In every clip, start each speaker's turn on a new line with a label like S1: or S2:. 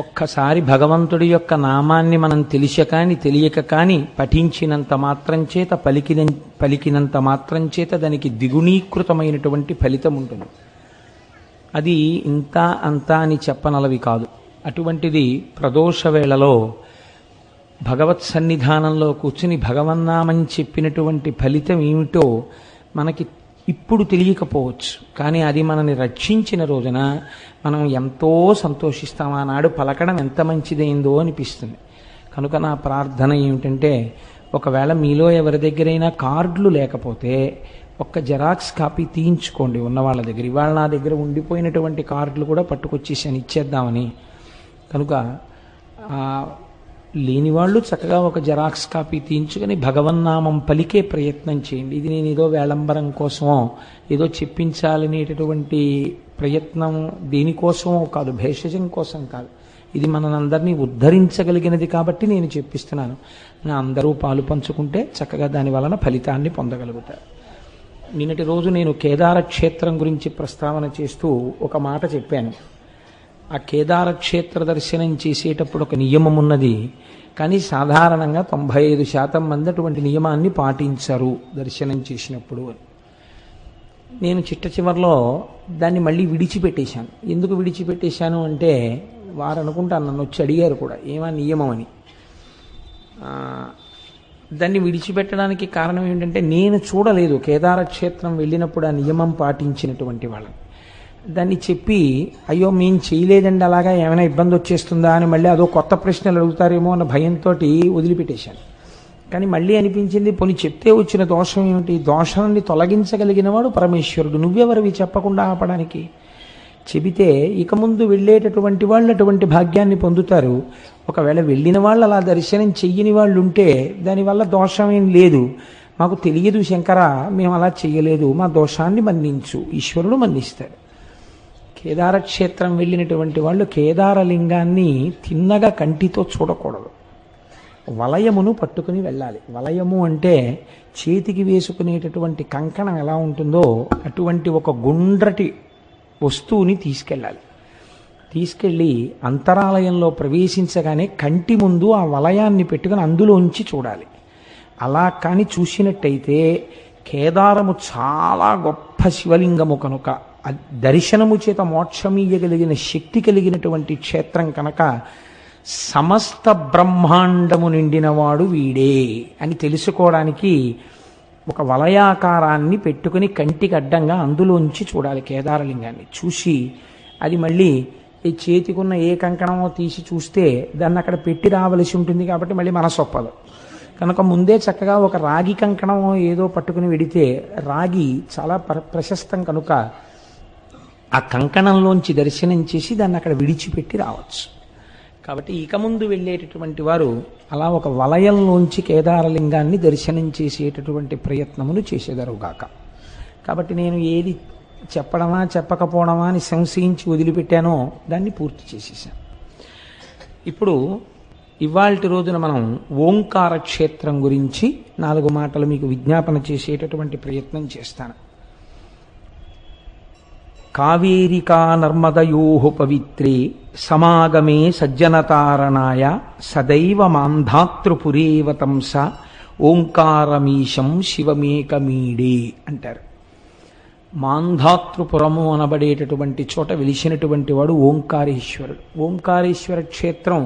S1: ఒక్కసారి భగవంతుడి యొక్క నామాన్ని మనం తెలియక కాని పఠించినంత మాత్రం చేత పలికినంత మాత్రం చేత దానికి ద్విగుణీకృతమైనటువంటి ఫలితం ఉంటుంది. అది ఇంత అంత అని చెప్పనలవి కాదు. అటువంటిది ప్రదోష వేళలో భగవత్ సన్నిధానంలో కూర్చుని భగవన్నామం చెప్పినటువంటి ఫలితం ఏమిటో మనకి ఇప్పుడు తెలియకపోవచ్చు, కానీ అది మనని రక్షించిన రోజున మనం ఎంతో సంతోషిస్తాం. ఆనాడు పలకడం ఎంత మంచిదైందో అనిపిస్తుంది. కనుక నా ప్రార్థన ఏమిటంటే, ఒకవేళ మీలో ఎవరి దగ్గరైనా కార్డులు లేకపోతే ఒక్క జెరాక్స్ కాపీ తీయించుకోండి ఉన్న వాళ్ళ దగ్గర. ఇవాళ నా దగ్గర ఉండిపోయినటువంటి కార్డులు కూడా పట్టుకొచ్చేసాను ఇచ్చేద్దామని. కనుక లేని వాళ్ళు చక్కగా ఒక జెరాక్స్ కాపీ తీయించుకొని భగవన్నామం పలికే ప్రయత్నం చేయండి. ఇది నేను ఏదో వేళంబరం కోసమో ఏదో చెప్పించాలనేటటువంటి ప్రయత్నం దేనికోసమో కాదు, భేషజం కోసం కాదు. ఇది మనందరినీ ఉద్ధరించగలిగినది కాబట్టి నేను చెప్పిస్తున్నాను. అందరూ పాలు పంచుకుంటే చక్కగా దాని వలన ఫలితాన్ని పొందగలుగుతారు. నిన్నటి రోజు నేను కేదార క్షేత్రం గురించి ప్రస్తావన చేస్తూ ఒక మాట చెప్పాను. ఆ కేదార క్షేత్ర దర్శనం చేసేటప్పుడు ఒక నియమం ఉన్నది, కానీ సాధారణంగా 95% మంది అటువంటి నియమాన్ని పాటించరు దర్శనం చేసినప్పుడు అని. నేను చిట్ట చివరిలో దాన్ని మళ్ళీ విడిచిపెట్టేశాను. ఎందుకు విడిచిపెట్టేశాను అంటే, వారు అనుకుంటాను నన్ను వచ్చి అడిగారు కూడా ఏమా నియమం అని. దాన్ని విడిచిపెట్టడానికి కారణం ఏంటంటే, నేను చూడలేదు కేదార క్షేత్రం వెళ్ళినప్పుడు ఆ నియమం పాటించినటువంటి వాళ్ళని. దాన్ని చెప్పి అయ్యో మేము చేయలేదండి అలాగా ఏమైనా ఇబ్బంది వచ్చేస్తుందా అని మళ్ళీ అదో కొత్త ప్రశ్నలు అడుగుతారేమో అన్న భయంతో వదిలిపెట్టేశాను. కానీ మళ్ళీ అనిపించింది, పోనీ చెప్తే వచ్చిన దోషం ఏమిటి? దోషాన్ని తొలగించగలిగిన వాడు పరమేశ్వరుడు. నువ్వెవరివి చెప్పకుండా ఆపడానికి? చెబితే ఇక ముందు వెళ్ళేటటువంటి వాళ్ళు అటువంటి భాగ్యాన్ని పొందుతారు. ఒకవేళ వెళ్ళిన వాళ్ళు అలా దర్శనం చెయ్యని వాళ్ళు ఉంటే దానివల్ల దోషం ఏం లేదు. మాకు తెలియదు శంకర, మేము అలా చెయ్యలేదు, మా దోషాన్ని మన్నించు, ఈశ్వరుడు మన్నిస్తాడు. కేదార క్షేత్రం వెళ్ళినటువంటి వాళ్ళు కేదారలింగాన్ని తిన్నగా కంటితో చూడకూడదు, వలయమును పట్టుకుని వెళ్ళాలి. వలయము అంటే చేతికి వేసుకునేటటువంటి కంకణం ఎలా ఉంటుందో అటువంటి ఒక గుండ్రటి వస్తువుని తీసుకెళ్ళాలి. తీసుకెళ్ళి అంతరాలయంలో ప్రవేశించగానే కంటి ముందు ఆ వలయాన్ని పెట్టుకుని అందులోంచి చూడాలి. అలా కానీ చూసినట్టయితే కేదారము చాలా గొప్ప శివలింగము కనుక, దర్శనము చేత మోక్షమీయగలిగిన శక్తి కలిగినటువంటి క్షేత్రం కనుక సమస్త బ్రహ్మాండము నిండినవాడు వీడే అని తెలుసుకోవడానికి ఒక వలయాకారాన్ని పెట్టుకుని కంటికి అడ్డంగా అందులోంచి చూడాలి కేదారలింగాన్ని. చూసి అది మళ్ళీ ఈ చేతికున్న ఏ కంకణమో తీసి చూస్తే దాన్ని అక్కడ పెట్టి రావలసి ఉంటుంది కాబట్టి మళ్ళీ మనసు ఒప్పదు. కనుక ముందే చక్కగా ఒక రాగి కంకణమో ఏదో పట్టుకుని వెడితే, రాగి చాలా ప్రశస్తం కనుక ఆ కంకణంలోంచి దర్శనం చేసి దాన్ని అక్కడ విడిచిపెట్టి రావచ్చు. కాబట్టి ఇక ముందు వెళ్ళేటటువంటి వారు అలా ఒక వలయంలోంచి కేదారలింగాన్ని దర్శనం చేసేటటువంటి ప్రయత్నములు చేసేదరుగాక. కాబట్టి నేను ఏది చెప్పడమా చెప్పకపోవడమా అని సంశయించి వదిలిపెట్టానో దాన్ని పూర్తి చేసేసాను. ఇప్పుడు ఇవాల్టి రోజున మనం ఓంకార క్షేత్రం గురించి 4 మాటలు మీకు విజ్ఞాపన చేసేటటువంటి ప్రయత్నం చేస్తాను. కావేరికా నర్మదయోః పవిత్రే సమాగమే సజ్జనతారణాయ సదైవ మాంధాతృపురేవ తంస ఓంకారమీశం శివమేకమీడే అంటారు. మాంధాతృపురము అనబడేటటువంటి చోట వెలిసినటువంటి వాడు ఓంకారేశ్వరుడు. ఓంకారేశ్వర క్షేత్రం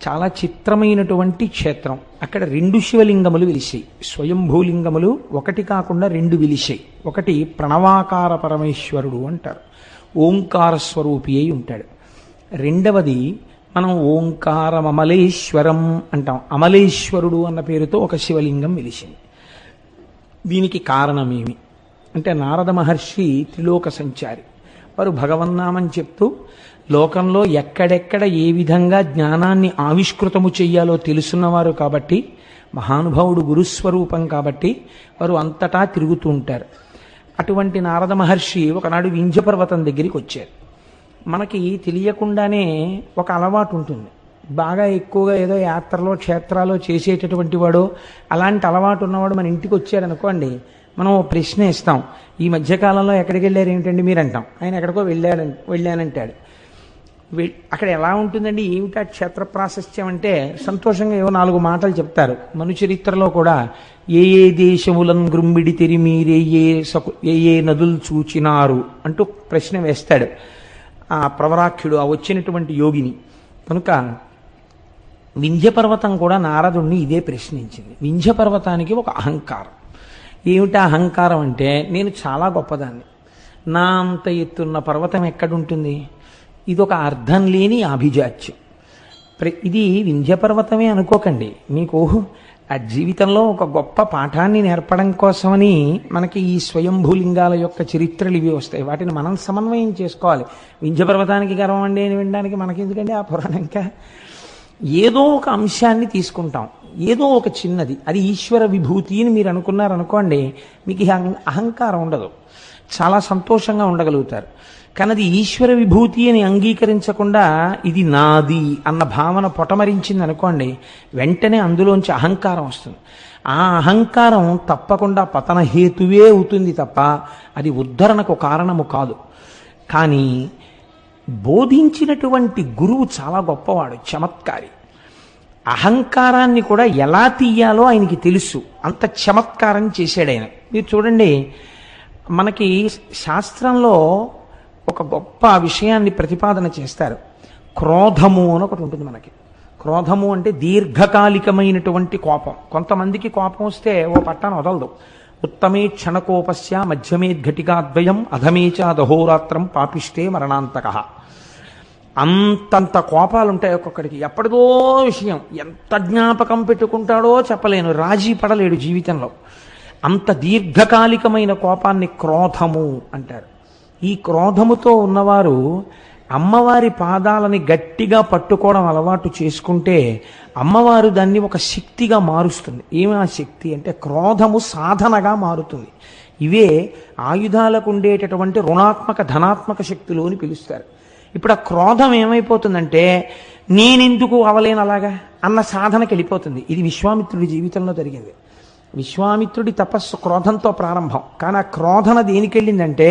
S1: చాలా చిత్రమైనటువంటి క్షేత్రం. అక్కడ 2 శివలింగములు వెలిసాయి, స్వయంభూలింగములు. ఒకటి కాకుండా 2 వెలిసాయి. ఒకటి ప్రణవాకార పరమేశ్వరుడు అంటారు, ఓంకార స్వరూపి అయి ఉంటాడు. రెండవది మనం ఓంకారమమలేశ్వరం అంటాం. అమలేశ్వరుడు అన్న పేరుతో ఒక శివలింగం వెలిసింది. దీనికి కారణమేమి అంటే, నారద మహర్షి త్రిలోక సంచారి. వారు భగవన్నామని చెప్తూ లోకంలో ఎక్కడెక్కడ ఏ విధంగా జ్ఞానాన్ని ఆవిష్కృతము చెయ్యాలో తెలుసున్నవారు కాబట్టి, మహానుభావుడు గురుస్వరూపం కాబట్టి వారు అంతటా తిరుగుతూ ఉంటారు. అటువంటి నారద మహర్షి ఒకనాడు వింధ్యపర్వతం దగ్గరికి వచ్చారు. మనకి తెలియకుండానే ఒక అలవాటు ఉంటుంది, బాగా ఎక్కువగా ఏదో యాత్రలో క్షేత్రాల్లో చేసేటటువంటి వాడు, అలాంటి అలవాటు ఉన్నవాడు మన ఇంటికి వచ్చాడు అనుకోండి, మనం ఓ ప్రశ్న ఇస్తాం, ఈ మధ్యకాలంలో ఎక్కడికి వెళ్ళారు ఏమిటండి మీరు అంటాం. ఆయన ఎక్కడికో వెళ్ళానంటాడు. అక్కడ ఎలా ఉంటుందండి, ఏమిటా క్షేత్ర ప్రాశస్త్యం అంటే సంతోషంగా ఏవో 4 మాటలు చెప్తారు. మను చరిత్రలో కూడా ఏ ఏ దేశములను గ్రుంబిడి తెరిమీరే ఏ నదులు చూచినారు అంటూ ప్రశ్న వేస్తాడు ఆ ప్రవరాఖ్యుడు, ఆ వచ్చినటువంటి యోగిని. కనుక వింధ్యపర్వతం కూడా నారదుణ్ణి ఇదే ప్రశ్నించింది. వింధ్యపర్వతానికి ఒక అహంకారం. ఏమిటా అహంకారం అంటే, నేను చాలా గొప్పదాన్ని, నా అంత ఎత్తున్న పర్వతం ఎక్కడుంటుంది, ఇదొక అర్థం లేని అభిజాత్యం. ఇది వింధ్యపర్వతమే అనుకోకండి, మీకు ఆ జీవితంలో ఒక గొప్ప పాఠాన్ని నేర్పడం కోసమని మనకి ఈ స్వయంభూలింగాల యొక్క చరిత్రలు ఇవి వస్తాయి. వాటిని మనం సమన్వయం చేసుకోవాలి. వింధ్యపర్వతానికి గర్వం అండి అని వినడానికి మనకి ఎందుకంటే ఆ పురాణంగా ఏదో ఒక అంశాన్ని తీసుకుంటాం, ఏదో ఒక చిన్నది, అది ఈశ్వర విభూతి అని మీరు అనుకున్నారనుకోండి, మీకు అహంకారం ఉండదు, చాలా సంతోషంగా ఉండగలుగుతారు. కానీ అది ఈశ్వర విభూతి అని అంగీకరించకుండా ఇది నాది అన్న భావన పొటమరించింది అనుకోండి, వెంటనే అందులోంచి అహంకారం వస్తుంది. ఆ అహంకారం తప్పకుండా పతనహేతువే అవుతుంది తప్ప అది ఉద్ధరణకు కారణము కాదు. కానీ బోధించినటువంటి గురువు చాలా గొప్పవాడు, చమత్కారి. అహంకారాన్ని కూడా ఎలా తీయాలో ఆయనకి తెలుసు, అంత చమత్కారం చేశాడు ఆయన. మీరు చూడండి, మనకి శాస్త్రంలో ఒక గొప్ప విషయాన్ని ప్రతిపాదన చేస్తారు. క్రోధము అని ఒకటి ఉంటుంది మనకి. క్రోధము అంటే దీర్ఘకాలికమైనటువంటి కోపం. కొంతమందికి కోపం వస్తే ఓ పట్టాను వదలదు. ఉత్తమే క్షణకోపస్య మధ్యమేద్ఘటికాద్వయం అధమేచ దహోరాత్రం పాపిష్టే మరణాంతక. అంతంత కోపాలు ఉంటాయి ఒక్కొక్కడికి. ఎప్పటిదో విషయం ఎంత జ్ఞాపకం పెట్టుకుంటాడో చెప్పలేను, రాజీ పడలేడు జీవితంలో. అంత దీర్ఘకాలికమైన కోపాన్ని క్రోధము అంటారు. ఈ క్రోధముతో ఉన్నవారు అమ్మవారి పాదాలని గట్టిగా పట్టుకోవడం అలవాటు చేసుకుంటే అమ్మవారు దాన్ని ఒక శక్తిగా మారుస్తుంది. ఏమి ఆ శక్తి అంటే, క్రోధము సాధనగా మారుతుంది. ఇవే ఆయుధాలకు ఉండేటటువంటి రుణాత్మక ధనాత్మక శక్తులు అని పిలుస్తారు. ఇప్పుడు ఆ క్రోధం ఏమైపోతుందంటే, నేనెందుకు అవలేను అలాగా అన్న సాధనకి వెళ్ళిపోతుంది. ఇది విశ్వామిత్రుడి జీవితంలో జరిగింది. విశ్వామిత్రుడి తపస్సు క్రోధంతో ప్రారంభం, కానీ ఆ క్రోధన దేనికి వెళ్ళిందంటే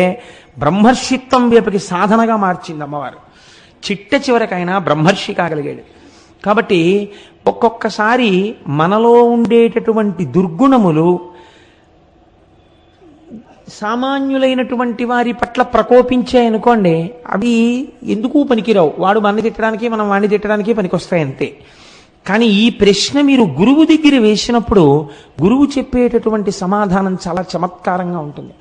S1: బ్రహ్మర్షిత్వం వైపుకి సాధనగా మార్చింది అమ్మవారు. చిట్ట చివరికైనా బ్రహ్మర్షి కాగలిగాడు. కాబట్టి ఒక్కొక్కసారి మనలో ఉండేటటువంటి దుర్గుణములు సామాన్యులైనటువంటి వారి పట్ల ప్రకోపించాయనుకోండి, అవి ఎందుకు పనికిరావు. వాడు మనని తిట్టడానికి, మనం వాడిని తిట్టడానికి పనికొస్తాయి అంతే. కానీ ఈ ప్రశ్న మీరు గురువు దగ్గర వేసినప్పుడు గురువు చెప్పేటటువంటి సమాధానం చాలా చమత్కారంగా ఉంటుంది.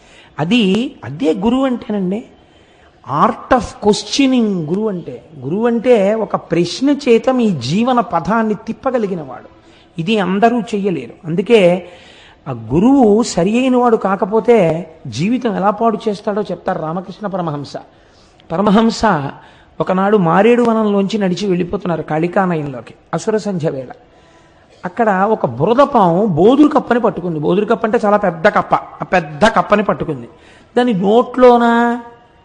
S1: అదే గురువు అంటేనండి, ఆర్ట్ ఆఫ్ క్వశ్చనింగ్ గురువు అంటే. గురువు అంటే ఒక ప్రశ్న చేత మీ జీవన పథాన్ని తిప్పగలిగిన వాడు. ఇది అందరూ చెయ్యలేరు. అందుకే ఆ గురువు సరి అయిన వాడు కాకపోతే జీవితం ఎలా పాడు చేస్తాడో చెప్తారు రామకృష్ణ పరమహంస. పరమహంస ఒకనాడు మారేడు వనంలోంచి నడిచి వెళ్ళిపోతున్నారు కాళికానయంలోకి, అసుర సంధ్య వేళ. అక్కడ ఒక బురదపాము బోదురు కప్పని పట్టుకుంది. బోదురు కప్ప అంటే చాలా పెద్ద కప్ప. ఆ పెద్ద కప్పని పట్టుకుంది. దాని నోట్లోన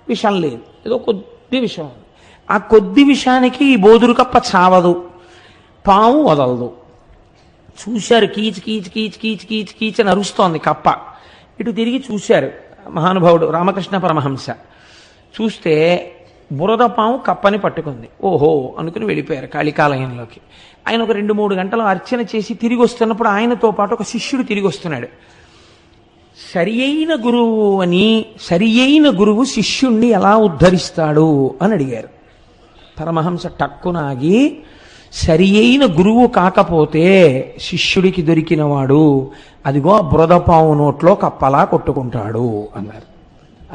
S1: విషం లేదు, ఏదో కొద్ది విషం ఉంది. ఆ కొద్ది విషానికి ఈ బోదురు కప్ప చావదు, పాము వదలదు. చూశారు, కీచ్ కీచ్ కీచ్ కీచ్ కీచ్ కీచ్ అని అరుస్తోంది కప్ప. ఇటు తిరిగి చూశారు మహానుభావుడు రామకృష్ణ పరమహంస. చూస్తే బురద పాము కప్పని పట్టుకుంది. ఓహో అనుకుని వెళ్ళిపోయారు కాళికాలయంలోకి. ఆయన ఒక 2-3 గంటలు అర్చన చేసి తిరిగి వస్తున్నప్పుడు ఆయనతో పాటు ఒక శిష్యుడు తిరిగి వస్తున్నాడు. సరి అయిన గురువు శిష్యుణ్ణి ఎలా ఉద్ధరిస్తాడు అని అడిగారు. పరమహంస టక్కునాగి, సరి అయిన గురువు కాకపోతే శిష్యుడికి దొరికినవాడు అదిగో బురదపాము నోట్లో కప్పలా కొట్టుకుంటాడు అన్నారు.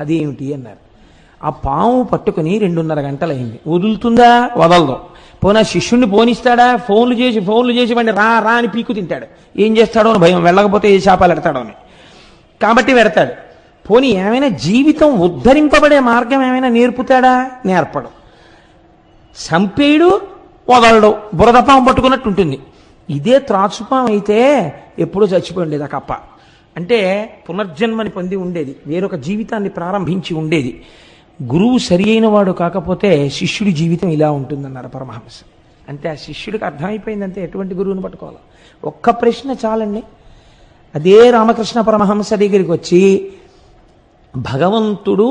S1: అదేమిటి అన్నారు. ఆ పాము పట్టుకుని 2:30 గంటలైంది. వదులుతుందా? వదలదు. పోనా శిష్యుణ్ణి పోనిస్తాడా? ఫోన్లు చేసి వాడిని రా రా అని పీకు తింటాడు. ఏం చేస్తాడో అని భయం, వెళ్ళకపోతే ఏ శాపాలు ఎడతాడో అని. కాబట్టి పెడతాడు. పోనీ ఏమైనా జీవితం ఉద్ధరింపబడే మార్గం ఏమైనా నేర్పుతాడా? నేర్పడు. సంపేయుడు, వదలడు, బురదపాము పట్టుకున్నట్టు ఉంటుంది. ఇదే త్రాచుపాం అయితే ఎప్పుడూ చచ్చిపోయి ఉండేది ఆ కప్ప. అంటే పునర్జన్మని పొంది ఉండేది, వేరొక జీవితాన్ని ప్రారంభించి ఉండేది. గురువు సరి అయిన వాడు కాకపోతే శిష్యుడి జీవితం ఇలా ఉంటుందన్నారు పరమహంస. అంటే ఆ శిష్యుడికి అర్థమైపోయిందంటే ఎటువంటి గురువుని పట్టుకోవాలి. ఒక్క ప్రశ్న చాలండి. అదే రామకృష్ణ పరమహంస దగ్గరికి వచ్చి, భగవంతుడు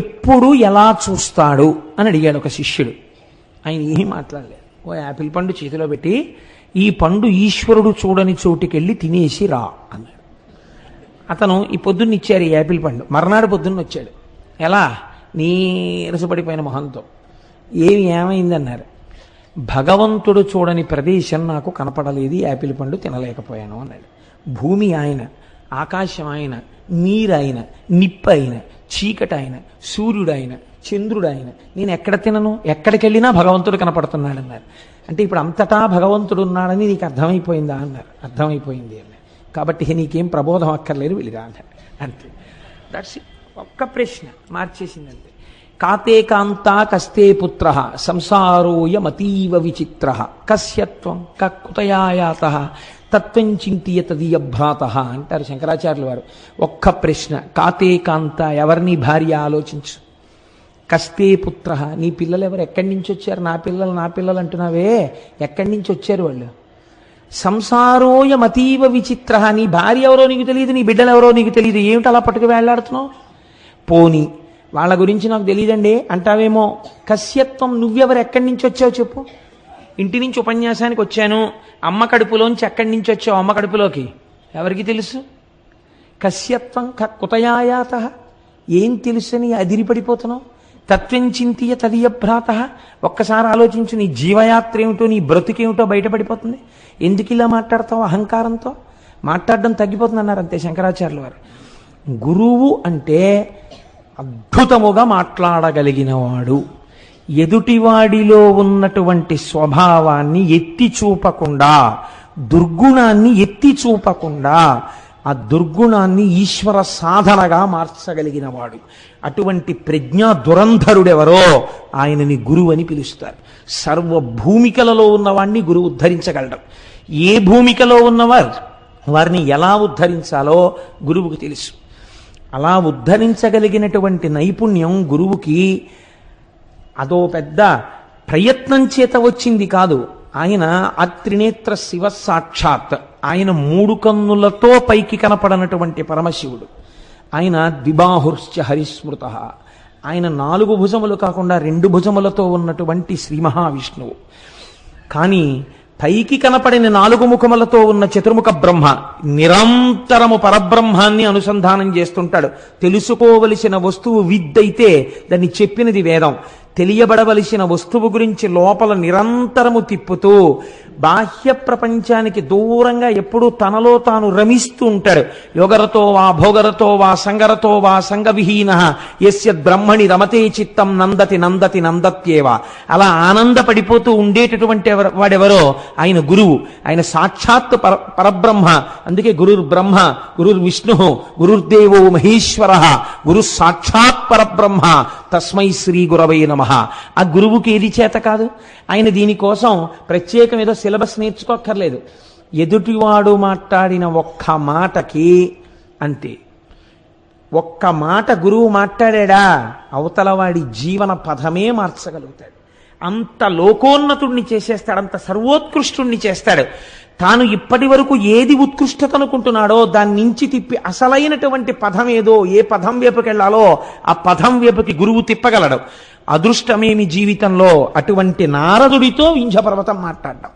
S1: ఎప్పుడు ఎలా చూస్తాడు అని అడిగాడు ఒక శిష్యుడు. ఆయన ఏమీ మాట్లాడలేదు. ఓ యాపిల్ పండు చేతిలో పెట్టి, ఈ పండు ఈశ్వరుడు చూడని చోటుకెళ్ళి తినేసి రా అన్నాడు. అతను ఈ పొద్దున్న ఇచ్చారు ఈ యాపిల్ పండు. మర్నాడు పొద్దున్న వచ్చాడు. ఎలా? నీరసపడిపోయిన మొహంతో. ఏమైందన్నారు. భగవంతుడు చూడని ప్రదేశం నాకు కనపడలేదు, యాపిల్ పండు తినలేకపోయాను అన్నాడు. భూమి ఆయన, ఆకాశం ఆయన, నీరు ఆయన, నిప్పు ఆయన, చీకటి ఆయన, సూర్యుడు ఆయన, చంద్రుడు ఆయన, నేను ఎక్కడ తినను? ఎక్కడికి వెళ్ళినా భగవంతుడు కనపడుతున్నాడు అన్నారు. అంటే ఇప్పుడు అంతటా భగవంతుడు ఉన్నాడని నీకు అర్థమైపోయిందా అన్నారు. అర్థమైపోయింది అన్నారు. కాబట్టి నీకేం ప్రబోధం అక్కర్లేదు, వెళ్ళిరా అన్నారు. అంతే. That's it. ఒక్క ప్రశ్న మార్చేసిందంతే. కాతే కాంతా కస్తే పుత్ర సంసారోయమతీవ విచిత్ర కస్యత్వం కుతయాయాత తత్వం చింతియ తదీయభ్రాత అంటారు శంకరాచార్యుల వారు. ఒక్క ప్రశ్న. కాతే కాంత, ఎవరిని భార్య ఆలోచించు. కస్తే పుత్ర, నీ పిల్లలు ఎవరు? ఎక్కడి నుంచి వచ్చారు? నా పిల్లలు అంటున్నావే, ఎక్కడి నుంచి వచ్చారు వాళ్ళు? సంసారోయమతీవ విచిత్ర, నీ భార్య ఎవరో నీకు తెలియదు, నీ బిడ్డలు ఎవరో నీకు తెలియదు, ఏమిటి అలా పట్టుకు వేళ్లాడుతున్నావు? పోని వాళ్ళ గురించి నాకు తెలియదండి అంటావేమో. కస్యత్వం, నువ్వెవరు? ఎక్కడి నుంచి వచ్చావు చెప్పు. ఇంటి నుంచి ఉపన్యాసానికి వచ్చాను, అమ్మ కడుపులోంచి ఎక్కడి నుంచి వచ్చావు అమ్మ కడుపులోకి? ఎవరికి తెలుసు? కస్యత్వం కుతయాయాత, ఏం తెలుసని అదిరిపడిపోతున్నావు? తత్వం చింతియ తదీయభ్రాత, ఒక్కసారి ఆలోచించు. నీ జీవయాత్ర ఏమిటో, నీ బ్రతుకేమిటో బయటపడిపోతుంది. ఎందుకు ఇలా మాట్లాడతావు? అహంకారంతో మాట్లాడడం తగ్గిపోతుంది అన్నారు. అంతే శంకరాచార్యుల వారు. గురువు అంటే అద్భుతముగా మాట్లాడగలిగినవాడు. ఎదుటివాడిలో ఉన్నటువంటి స్వభావాన్ని ఎత్తి చూపకుండా, దుర్గుణాన్ని ఎత్తి చూపకుండా, ఆ దుర్గుణాన్ని ఈశ్వర సాధనగా మార్చగలిగినవాడు. అటువంటి ప్రజ్ఞా దురంధరుడెవరో ఆయనని గురువు అని పిలుస్తారు. సర్వ భూమికలలో ఉన్నవాడిని గురువు ఉద్ధరించగలడం. ఏ భూమికలో ఉన్నవారు వారిని ఎలా ఉద్ధరించాలో గురువుకు తెలుసు. అలా ఉద్ధరించగలిగినటువంటి నైపుణ్యం గురువుకి అదో పెద్ద ప్రయత్నం చేత వచ్చింది కాదు. ఆయన అత్రినేత్ర శివ సాక్షాత్. ఆయన 3 కన్నులతో పైకి కనపడనటువంటి పరమశివుడు. ఆయన ద్విబాహుశ్చ హరిస్మృత. ఆయన 4 భుజములు కాకుండా 2 భుజములతో ఉన్నటువంటి శ్రీ మహావిష్ణువు. కానీ పైకి కనపడిన 4 ముఖములతో ఉన్న చతుర్ముఖ బ్రహ్మ నిరంతరము పరబ్రహ్మాన్ని అనుసంధానం చేస్తుంటాడు. తెలుసుకోవలసిన వస్తువు విద్దైతే దాన్ని చెప్పినది వేదం. తెలియబడవలసిన వస్తువు గురించి లోపల నిరంతరము తిప్పుతూ బాహ్య ప్రపంచానికి దూరంగా ఎప్పుడూ తనలో తాను రమిస్తూ ఉంటాడు. యోగరతో వా భోగరతో వా సంగరతో వా సంగవిహీన యస్య బ్రహ్మణి రమతే చిత్తం నందతి నందతి నందత్యేవ. అలా ఆనందపడిపోతూ ఉండేటటువంటి వాడెవరో ఆయన గురువు. ఆయన సాక్షాత్ పరబ్రహ్మ. అందుకే గురుర్ బ్రహ్మ, గురుర్ విష్ణు, గురుర్దేవో మహేశ్వర, గురు సాక్షాత్ పరబ్రహ్మ తస్మై శ్రీ గురవై నమః. ఆ గురువుకి ఏది చేత కాదు. ఆయన దీనికోసం ప్రత్యేకం ఏదో సిలబస్ నేర్చుకోక్కర్లేదు. ఎదుటివాడు మాట్లాడిన ఒక్క మాటకి అంతే. ఒక్క మాట గురువు మాట్లాడా అవతల వాడి జీవన పథమే మార్చగలుగుతాడు. అంత లోకోన్నతుణ్ణి చేసేస్తాడు, అంత సర్వోత్కృష్టుణ్ణి చేస్తాడు. తాను ఇప్పటి వరకు ఏది ఉత్కృష్టత అనుకుంటున్నాడో దాన్ని నుంచి తిప్పి అసలైనటువంటి పదం ఏదో, ఏ పదం వైపుకెళ్లాలో ఆ పదం వైపుకి గురువు తిప్పగలడు. అదృష్టమేమి జీవితంలో అటువంటి నారదుడితో వింధ్యపర్వతం మాట్లాడడం.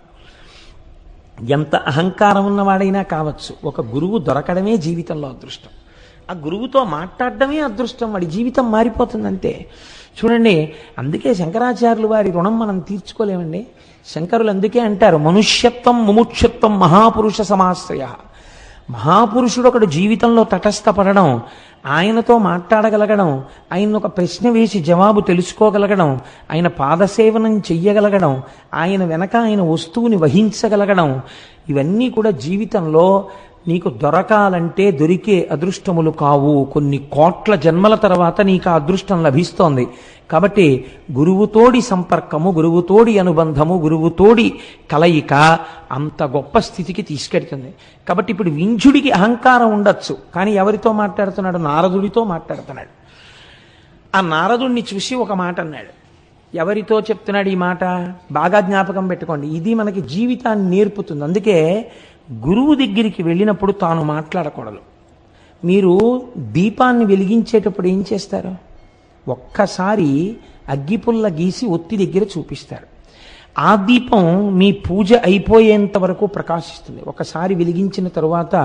S1: ఎంత అహంకారం ఉన్నవాడైనా కావచ్చు, ఒక గురువు దొరకడమే జీవితంలో అదృష్టం. ఆ గురువుతో మాట్లాడడమే అదృష్టం. వాడి జీవితం మారిపోతుంది అంతే. చూడండి, అందుకే శంకరాచార్యులు వారి రుణం మనం తీర్చుకోలేమండి. శంకరులు అందుకే అంటారు, మనుష్యత్వం ముముక్షత్వం మహాపురుష సమాశ్రయ. మహాపురుషుడు ఒకడు జీవితంలో తటస్థపడడం, ఆయనతో మాట్లాడగలగడం, ఆయన ఒక ప్రశ్న వేసి జవాబు తెలుసుకోగలగడం, ఆయన పాదసేవనం చెయ్యగలగడం, ఆయన వెనక ఆయన వస్తువుని వహించగలగడం, ఇవన్నీ కూడా జీవితంలో నీకు దొరకాలంటే దొరికే అదృష్టములు కావు. కొన్ని కోట్ల జన్మల తర్వాత నీకు ఆ అదృష్టం లభిస్తోంది. కాబట్టి గురువుతోడి సంపర్కము, గురువుతోడి అనుబంధము, గురువుతోడి కలయిక అంత గొప్ప స్థితికి తీసుకెడుతుంది. కాబట్టి ఇప్పుడు వింధ్యుడికి అహంకారం ఉండొచ్చు, కానీ ఎవరితో మాట్లాడుతున్నాడు? నారదుడితో మాట్లాడుతున్నాడు. ఆ నారదుడిని చూసి ఒక మాట అన్నాడు. ఎవరితో చెప్తున్నాడు ఈ మాట? బాగా జ్ఞాపకం పెట్టుకోండి. ఇది మనకి జీవితాన్ని నేర్పుతుంది. అందుకే గురువు దగ్గరికి వెళ్ళినప్పుడు తాను మాట్లాడకూడదు. మీరు దీపాన్ని వెలిగించేటప్పుడు ఏం చేస్తారు? ఒక్కసారి అగ్గిపుల్ల గీసి ఒత్తి దగ్గర చూపిస్తారు. ఆ దీపం మీ పూజ అయిపోయేంత వరకు ప్రకాశిస్తుంది. ఒకసారి వెలిగించిన తరువాత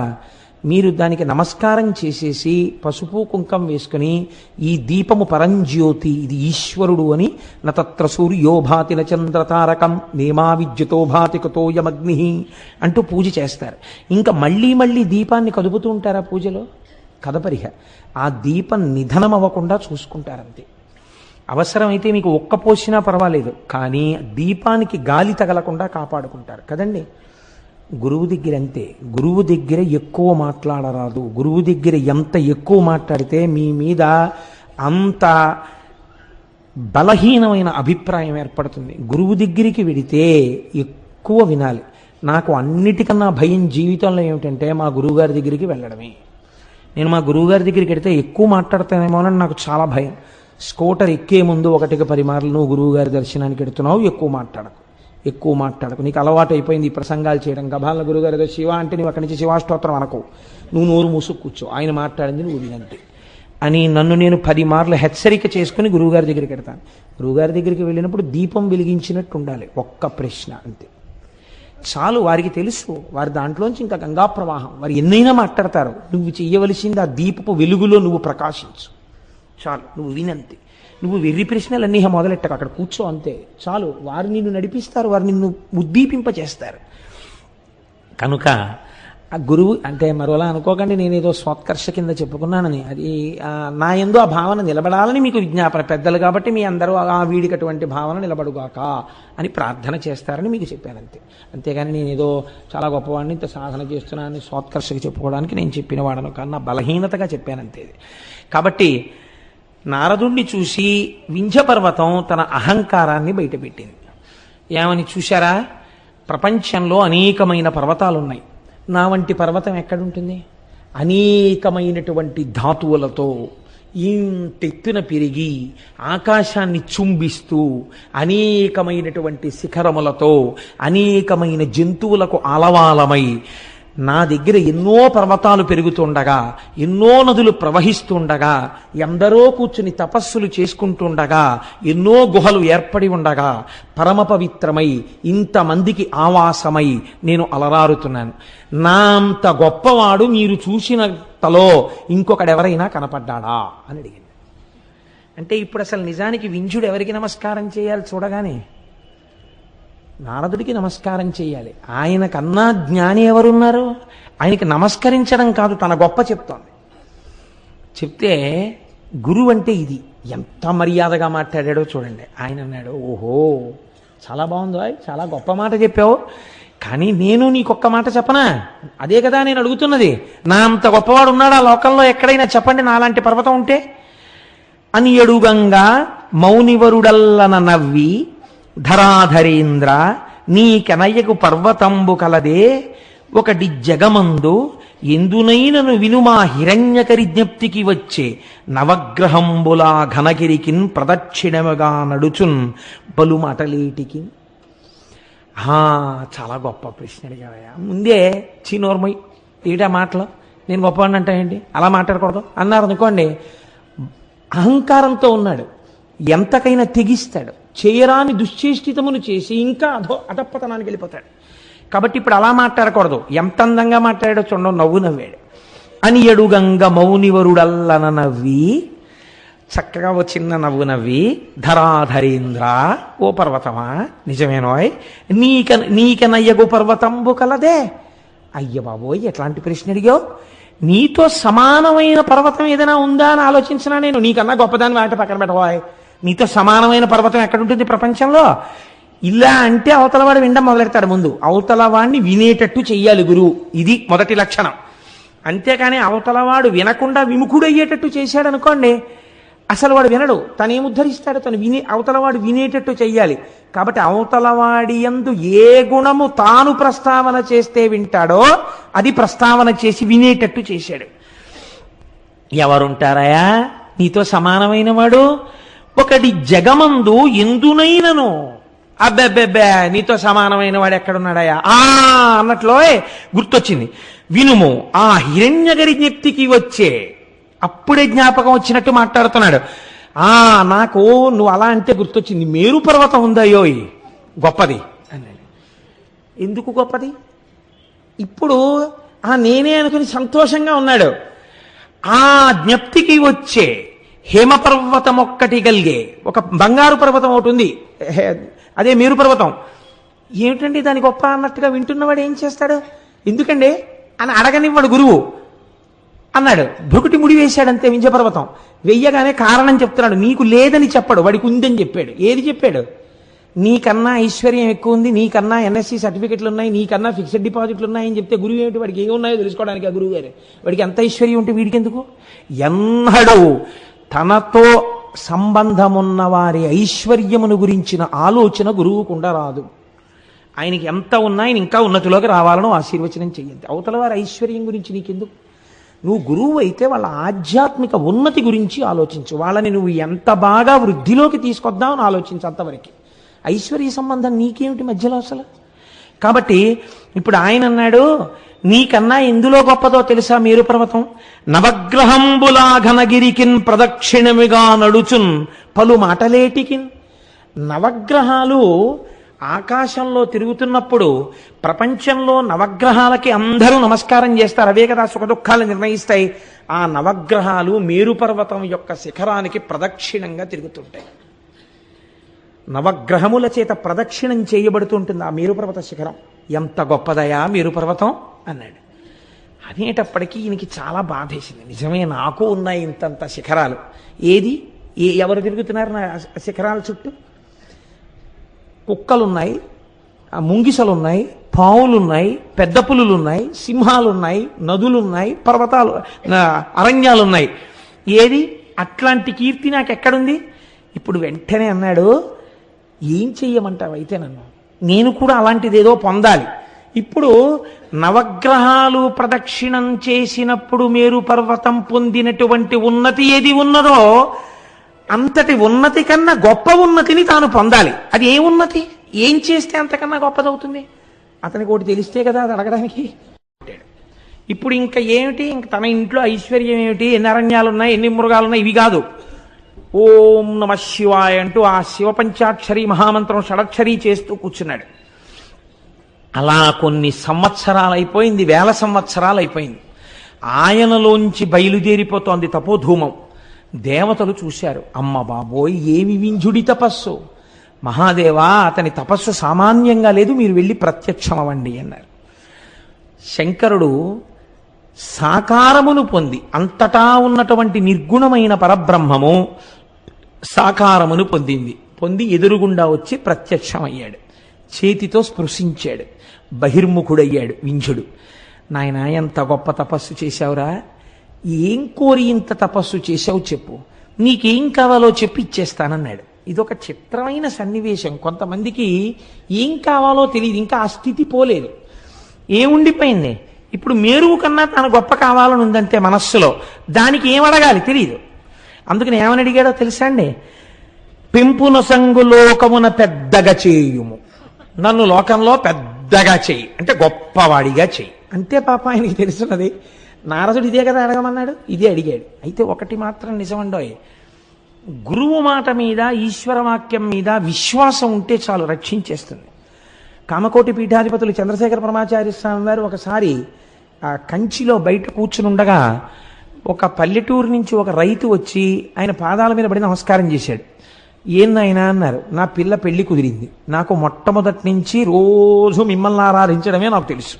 S1: మీరు దానికి నమస్కారం చేసేసి పసుపు కుంకం వేసుకుని ఈ దీపము పరంజ్యోతి, ఇది ఈశ్వరుడు అని, నతత్ర సూర్యో భాతి నచంద్రతారకం నేమా విద్యుతో భాతి కుతోయమగ్ని అంటూ పూజ చేస్తారు. ఇంకా మళ్ళీ మళ్ళీ దీపాన్ని కదుపుతూ ఉంటారా పూజలో? కదపరిహ. ఆ దీపం నిధనం అవ్వకుండా చూసుకుంటారంతే. అవసరమైతే మీకు ఒక్క పోసినా పర్వాలేదు, కానీ దీపానికి గాలి తగలకుండా కాపాడుకుంటారు కదండి. గురువు దగ్గర అంతే. గురువు దగ్గర ఎక్కువ మాట్లాడరాదు. గురువు దగ్గర ఎంత ఎక్కువ మాట్లాడితే మీ మీద అంత బలహీనమైన అభిప్రాయం ఏర్పడుతుంది. గురువు దగ్గరికి వెడితే ఎక్కువ వినాలి. నాకు అన్నిటికన్నా భయం జీవితంలో ఏమిటంటే మా గురువుగారి దగ్గరికి వెళ్ళడమే. నేను మా గురువుగారి దగ్గరికి వెడితే ఎక్కువ మాట్లాడతానేమోనని నాకు చాలా భయం. స్కూటర్ ఎక్కే ముందు 1-10 మార్లు నువ్వు గురువుగారి దర్శనానికి వెడుతున్నావు, ఎక్కువ మాట్లాడకు, నీకు అలవాటు అయిపోయింది ఈ ప్రసంగాలు చేయడం. గభాల గురుగారు ఏదో శివ అంటే నువ్వు అక్కడి నుంచి శివాష్టోత్రం అనకు, నువ్వు నోరు మూసుకు కూర్చో, ఆయన మాట్లాడింది నువ్వు వినంతే అని నన్ను నేను 10 మార్లు హెచ్చరిక చేసుకుని గురువుగారి దగ్గరికి వెడతాను. గురువుగారి దగ్గరికి వెళ్ళినప్పుడు దీపం వెలిగించినట్టు ఉండాలి. ఒక్క ప్రశ్న అంతే చాలు. వారికి తెలుసు, వారి దాంట్లోంచి ఇంకా గంగా ప్రవాహం, వారు ఎన్నైనా మాట్లాడతారు. నువ్వు చెయ్యవలసింది ఆ దీపపు వెలుగులో నువ్వు ప్రకాశించు చాలు. నువ్వు వినంతే. నువ్వు వెర్రి ప్రశ్నలన్నీ మొదలెట్టకు, అక్కడ కూర్చో అంతే చాలు. వారు నిన్ను నడిపిస్తారు, వారు నిన్ను ఉద్దీపింపచేస్తారు. కనుక ఆ గురువు అంటే మరోలా అనుకోకండి, నేనేదో స్వోత్కర్ష కింద చెప్పుకున్నానని. అది నా యందు ఆ భావన నిలబడాలని మీకు విజ్ఞాపన. పెద్దలు కాబట్టి మీ అందరూ ఆ వీడికి అటువంటి భావన నిలబడుగాక అని ప్రార్థన చేస్తారని మీకు చెప్పానంతే. అంతేగాని నేనేదో చాలా గొప్పవాడిని, ఇంత సాధన చేస్తున్నానని స్వోత్కర్షకి చెప్పుకోవడానికి నేను చెప్పిన వాడను కాదు, నా బలహీనతగా చెప్పానంతే. కాబట్టి నారదుణ్ణి చూసి వింధ్యపర్వతం తన అహంకారాన్ని బయటపెట్టింది. ఏమని చూశారా? ప్రపంచంలో అనేకమైన పర్వతాలు ఉన్నాయి, నా వంటి పర్వతం ఎక్కడుంటుంది? అనేకమైనటువంటి ధాతువులతో ఇంతెత్తున పెరిగి ఆకాశాన్ని చుంబిస్తూ అనేకమైనటువంటి శిఖరములతో అనేకమైన జంతువులకు ఆలవాలమై నా దగ్గర ఎన్నో పర్వతాలు పెరుగుతుండగా, ఎన్నో నదులు ప్రవహిస్తుండగా, ఎందరో కూర్చుని తపస్సులు చేసుకుంటుండగా, ఎన్నో గుహలు ఏర్పడి ఉండగా, పరమ పవిత్రమై ఇంతమందికి ఆవాసమై నేను అలరారుతున్నాను. నా అంత గొప్పవాడు మీరు చూసినంతలో ఇంకొకడెవరైనా కనపడ్డాడా అని అడిగింది. అంటే ఇప్పుడు అసలు నిజానికి వింధ్యుడు ఎవరికి నమస్కారం చేయాలి? చూడగానే నారదుడికి నమస్కారం చేయాలి. ఆయన కన్నా జ్ఞాని ఎవరున్నారు? ఆయనకి నమస్కరించడం కాదు, తన గొప్ప చెప్తోంది. చెప్తే గురువు అంటే ఇది. ఎంత మర్యాదగా మాట్లాడాడో చూడండి. ఆయన అన్నాడు, ఓహో చాలా బాగుందో, చాలా గొప్ప మాట చెప్పావు, కానీ నేను నీకొక్క మాట చెప్పనా? అదే కదా నేను అడుగుతున్నది. నా అంత గొప్పవాడు ఉన్నాడు ఆ లోకంలో ఎక్కడైనా? చెప్పండి నాలాంటి పర్వతం ఉంటే అని. ఎడుగంగా మౌనివరుడల్లన నవ్వి ధరాధరేంద్ర నీకెనయ్యకు పర్వతంబు కలదే ఒకటి జగమందు ఎందునైనను వినుమా హిరణ్యకరి జ్ఞప్తికి వచ్చే నవగ్రహంబులా ఘనగిరికిన్ ప్రదక్షిణముగా నడుచున్ బలుమటలేటికి. చాలా గొప్ప ప్రశ్న అడిగావయ్యా. ముందే చీనోర్మయ్ ఏటా మాటలు, నేను గొప్పవాడిని అంటే ఏంటి, అలా మాట్లాడకూడదు అన్నారు అనుకోండి. అహంకారంతో ఉన్నాడు, ఎంతకైనా తెగిస్తాడు, చేయరాని దుశ్చేష్టితమును చేసి ఇంకా అధపతనానికి వెళ్ళిపోతాడు. కాబట్టి ఇప్పుడు అలా మాట్లాడకూడదు. ఎంత అందంగా మాట్లాడాడో చూడండి, నవ్వు నవ్వాడు. అని ఎడుగంగ మౌనివరుడల్లన నవ్వి, చక్కగా ఓ చిన్న నవ్వు నవ్వి, ధరాధరేంద్ర ఓ పర్వతమా నిజమేనోయ్ నీకెనయ్యగు పర్వతంబు కలదే. అయ్య బాబోయ్ ఎట్లాంటి ప్రశ్న అడిగావు? నీతో సమానమైన పర్వతం ఏదైనా ఉందా అని ఆలోచించినా నేను. నీకన్నా గొప్పదాన్ని వాటి పక్కన పెట్టబోయ్. నీతో సమానమైన పర్వతం ఎక్కడుంటుంది ప్రపంచంలో? ఇలా అంటే అవతలవాడు వినడం మొదలెడతాడు. ముందు అవతలవాడిని వినేటట్టు చెయ్యాలి గురువు, ఇది మొదటి లక్షణం. అంతేకాని అవతలవాడు వినకుండా విముఖుడయ్యేటట్టు చేశాడు అనుకోండి, అసలు వాడు వినడు, తనేం ఉద్ధరిస్తాడు? తను అవతలవాడు వినేటట్టు చెయ్యాలి. కాబట్టి అవతలవాడి యందు ఏ గుణము తాను ప్రస్తావన చేస్తే వింటాడో అది ప్రస్తావన చేసి వినేటట్టు చేశాడు. ఎవరుంటారయా నీతో సమానమైన వాడు? ఒకటి జగమందు ఎందునైనను, అబ్బెబ్బెబ్బే నీతో సమానమైన వాడు ఎక్కడున్నాడయా అన్నట్లో గుర్తొచ్చింది. వినుము ఆ హిరణ్యగరి జ్ఞప్తికి వచ్చే, అప్పుడే జ్ఞాపకం వచ్చినట్టు మాట్లాడుతున్నాడు. నాకు నువ్వు అలా అంటే గుర్తొచ్చింది, మేరు పర్వతం ఉందయోయ్ గొప్పది అన్నాడు. ఎందుకు గొప్పది? ఇప్పుడు నేనే అనుకుని సంతోషంగా ఉన్నాడు. ఆ జ్ఞప్తికి వచ్చే హేమపర్వతం ఒక్కటి కలిగే ఒక బంగారు పర్వతం ఒకటి ఉంది, అదే మేరు పర్వతం. ఏమిటండి దాని గొప్ప అన్నట్టుగా వింటున్నవాడు ఏం చేస్తాడు? ఎందుకండి అని అడగనివ్వడు గురువు. అన్నాడు, భృకుటి ముడి వేశాడంతే వింధ్యపర్వతం. వెయ్యగానే కారణం చెప్తున్నాడు. నీకు లేదని చెప్పడు, వాడికి ఉందని చెప్పాడు. ఏది చెప్పాడు? నీకన్నా ఐశ్వర్యం ఎక్కువ ఉంది, నీకన్నా ఎన్ఎస్సి సర్టిఫికెట్లు ఉన్నాయి, నీకన్నా ఫిక్స్డ్ డిపాజిట్లు ఉన్నాయని చెప్తే గురువు ఏమిటి? వాడికి ఏమున్నాయో తెలుసుకోవడానికి ఆ గురువు గారు. వాడికి ఎంత ఐశ్వర్యం ఉంటే వీడికి ఎందుకు? ఎన్నడూ తనతో సంబంధమున్న వారి ఐశ్వర్యమును గురించిన ఆలోచన గురువుకుండా రాదు. ఆయనకి ఎంత ఉన్నా ఆయన ఇంకా ఉన్నతిలోకి రావాలను ఆశీర్వచనం చెయ్యండి. అవతల వారి ఐశ్వర్యం గురించి నీకెందుకు? నువ్వు గురువు అయితే వాళ్ళ ఆధ్యాత్మిక ఉన్నతి గురించి ఆలోచించు. వాళ్ళని నువ్వు ఎంత బాగా వృద్ధిలోకి తీసుకొద్దామని ఆలోచించు. అంతవరకు ఐశ్వర్య సంబంధం నీకేమిటి మధ్యలో అసలు? కాబట్టి ఇప్పుడు ఆయన అన్నాడు, నీకన్నా ఎందులో గొప్పదో తెలుసా మేరు పర్వతం? నవగ్రహంబులా ఘనగిరికిన్ ప్రదక్షిణమిగా నడుచున్ పలు మాటలేటికిన్. నవగ్రహాలు ఆకాశంలో తిరుగుతున్నప్పుడు ప్రపంచంలో నవగ్రహాలకి అందరూ నమస్కారం చేస్తారు. అవే కదా సుఖదుఖాలు నిర్ణయిస్తాయి. ఆ నవగ్రహాలు మేరు పర్వతం యొక్క శిఖరానికి ప్రదక్షిణంగా తిరుగుతుంటాయి. నవగ్రహముల చేత ప్రదక్షిణం చేయబడుతుంటుంది ఆ మేరు పర్వత శిఖరం. ఎంత గొప్పదయా మేరు పర్వతం అన్నాడు. అనేటప్పటికీ ఈయనకి చాలా బాధేసింది. నిజమే, నాకు ఉన్నాయి ఇంతంత శిఖరాలు. ఏది ఎవరు తిరుగుతున్నారు నా శిఖరాల చుట్టూ? కుక్కలున్నాయి, ముంగిసలున్నాయి, పావులున్నాయి, పెద్ద పులులున్నాయి, సింహాలున్నాయి, నదులున్నాయి, పర్వతాలు, అరణ్యాలున్నాయి. ఏది అట్లాంటి కీర్తి నాకు ఎక్కడుంది? ఇప్పుడు వెంటనే అన్నాడు, ఏం చెయ్యమంటావు అయితే నన్ను? నేను కూడా అలాంటిదేదో పొందాలి. ఇప్పుడు నవగ్రహాలు ప్రదక్షిణం చేసినప్పుడు మేరు పర్వతం పొందినటువంటి ఉన్నతి ఏది ఉన్నదో అంతటి ఉన్నతి కన్నా గొప్ప ఉన్నతిని తాను పొందాలి. అది ఏ ఉన్నతి? ఏం చేస్తే అంతకన్నా గొప్పదవుతుంది? అతనికి ఒకటి తెలిస్తే కదా అది అడగడానికి. ఇప్పుడు ఇంకా ఏమిటి? ఇంక తన ఇంట్లో ఐశ్వర్యం ఏమిటి? ఎన్ని అరణ్యాలున్నాయి, ఎన్ని మృగాలున్నాయి, ఇవి కాదు. ఓం నమ శివాయ అంటూ ఆ శివపంచాక్షరి మహామంత్రం షడక్షరి చేస్తూ కూర్చున్నాడు. అలా కొన్ని సంవత్సరాలు అయిపోయింది, వేల సంవత్సరాలు అయిపోయింది. ఆయనలోంచి బయలుదేరిపోతోంది తపోధూమం. దేవతలు చూశారు. అమ్మ బాబోయ్, ఏమి వింజుడి తపస్సు! మహాదేవా, అతని తపస్సు సామాన్యంగా లేదు, మీరు వెళ్ళి ప్రత్యక్షమవ్వండి అన్నారు. శంకరుడు సాకారమును పొంది, అంతటా ఉన్నటువంటి నిర్గుణమైన పరబ్రహ్మము సాకారమును పొంది ఎదురుగుండా వచ్చి ప్రత్యక్షమయ్యాడు. చేతితో స్పృశించాడు. బహిర్ముఖుడయ్యాడు వింజుడు. నాయన, ఎంత గొప్ప తపస్సు చేశావురా! ఏం కోరి ఇంత తపస్సు చేశావు చెప్పు, నీకేం కావాలో చెప్పి ఇచ్చేస్తానన్నాడు. ఇదొక చిత్రమైన సన్నివేశం. కొంతమందికి ఏం కావాలో తెలియదు, ఇంకా ఆ స్థితి పోలేదు. ఏముండిపోయింది? ఇప్పుడు మేరువు కన్నా తన గొప్ప కావాలని ఉందంటే మనస్సులో, దానికి ఏం అడగాలి తెలియదు. అందుకని ఏమని అడిగాడో తెలుసా అండి? పెంపున సంగు లోకమున పెద్దగా చేయుము, నన్ను లోకంలో పెద్దగా చెయ్యి అంటే గొప్పవాడిగా చెయ్యి అంతే. పాప ఆయనకి తెలుసున్నది. నారదుడు ఇదే కదా అడగమన్నాడు, ఇదే అడిగాడు. అయితే ఒకటి మాత్రం నిజమండోయ్, గురువు మాట మీద, ఈశ్వరవాక్యం మీద విశ్వాసం ఉంటే చాలు, రక్షించేస్తుంది. కామకోటి పీఠాధిపతులు చంద్రశేఖర పరమాచార్య స్వామి వారు ఒకసారి ఆ కంచిలో బయట కూర్చుని ఉండగా ఒక పల్లెటూరు నుంచి ఒక రైతు వచ్చి ఆయన పాదాల మీద పడి నమస్కారం చేశాడు. ఏందైనా అన్నారు. నా పిల్ల పెళ్లి కుదిరింది, నాకు మొట్టమొదటి నుంచి రోజు మిమ్మల్ని ఆరాధించడమే నాకు తెలుసు.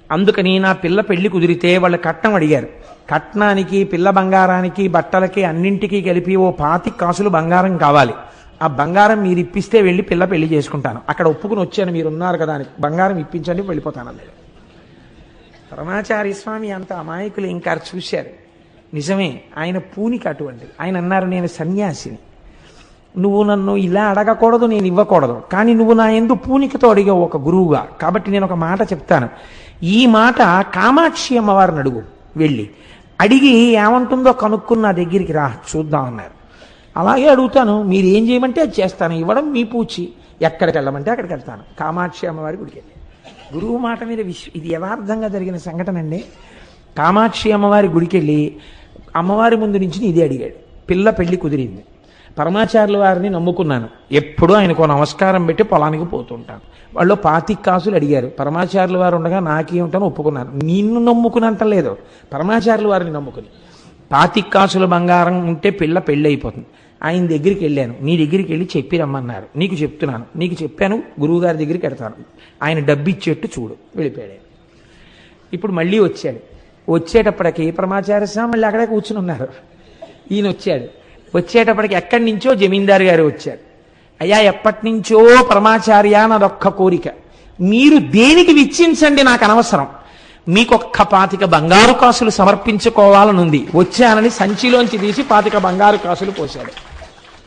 S1: అందుకని నా పిల్ల పెళ్లి కుదిరితే వాళ్ళు కట్నం అడిగారు. కట్నానికి, పిల్ల బంగారానికి, బట్టలకి అన్నింటికీ కలిపి ఓ 25 కాసులు బంగారం కావాలి. ఆ బంగారం మీరు ఇప్పిస్తే వెళ్ళి పిల్ల పెళ్లి చేసుకుంటాను. అక్కడ ఒప్పుకుని వచ్చాను, మీరు ఉన్నారు కదా అని బంగారం ఇప్పించండి వెళ్ళిపోతాను అన్నాడు. పరమాచార్య స్వామి అంత అమాయకులు ఇంకా చూశారు. నిజమే, ఆయన పూనికి అటువంటిది. ఆయన అన్నారు, నేను సన్యాసిని, నువ్వు నన్ను ఇలా అడగకూడదు, నేను ఇవ్వకూడదు, కానీ నువ్వు నా యందు పూనికతో అడిగావు ఒక గురువుగా, కాబట్టి నేను ఒక మాట చెప్తాను. ఈ మాట కామాక్షి అమ్మవారిని అడుగు, వెళ్ళి అడిగి ఏమంటుందో కనుక్కుని నా దగ్గరికి రా చూద్దాం అన్నారు. అలాగే అడుగుతాను, మీరు ఏం చేయమంటే అది చేస్తాను, ఇవ్వడం మీ పూచి, ఎక్కడికి వెళ్ళమంటే అక్కడికి వెళ్తాను. కామాక్షి అమ్మవారి గుడికి వెళ్ళి గురువు మాట మీద ఇది యథార్థంగా జరిగిన సంఘటన అండి. కామాక్షి అమ్మవారి గుడికి వెళ్ళి అమ్మవారి ముందు నుంచి ఇదే అడిగాడు. పిల్ల పెళ్లి కుదిరింది, పరమాచార్యుల వారిని నమ్ముకున్నాను, ఎప్పుడూ ఆయనకు నమస్కారం పెట్టి పొలానికి పోతుంటాను. వాళ్ళు 25 కాసులు అడిగారు, పరమాచార్యుల వారు ఉండగా నాకేమిటని ఒప్పుకున్నాను. నిన్ను నమ్ముకునంటలేదు, పరమాచార్యుల వారిని నమ్ముకుని. 25 కాసుల బంగారం ఉంటే పిల్ల పెళ్ళి అయిపోతుంది. ఆయన దగ్గరికి వెళ్ళాను, నీ దగ్గరికి వెళ్ళి చెప్పి రమ్మన్నారు, నీకు చెప్తున్నాను, నీకు చెప్పాను, గురువుగారి దగ్గరికి వెడతాను, ఆయన డబ్బు ఇచ్చేట్టు చూడు. వెళ్ళిపోయాడు. ఇప్పుడు మళ్ళీ వచ్చాడు. వచ్చేటప్పటికి పరమాచార్య స్వామి మళ్ళీ అక్కడే కూర్చుని ఉన్నారు. ఈయన వచ్చాడు. వచ్చేటప్పటికి ఎక్కడి నుంచో జమీందారు గారు వచ్చారు. అయ్యా, ఎప్పటి నుంచో పరమాచార్య నాదొక్క కోరిక, మీరు దేనికి విచ్చించండి, నాకు అనవసరం, మీకు ఒక్క 25 బంగారు కాసులు సమర్పించుకోవాలనుంది, వచ్చానని సంచిలోంచి తీసి 25 బంగారు కాసులు పోశాడు.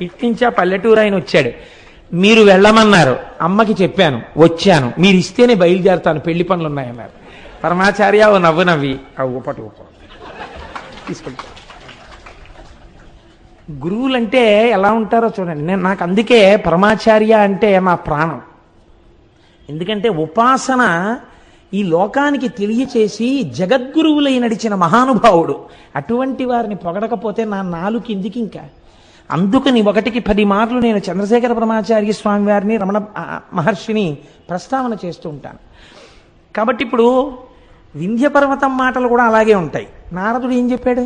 S1: ఇట్నుంచి ఆ పల్లెటూరు ఆయన వచ్చాడు. మీరు వెళ్ళమన్నారు, అమ్మకి చెప్పాను, వచ్చాను, మీరు ఇస్తేనే బయలుదేరుతాను, పెళ్లి పనులు ఉన్నాయన్నారు. పరమాచార్య ఓ నవ్వు నవ్వి ఊపటి తీసుకుంటా. గురువులంటే ఎలా ఉంటారో చూడండి. నాకు అందుకే పరమాచార్య అంటే మా ప్రాణం. ఎందుకంటే ఉపాసన ఈ లోకానికి తెలియచేసి జగద్గురువులై నడిచిన మహానుభావుడు. అటువంటి వారిని పొగడకపోతే నా నాలుగు కిందికి ఇంకా. అందుకని 1కి 10 మార్లు నేను చంద్రశేఖర పరమాచార్య స్వామి వారిని, రమణ మహర్షిని ప్రస్తావన చేస్తూ ఉంటాను. కాబట్టి ఇప్పుడు వింధ్య పర్వతం మాటలు కూడా అలాగే ఉంటాయి. నారదుడు ఏం చెప్పాడు?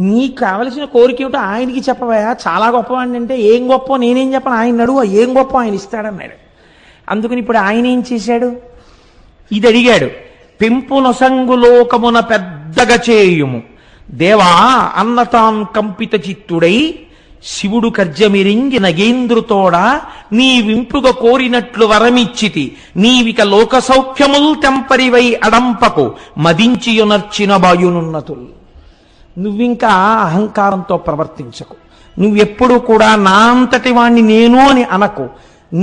S1: నీకు కావలసిన కోరిక ఏమిటో ఆయనకి చెప్పవయా, చాలా గొప్పవాడిని అంటే, ఏం గొప్ప నేనేం చెప్పను, ఆయన నడువు, ఏం గొప్ప ఆయన ఇస్తాడన్నాడు. అందుకని ఇప్పుడు ఆయన ఏం చేశాడు? ఇది అడిగాడు, పెంపు నొసంగులోకమున పెద్దగా చేయుము దేవా అన్నతాన్ కంపిత చిత్తుడై శివుడు కర్జమిరింగి నగేంద్రుతోడ నీ వింపుగా కోరినట్లు వరమిచ్చితి, నీవిక లోక సౌఖ్యముల్ తెంపరివై అడంపకు మదించియునర్చిన బాయునున్నతుల్. నువ్వింకా అహంకారంతో ప్రవర్తించకు, నువ్వెప్పుడు కూడా నా అంతటి వాణ్ణి నేను అని అనకు.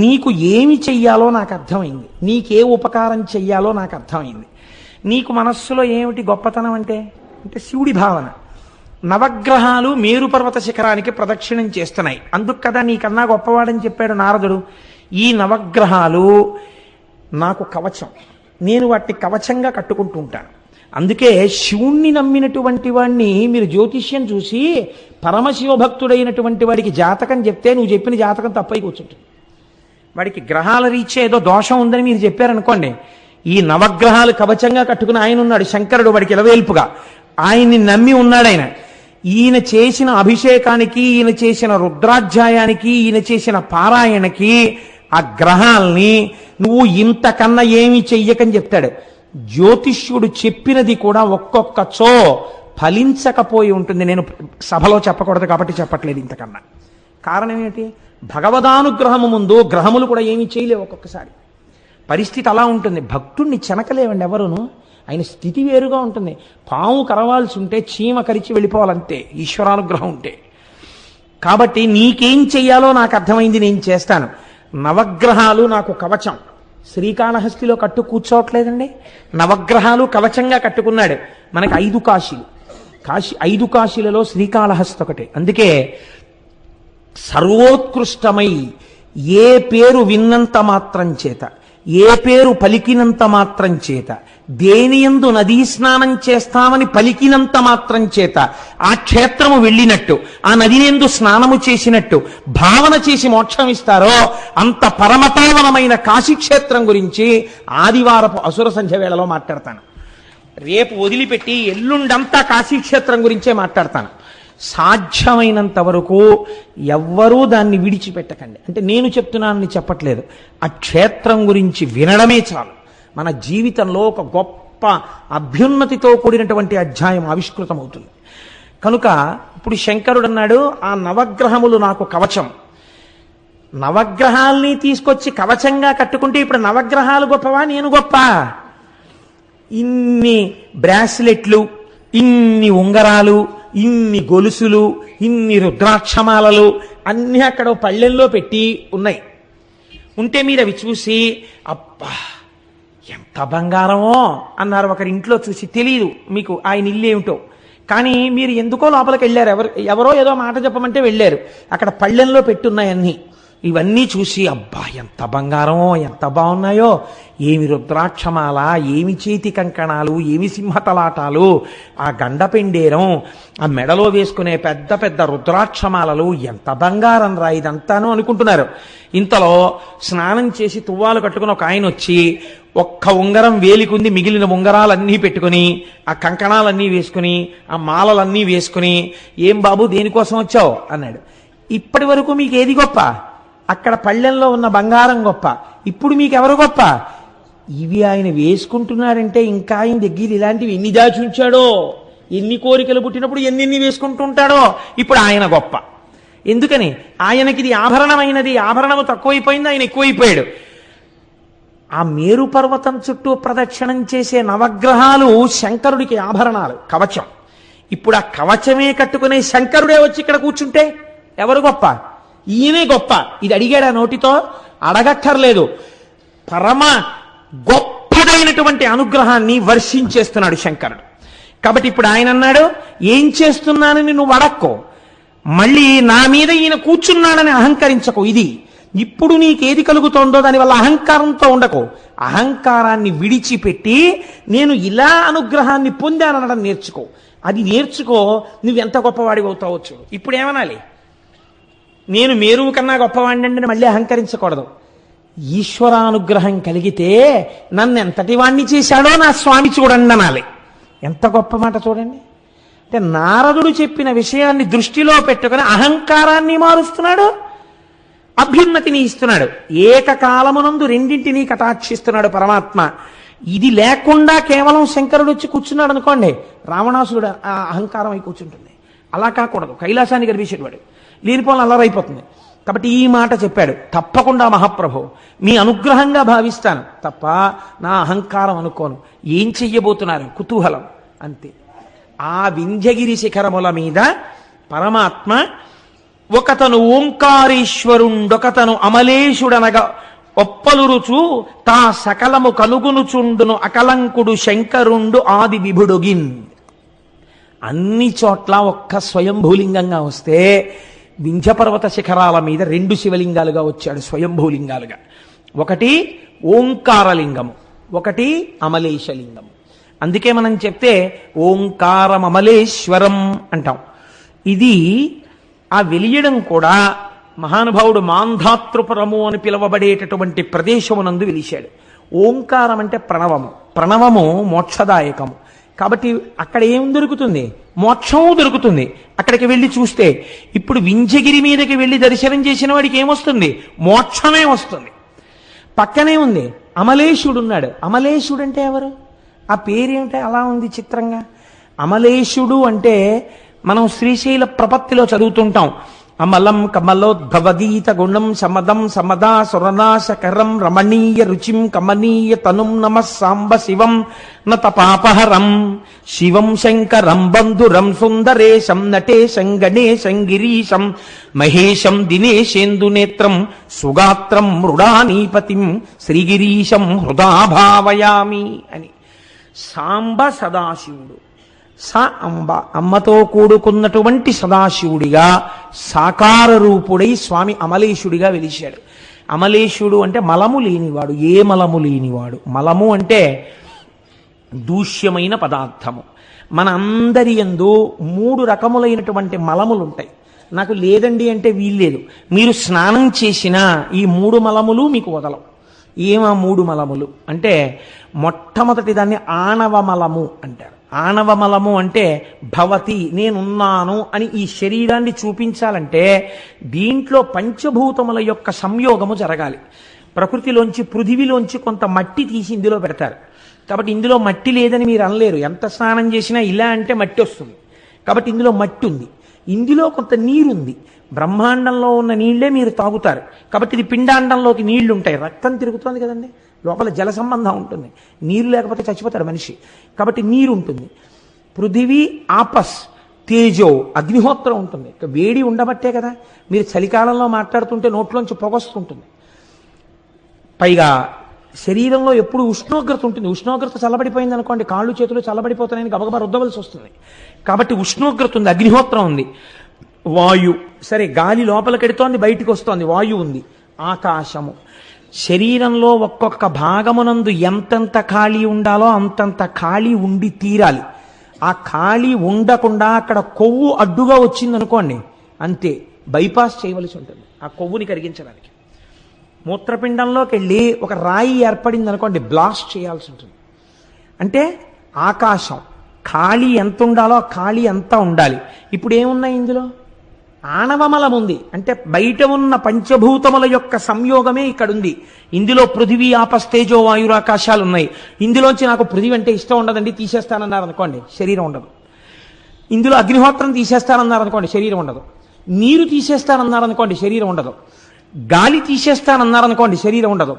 S1: నీకు ఏమి చెయ్యాలో నాకు అర్థమైంది, నీకే ఉపకారం చెయ్యాలో నాకు అర్థమైంది. నీకు మనస్సులో ఏమిటి గొప్పతనం అంటే శివుడి భావన. నవగ్రహాలు మేరు పర్వత శిఖరానికి ప్రదక్షిణం చేస్తున్నాయి, అందుకు కదా నీకన్నా గొప్పవాడని చెప్పాడు నారదుడు. ఈ నవగ్రహాలు నాకు కవచం, నేను వాటిని కవచంగా కట్టుకుంటూ ఉంటాను. అందుకే శివుణ్ణి నమ్మినటువంటి వాడిని మీరు జ్యోతిష్యం చూసి పరమశివభక్తుడైనటువంటి వాడికి జాతకం చెప్తే నువ్వు చెప్పిన జాతకం తప్పై కూర్చుంటుంది. వాడికి గ్రహాల రీత్యా ఏదో దోషం ఉందని మీరు చెప్పారనుకోండి, ఈ నవగ్రహాలు కవచంగా కట్టుకుని ఆయన ఉన్నాడు శంకరుడు, వాడికి ఇలవేల్పుగా ఆయన్ని నమ్మి ఉన్నాడు ఆయన. ఈయన చేసిన అభిషేకానికి, ఈయన చేసిన రుద్రాధ్యాయానికి, ఈయన చేసిన పారాయణకి ఆ గ్రహాల్ని నువ్వు ఇంతకన్నా ఏమి చెయ్యకని చెప్తాడు. జ్యోతిష్యుడు చెప్పినది కూడా ఒక్కొక్కచో ఫలించకపోయి ఉంటుంది. నేను సభలో చెప్పకూడదు కాబట్టి చెప్పట్లేదు ఇంతకన్నా. కారణం ఏమిటి? భగవదానుగ్రహము ముందు గ్రహములు కూడా ఏమీ చేయలేవు. ఒక్కొక్కసారి పరిస్థితి అలా ఉంటుంది. భక్తుణ్ణి చెనకలేవండి ఎవరును, ఆయన స్థితి వేరుగా ఉంటుంది. పాము కరవాల్సి ఉంటే చీమ కరిచి వెళ్ళిపోవాలంతే ఈశ్వరానుగ్రహం ఉంటే. కాబట్టి నీకేం చెయ్యాలో నాకు అర్థమైంది, నేను చేస్తాను. నవగ్రహాలు నాకు కవచం. శ్రీకాళహస్తిలో కట్టు కూర్చోవట్లేదండి, నవగ్రహాలు కవచంగా కట్టుకున్నాడు. మనకి 5 కాశీలు, 5 కాశీలలో శ్రీకాళహస్తి ఒకటే. అందుకే సర్వోత్కృష్టమై ఏ పేరు విన్నంత మాత్రం చేత, ఏ పేరు పలికినంత మాత్రం చేత, దేనియందు నదీ స్నానం చేస్తామని పలికినంత మాత్రం చేత ఆ క్షేత్రము వెళ్ళినట్టు, ఆ నదినందు స్నానము చేసినట్టు భావన చేసి మోక్షం ఇస్తారో అంత పరమపావనమైన కాశీక్షేత్రం గురించి ఆదివారపు అసుర సంధ్య వేళలో మాట్లాడతాను. రేపు వదిలిపెట్టి ఎల్లుండంతా కాశీక్షేత్రం గురించే మాట్లాడతాను. సాధ్యమైనంత వరకు ఎవ్వరూ దాన్ని విడిచిపెట్టకండి. అంటే నేను చెప్తున్నానని చెప్పట్లేదు, ఆ క్షేత్రం గురించి వినడమే చాలు. మన జీవితంలో ఒక గొప్ప అభ్యున్నతితో కూడినటువంటి అధ్యాయం ఆవిష్కృతమవుతుంది. కనుక ఇప్పుడు శంకరుడు అన్నాడు, ఆ నవగ్రహములు నాకు కవచం. నవగ్రహాల్ని తీసుకొచ్చి కవచంగా కట్టుకుంటే ఇప్పుడు నవగ్రహాలు గొప్పవా, నేను గొప్ప? ఇన్ని బ్రాస్లెట్లు, ఇన్ని ఉంగరాలు, ఇన్ని గొలుసులు, ఇన్ని రుద్రాక్షమాలలు అన్నీ అక్కడ పళ్ళెల్లో పెట్టి ఉన్నాయి. ఉంటే మీరు అవి చూసి అబ్బా ఎంత బంగారమో అన్నారు ఒకరి ఇంట్లో చూసి. తెలియదు మీకు ఆయన ఇల్లు ఏమిటో, కానీ మీరు ఎందుకో లోపలికి వెళ్ళారు, ఎవరో ఏదో మాట చెప్పమంటే వెళ్ళారు. అక్కడ పళ్ళెంలో పెట్టున్నాయన్నీ ఇవన్నీ చూసి అబ్బా ఎంత బంగారమో ఎంత బాగున్నాయో, ఏమి రుద్రాక్షమాల, ఏమి చేతి కంకణాలు, ఏమి సింహతలాటాలు, ఆ గండపెండేరం, ఆ మెడలో వేసుకునే పెద్ద పెద్ద రుద్రాక్షమాలలు, ఎంత బంగారం రా ఇదంతాను అనుకుంటున్నారు. ఇంతలో స్నానం చేసి తువ్వాలు కట్టుకుని ఒక ఆయన వచ్చి ఒక్క ఉంగరం వేలికుంది, మిగిలిన ఉంగరాలన్నీ పెట్టుకుని ఆ కంకణాలన్నీ వేసుకుని ఆ మాలలన్నీ వేసుకుని, ఏం బాబు దేనికోసం వచ్చావు అన్నాడు. ఇప్పటి వరకు మీకు ఏది గొప్ప? అక్కడ పళ్ళెంలో ఉన్న బంగారం గొప్ప. ఇప్పుడు మీకెవరు గొప్ప? ఇవి ఆయన వేసుకుంటున్నాడంటే ఇంకా ఆయన దగ్గర ఇలాంటివి ఎన్ని దాచి ఉంచాడో, ఎన్ని కోరికలు పుట్టినప్పుడు ఎన్ని వేసుకుంటుంటాడో. ఇప్పుడు ఆయన గొప్ప. ఎందుకని? ఆయనకి ఇది ఆభరణమైనది, ఆభరణము తక్కువైపోయింది, ఆయన ఎక్కువైపోయాడు. ఆ మేరు పర్వతం చుట్టూ ప్రదక్షిణం చేసే నవగ్రహాలు శంకరుడికి ఆభరణాలు, కవచం. ఇప్పుడు ఆ కవచమే కట్టుకునే శంకరుడే వచ్చి ఇక్కడ కూర్చుంటే ఎవరు గొప్ప? ఈయనే గొప్ప. ఇది అడిగాడు ఆ నోటితో? అడగక్కర్లేదు. పరమ గొప్పదైనటువంటి అనుగ్రహాన్ని వర్షించేస్తున్నాడు శంకరుడు. కాబట్టి ఇప్పుడు ఆయన అన్నాడు, ఏం చేస్తున్నానని నువ్వు అడక్కో, మళ్ళీ నా మీద ఈయన కూర్చున్నాడని అహంకరించకు. ఇది ఇప్పుడు నీకేది కలుగుతోందో దానివల్ల అహంకారంతో ఉండకు. అహంకారాన్ని విడిచిపెట్టి నేను ఇలా అనుగ్రహాన్ని పొందాననడం నేర్చుకో. అది నేర్చుకో, నువ్వెంత గొప్పవాడి అవుతావచ్చు. ఇప్పుడు ఏమనాలి? నేను మేరువు కన్నా గొప్పవాడిని మళ్ళీ అహంకరించకూడదు. ఈశ్వరానుగ్రహం కలిగితే నన్ను ఎంతటి వాణ్ణి చేశాడో నా స్వామి చూడండి అనాలి. ఎంత గొప్ప మాట చూడండి. అంటే నారదుడు చెప్పిన విషయాన్ని దృష్టిలో పెట్టుకుని అహంకారాన్ని మారుస్తున్నాడు, అభ్యున్నతిని ఇస్తున్నాడు. ఏకకాలమునందు రెండింటినీ కటాక్షిస్తున్నాడు పరమాత్మ. ఇది లేకుండా కేవలం శంకరుడు వచ్చి కూర్చున్నాడు అనుకోండి, రావణాసురుడు ఆ అహంకారం అయి కూర్చుంటుంది. అలా కాకూడదు. కైలాసాన్ని గడిపేసేవాడు, లేనిపోలను అల్లరైపోతుంది. కాబట్టి ఈ మాట చెప్పాడు. తప్పకుండా మహాప్రభు మీ అనుగ్రహంగా భావిస్తాను తప్ప నా అహంకారం అనుకోను. ఏం చెయ్యబోతున్నారు? కుతూహలం అంతే. ఆ వింధ్యగిరి శిఖరముల మీద పరమాత్మ ఒకతను ఓంకారేశ్వరుండొకతను అమలేశుడనగా ఒప్పలురుచు తా సకలము కనుగునుచుండును అకలంకుడు శంకరుండు ఆది విభుడుగిన్. అన్ని చోట్ల ఒక్క స్వయంభూలింగంగా వస్తే వింధ్యపర్వత శిఖరాల మీద 2 శివలింగాలుగా వచ్చాడు, స్వయంభూలింగాలుగా. ఒకటి ఓంకారలింగము, ఒకటి అమలేశలింగము. అందుకే మనం చెప్తే ఓంకారమమలేశ్వరం అంటాం. ఇది ఆ వెలియడం కూడా మహానుభావుడు మాంధాతృపురము అని పిలువబడేటటువంటి ప్రదేశమునందు వెలిశాడు. ఓంకారం అంటే ప్రణవము, ప్రణవము మోక్షదాయకము. కాబట్టి అక్కడ ఏం దొరుకుతుంది? మోక్షము దొరుకుతుంది అక్కడికి వెళ్ళి చూస్తే. ఇప్పుడు వింధ్యగిరి మీదకి వెళ్ళి దర్శనం చేసిన వాడికి ఏమొస్తుంది? మోక్షమే వస్తుంది. పక్కనే ఉంది అమలేశుడు ఉన్నాడు. అమలేశుడు అంటే ఎవరు? ఆ పేరేమిటో అలా ఉంది చిత్రంగా. అమలేశుడు అంటే మనం శ్రీశైల ప్రపత్తిలో చదువుతుంటాం. అమలం కమలోద్భవగీత గుణం సమదం సమదా సురనాశకరం రమణీయ రుచిం కమనీయ తనుం నమః సాంబ శివం నతపాపహరం శివం శంకరం బంధురం సుందరేశం నటేశం గణేశం గిరీశం మహేశం దినేశేందునేత్రం సుగాత్రం మృడానీపతిం శ్రీగిరీశం హృదా భావయామి అని. సాంబ సదాశివుడు, స అంబ అమ్మతో కూడుకున్నటువంటి సదాశివుడిగా సాకార రూపుడై స్వామి అమలేశుడిగా వెలిశాడు. అమలేశుడు అంటే మలము లేనివాడు, ఏ మలము లేనివాడు. మలము అంటే దూష్యమైన పదార్థము. మన అందరి యందు 3 రకములైనటువంటి మలములు ఉంటాయి. నాకు లేదండి అంటే వీల్లేదు. మీరు స్నానం చేసినా ఈ 3 మలములు మీకు వదలవు. ఏమా 3 మలములు అంటే, మొట్టమొదటి దాన్ని ఆణవమలము అంటారు. ఆణవమలము అంటే భవతి, నేనున్నాను అని ఈ శరీరాన్ని చూపించాలంటే దీంట్లో పంచభూతముల యొక్క సంయోగము జరగాలి. ప్రకృతిలోంచి పృథివిలోంచి కొంత మట్టి తీసి ఇందులో పెడతారు. కాబట్టి ఇందులో మట్టి లేదని మీరు అనలేరు. ఎంత స్నానం చేసినా ఇలా అంటే మట్టి వస్తుంది. కాబట్టి ఇందులో మట్టి ఉంది, ఇందులో కొంత నీరుంది. బ్రహ్మాండంలో ఉన్న నీళ్లే మీరు తాగుతారు. కాబట్టి ఇది పిండాండంలోకి నీళ్లు ఉంటాయి. రక్తం తిరుగుతుంది కదండి, లోపల జల సంబంధం ఉంటుంది. నీరు లేకపోతే చచ్చిపోతాడు మనిషి. కాబట్టి నీరు ఉంటుంది. పృథివీ ఆపస్ తేజో అగ్నిహోత్రం ఉంటుంది. వేడి ఉండబట్టే కదా మీరు చలికాలంలో మాట్లాడుతుంటే నోట్లోంచి పొగొస్తుంటుంది. పైగా శరీరంలో ఎప్పుడు ఉష్ణోగ్రత ఉంటుంది. ఉష్ణోగ్రత చల్లబడిపోయింది అనుకోండి, కాళ్ళు చేతులు చల్లబడిపోతున్నాయని గబగబా రుద్దవలసి వస్తుంది. కాబట్టి ఉష్ణోగ్రత ఉంది, అగ్నిహోత్రం ఉంది. వాయు, సరే గాలి లోపలికెడుతోంది, బయటికి వస్తోంది, వాయు ఉంది. ఆకాశము. శరీరంలో ఒక్కొక్క భాగమునందు ఎంతెంత ఖాళీ ఉండాలో అంతంత ఖాళీ ఉండి తీరాలి. ఆ ఖాళీ ఉండకుండా అక్కడ కొవ్వు అడ్డుగా వచ్చిందనుకోండి, అంతే, బైపాస్ చేయవలసి ఉంటుంది ఆ కొవ్వుని కరిగించడానికి. మూత్రపిండంలోకి వెళ్ళి ఒక రాయి ఏర్పడింది అనుకోండి, బ్లాస్ట్ చేయాల్సి ఉంటుంది. అంటే ఆకాశం ఖాళీ ఎంత ఉండాలో ఖాళీ అంతా ఉండాలి. ఇప్పుడు ఏమున్నాయి ఇందులో? ఆణవమలం ఉంది. అంటే బయట ఉన్న పంచభూతముల యొక్క సంయోగమే ఇక్కడ ఉంది. ఇందులో పృథివీ ఆపస్తేజో వాయురాకాశాలు ఉన్నాయి. ఇందులోంచి నాకు పృథివీ అంటే ఇష్టం ఉండదండి, తీసేస్తానన్నారు అనుకోండి, శరీరం ఉండదు. ఇందులో అగ్నిహోత్రం తీసేస్తానన్నారు అనుకోండి, శరీరం ఉండదు. నీరు తీసేస్తానన్నారనుకోండి, శరీరం ఉండదు. గాలి తీసేస్తానన్నారనుకోండి, శరీరం ఉండదు.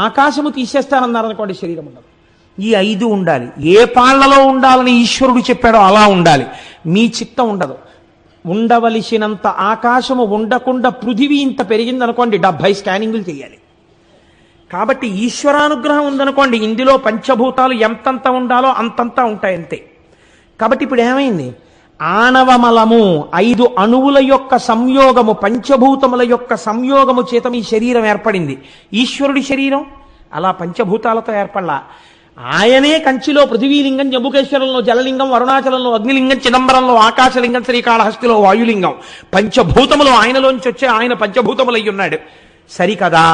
S1: ఆకాశము తీసేస్తానన్నారనుకోండి, శరీరం ఉండదు. ఈ 5 ఉండాలి. ఏ పాళ్లలో ఉండాలని ఈశ్వరుడు చెప్పాడో అలా ఉండాలి. మీ చిత్తం ఉండదు. ఉండవలసినంత ఆకాశము ఉండకుండా పృథివీ ఇంత పెరిగిందనుకోండి, 70 స్కానింగులు చేయాలి. కాబట్టి ఈశ్వరానుగ్రహం ఉందనుకోండి, ఇందులో పంచభూతాలు ఎంతంత ఉండాలో అంతంతా ఉంటాయి, అంతే. కాబట్టి ఇప్పుడు ఏమైంది? ఆణవమలము 5 అణువుల యొక్క సంయోగము, పంచభూతముల యొక్క సంయోగము చేత మీ శరీరం ఏర్పడింది. ఈశ్వరుడి శరీరం అలా పంచభూతాలతో ఏర్పడలా. ఆయనే కంచిలో పృథివీలింగం, జంబుకేశ్వరంలో జలలింగం, అరుణాచలంలో అగ్నిలింగం, చిదంబరంలో ఆకాశలింగం, శ్రీకాళహస్తిలో వాయులింగం. పంచభూతములు ఆయనలోంచి వచ్చే ఆయన పంచభూతములై ఉన్నాడు. సరికదా,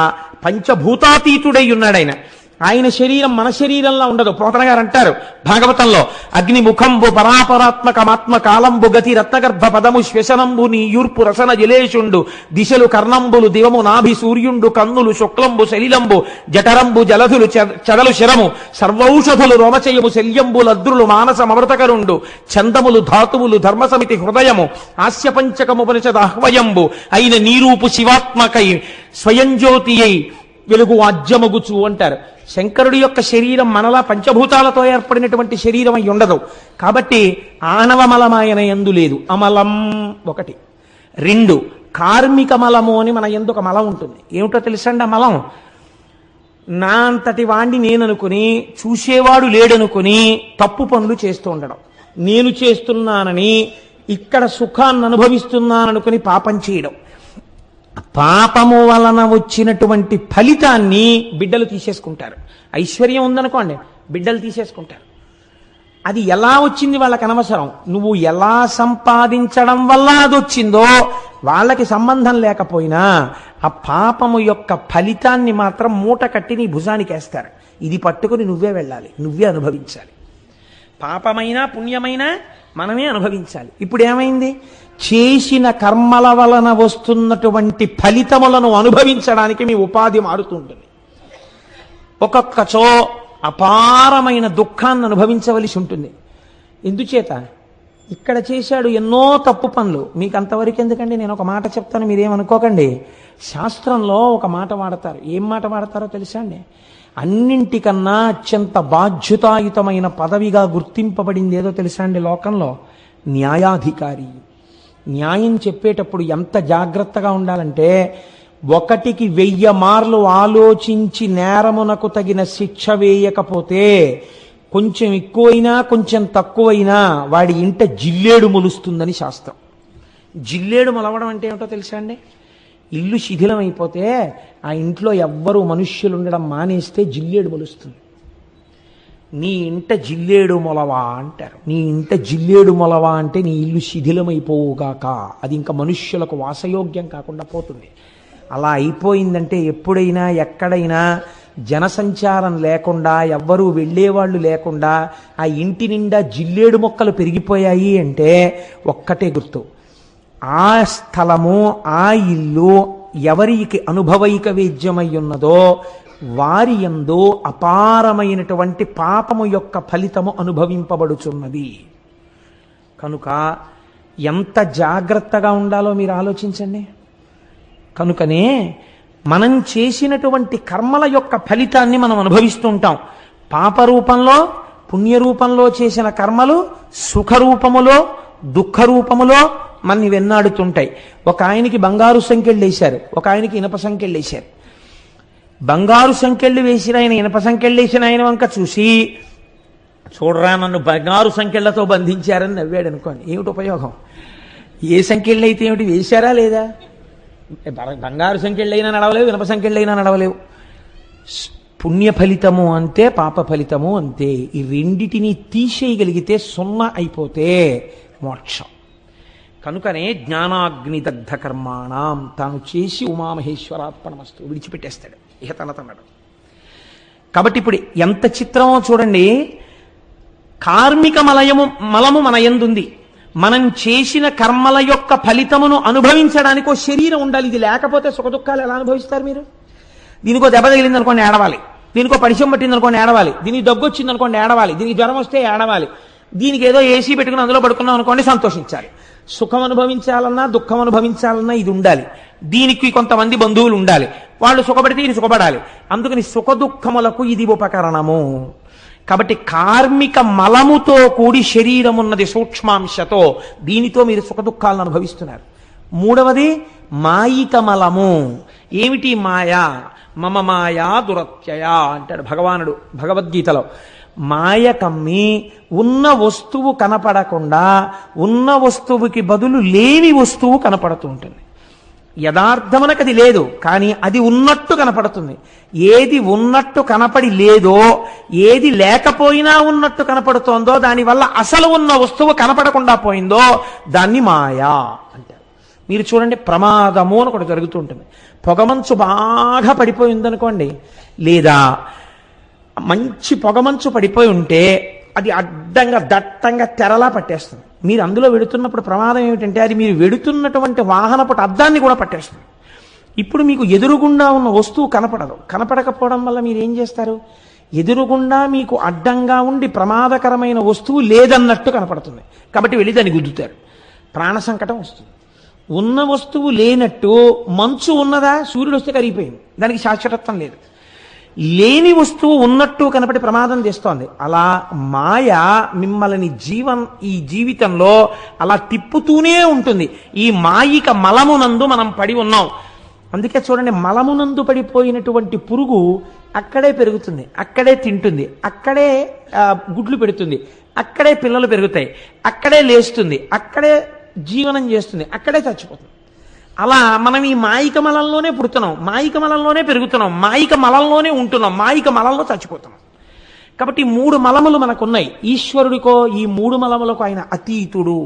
S1: పంచభూతాతీతుడై ఉన్నాడు ఆయన. ఆయన శరీరం మన శరీరంలో ఉండదు. పోతన గారు అంటారు భాగవతంలో, అగ్నిముఖంబు పరాపరాత్మకమాత్మ కాలంబు గతి రత్నగర్భ పదము శ్వసనంబు నీ యూర్పు రసన జలేషుండు దిశలు కర్ణంబులు దివము నాభి సూర్యుండు కన్నులు శుక్లంబు శలిలంబు జఠరంబు జలధులు చదలు శరము సర్వౌషధులు రోమచయము శల్యంబు లద్రులు మానస మమృతకరుండు చందములు ధాతువులు ధర్మసమితి హృదయము హాస్య పంచకము పరిషద ఆహ్వయంబు అయిన నీరూపు శివాత్మకై స్వయం జ్యోతి అయి వెలుగు వాజ్యమగుచు అంటారు. శంకరుడి యొక్క శరీరం మనలా పంచభూతాలతో ఏర్పడినటువంటి శరీరం అయి ఉండదు. కాబట్టి ఆణవమలమాయన యందు లేదు. అమలం 1. 2 కార్మిక మలము అని మన యందు ఒక మలం ఉంటుంది. ఏమిటో తెలుసండి ఆ మలం? నా అంతటి వాణ్ణి నేననుకుని, చూసేవాడు లేడనుకుని తప్పు పనులు చేస్తూ ఉండడం. నేను చేస్తున్నానని, ఇక్కడ సుఖాన్ని అనుభవిస్తున్నాననుకుని పాపం చేయడం. పాపము వలన వచ్చినటువంటి ఫలితాన్ని బిడ్డలు తీసేసుకుంటారు. ఐశ్వర్యం ఉందనుకోండి, బిడ్డలు తీసేసుకుంటారు. అది ఎలా వచ్చింది వాళ్ళకి అనవసరం. నువ్వు ఎలా సంపాదించడం వల్ల అది వచ్చిందో వాళ్ళకి సంబంధం లేకపోయినా ఆ పాపము యొక్క ఫలితాన్ని మాత్రం మూట కట్టి నీ భుజానికి వేస్తారు. ఇది పట్టుకుని నువ్వే వెళ్ళాలి, నువ్వే అనుభవించాలి. పాపమైనా పుణ్యమైనా మనమే అనుభవించాలి. ఇప్పుడు ఏమైంది? చేసిన కర్మల వలన వస్తున్నటువంటి ఫలితములను అనుభవించడానికి మీ ఉపాధి మారుతుంటుంది. ఒక్కొక్కచో అపారమైన దుఃఖాన్ని అనుభవించవలసి ఉంటుంది. ఎందుచేత? ఇక్కడ చేశాడు ఎన్నో తప్పు పనులు. మీకు అంతవరకు ఎందుకండి, నేను ఒక మాట చెప్తాను, మీరేమనుకోకండి. శాస్త్రంలో ఒక మాట వాడతారు. ఏం మాట వాడతారో తెలుసా అండి? అన్నింటికన్నా అత్యంత బాధ్యతాయుతమైన పదవిగా గుర్తింపబడింది ఏదో తెలుసా అండి లోకంలో? న్యాయాధికారి. న్యాయం చెప్పేటప్పుడు ఎంత జాగ్రత్తగా ఉండాలంటే, 1కి 1000 మార్లు ఆలోచించి నేరమునకు తగిన శిక్ష వేయకపోతే కొంచెం ఎక్కువైనా కొంచెం తక్కువైనా వాడి ఇంట జిల్లేడు మొలుస్తుందని శాస్త్రం. జిల్లేడు మొలవడం అంటే ఏమిటో తెలుసా అండి? ఇల్లు శిథిలం అయిపోతే ఆ ఇంట్లో ఎవ్వరూ మనుష్యులు ఉండడం మానేస్తే జిల్లేడు మొలుస్తుంది. నీ ఇంట జిల్లేడు మొలవా అంటారు. నీ ఇంట జిల్లేడు మొలవా అంటే నీ ఇల్లు శిథిలమైపోవుగాక, అది ఇంకా మనుష్యులకు వాసయోగ్యం కాకుండా పోతుంది. అలా అయిపోయిందంటే ఎప్పుడైనా ఎక్కడైనా జనసంచారం లేకుండా, ఎవ్వరూ వెళ్ళేవాళ్ళు లేకుండా ఆ ఇంటి నిండా జిల్లేడు మొక్కలు పెరిగిపోయాయి అంటే ఒక్కటే గుర్తు, ఆ స్థలము ఆ ఇల్లు ఎవరికి అనుభవైక వేద్యమై ఉన్నదో వారి యందు అపారమైనటువంటి పాపము యొక్క ఫలితము అనుభవింపబడుచున్నది. కనుక ఎంత జాగ్రత్తగా ఉండాలో మీరు ఆలోచించండి. కనుకనే మనం చేసినటువంటి కర్మల యొక్క ఫలితాన్ని మనం అనుభవిస్తూ ఉంటాం. పాపరూపంలో, పుణ్యరూపంలో చేసిన కర్మలు సుఖరూపములో, దుఃఖరూపములో మనని వెన్నాడుతుంటాయి. ఒక ఆయనకి బంగారు సంకెళ్ళు వేశారు, ఒక ఆయనకి ఇనప సంకెళ్ళు వేశారు. బంగారు సంకెళ్ళు వేసిన ఆయన, ఇనప సంకెళ్ళు వేసిన ఆయన వంక చూసి, చూడరా నన్ను బంగారు సంకెళ్లతో బంధించారని నవ్వాడు అనుకోండి, ఏమిటి ఉపయోగం? ఏ సంఖ్యలు అయితే ఏమిటి, వేశారా లేదా? బంగారు సంఖ్యలైనా నడవలేవు, ఇనప సంఖ్యలైనా నడవలేవు. పుణ్య ఫలితము అంతే, పాప ఫలితము అంతే. ఈ రెండిటిని తీసేయగలిగితే సున్నా అయిపోతే మోక్షం. కనుకనే జ్ఞానాగ్నిదగ్ధ కర్మాణం తాను చేసి ఉమామహేశ్వరార్పణమస్తు విడిచిపెట్టేస్తాడు ఇహ తనతనడు. కాబట్టి ఇప్పుడు ఎంత చిత్రమో చూడండి. కార్మిక మలము మన యందుంది. మనం చేసిన కర్మల యొక్క ఫలితమును అనుభవించడానికి ఓ శరీరం ఉండాలి. ఇది లేకపోతే సుఖదుఖాలు ఎలా అనుభవిస్తారు మీరు? దీనికో దెబ్బ తగిలింది అనుకోండి ఏడవాలి, దీనికో పరిచయం పట్టింది అనుకోండి ఏడవాలి, దీనికి దగ్గు వచ్చింది అనుకోండి ఏడవాలి, దీనికి జ్వరం వస్తే ఏడవాలి, దీనికి ఏదో ఏసీ పెట్టుకుని అందులో పడుకున్నాం అనుకోండి సంతోషించాలి. సుఖం అనుభవించాలన్నా దుఃఖం అనుభవించాలన్నా ఇది ఉండాలి. దీనికి కొంతమంది బంధువులు ఉండాలి, వాళ్ళు సుఖపడితే ఇది సుఖపడాలి. అందుకని సుఖ దుఃఖములకు ఇది ఉపకరణము. కాబట్టి కార్మిక మలముతో కూడి శరీరం ఉన్నది సూక్ష్మాంశతో. దీనితో మీరు సుఖ దుఃఖాలను అనుభవిస్తున్నారు. మూడవది మాయిక మలము. ఏమిటి మాయా? మమ మాయా దురత్యయ అంటాడు భగవానుడు భగవద్గీతలో. మాయ కమ్మి ఉన్న వస్తువు కనపడకుండా ఉన్న వస్తువుకి బదులు లేని వస్తువు కనపడుతూ ఉంటుంది. యథార్థమునకు అది లేదు, కానీ అది ఉన్నట్టు కనపడుతుంది. ఏది ఉన్నట్టు కనపడి లేదో, ఏది లేకపోయినా ఉన్నట్టు కనపడుతోందో, దానివల్ల అసలు ఉన్న వస్తువు కనపడకుండా పోయిందో దాన్ని మాయా అంటారు. మీరు చూడండి, ప్రమాదము అని ఒకటి జరుగుతూ ఉంటుంది. పొగమంచు బాగా పడిపోయి ఉందనుకోండి, లేదా మంచి పొగమంచు పడిపోయి ఉంటే అది అడ్డంగా దట్టంగా తెరలా పట్టేస్తుంది. మీరు అందులో వెడుతున్నప్పుడు ప్రమాదం ఏమిటంటే అది మీరు వెడుతున్నటువంటి వాహనపు అద్దాన్ని కూడా పట్టేస్తుంది. ఇప్పుడు మీకు ఎదురుగుండా ఉన్న వస్తువు కనపడదు. కనపడకపోవడం వల్ల మీరు ఏం చేస్తారు? ఎదురుగుండా మీకు అడ్డంగా ఉండి ప్రమాదకరమైన వస్తువు లేదన్నట్టు కనపడుతుంది కాబట్టి వెళ్ళి దాన్ని గుద్దుతారు. ప్రాణ సంకటం వస్తుంది. ఉన్న వస్తువు లేనట్టు మంచు ఉన్నదా? సూర్యుడు వస్తే కరిగిపోయింది, దానికి శాశ్వతత్వం లేదు. లేని వస్తువు ఉన్నట్టు కనపడి ప్రమాదం తెస్తోంది. అలా మాయ మిమ్మల్ని ఈ జీవితంలో అలా తిప్పుతూనే ఉంటుంది. ఈ మాయిక మలమునందు మనం పడి ఉన్నాం. అందుకే చూడండి, మలమునందు పడిపోయినటువంటి పురుగు అక్కడే పెరుగుతుంది, అక్కడే తింటుంది, అక్కడే గుడ్లు పెడుతుంది, అక్కడే పిల్లలు పెరుగుతాయి, అక్కడే లేస్తుంది, అక్కడే జీవనం చేస్తుంది, అక్కడే చచ్చిపోతుంది. అలా మనం ఈ మాయిక మలంలోనే పుడుతున్నాం, మాయిక మలంలోనే పెరుగుతున్నాం, మాయిక మలంలోనే ఉంటున్నాం, మాయిక మలంలో చచ్చిపోతున్నాం. కాబట్టి 3 మలములు మనకున్నాయి. ఈశ్వరుడికో ఈ 3 మలములకు ఆయన అతీతుడు.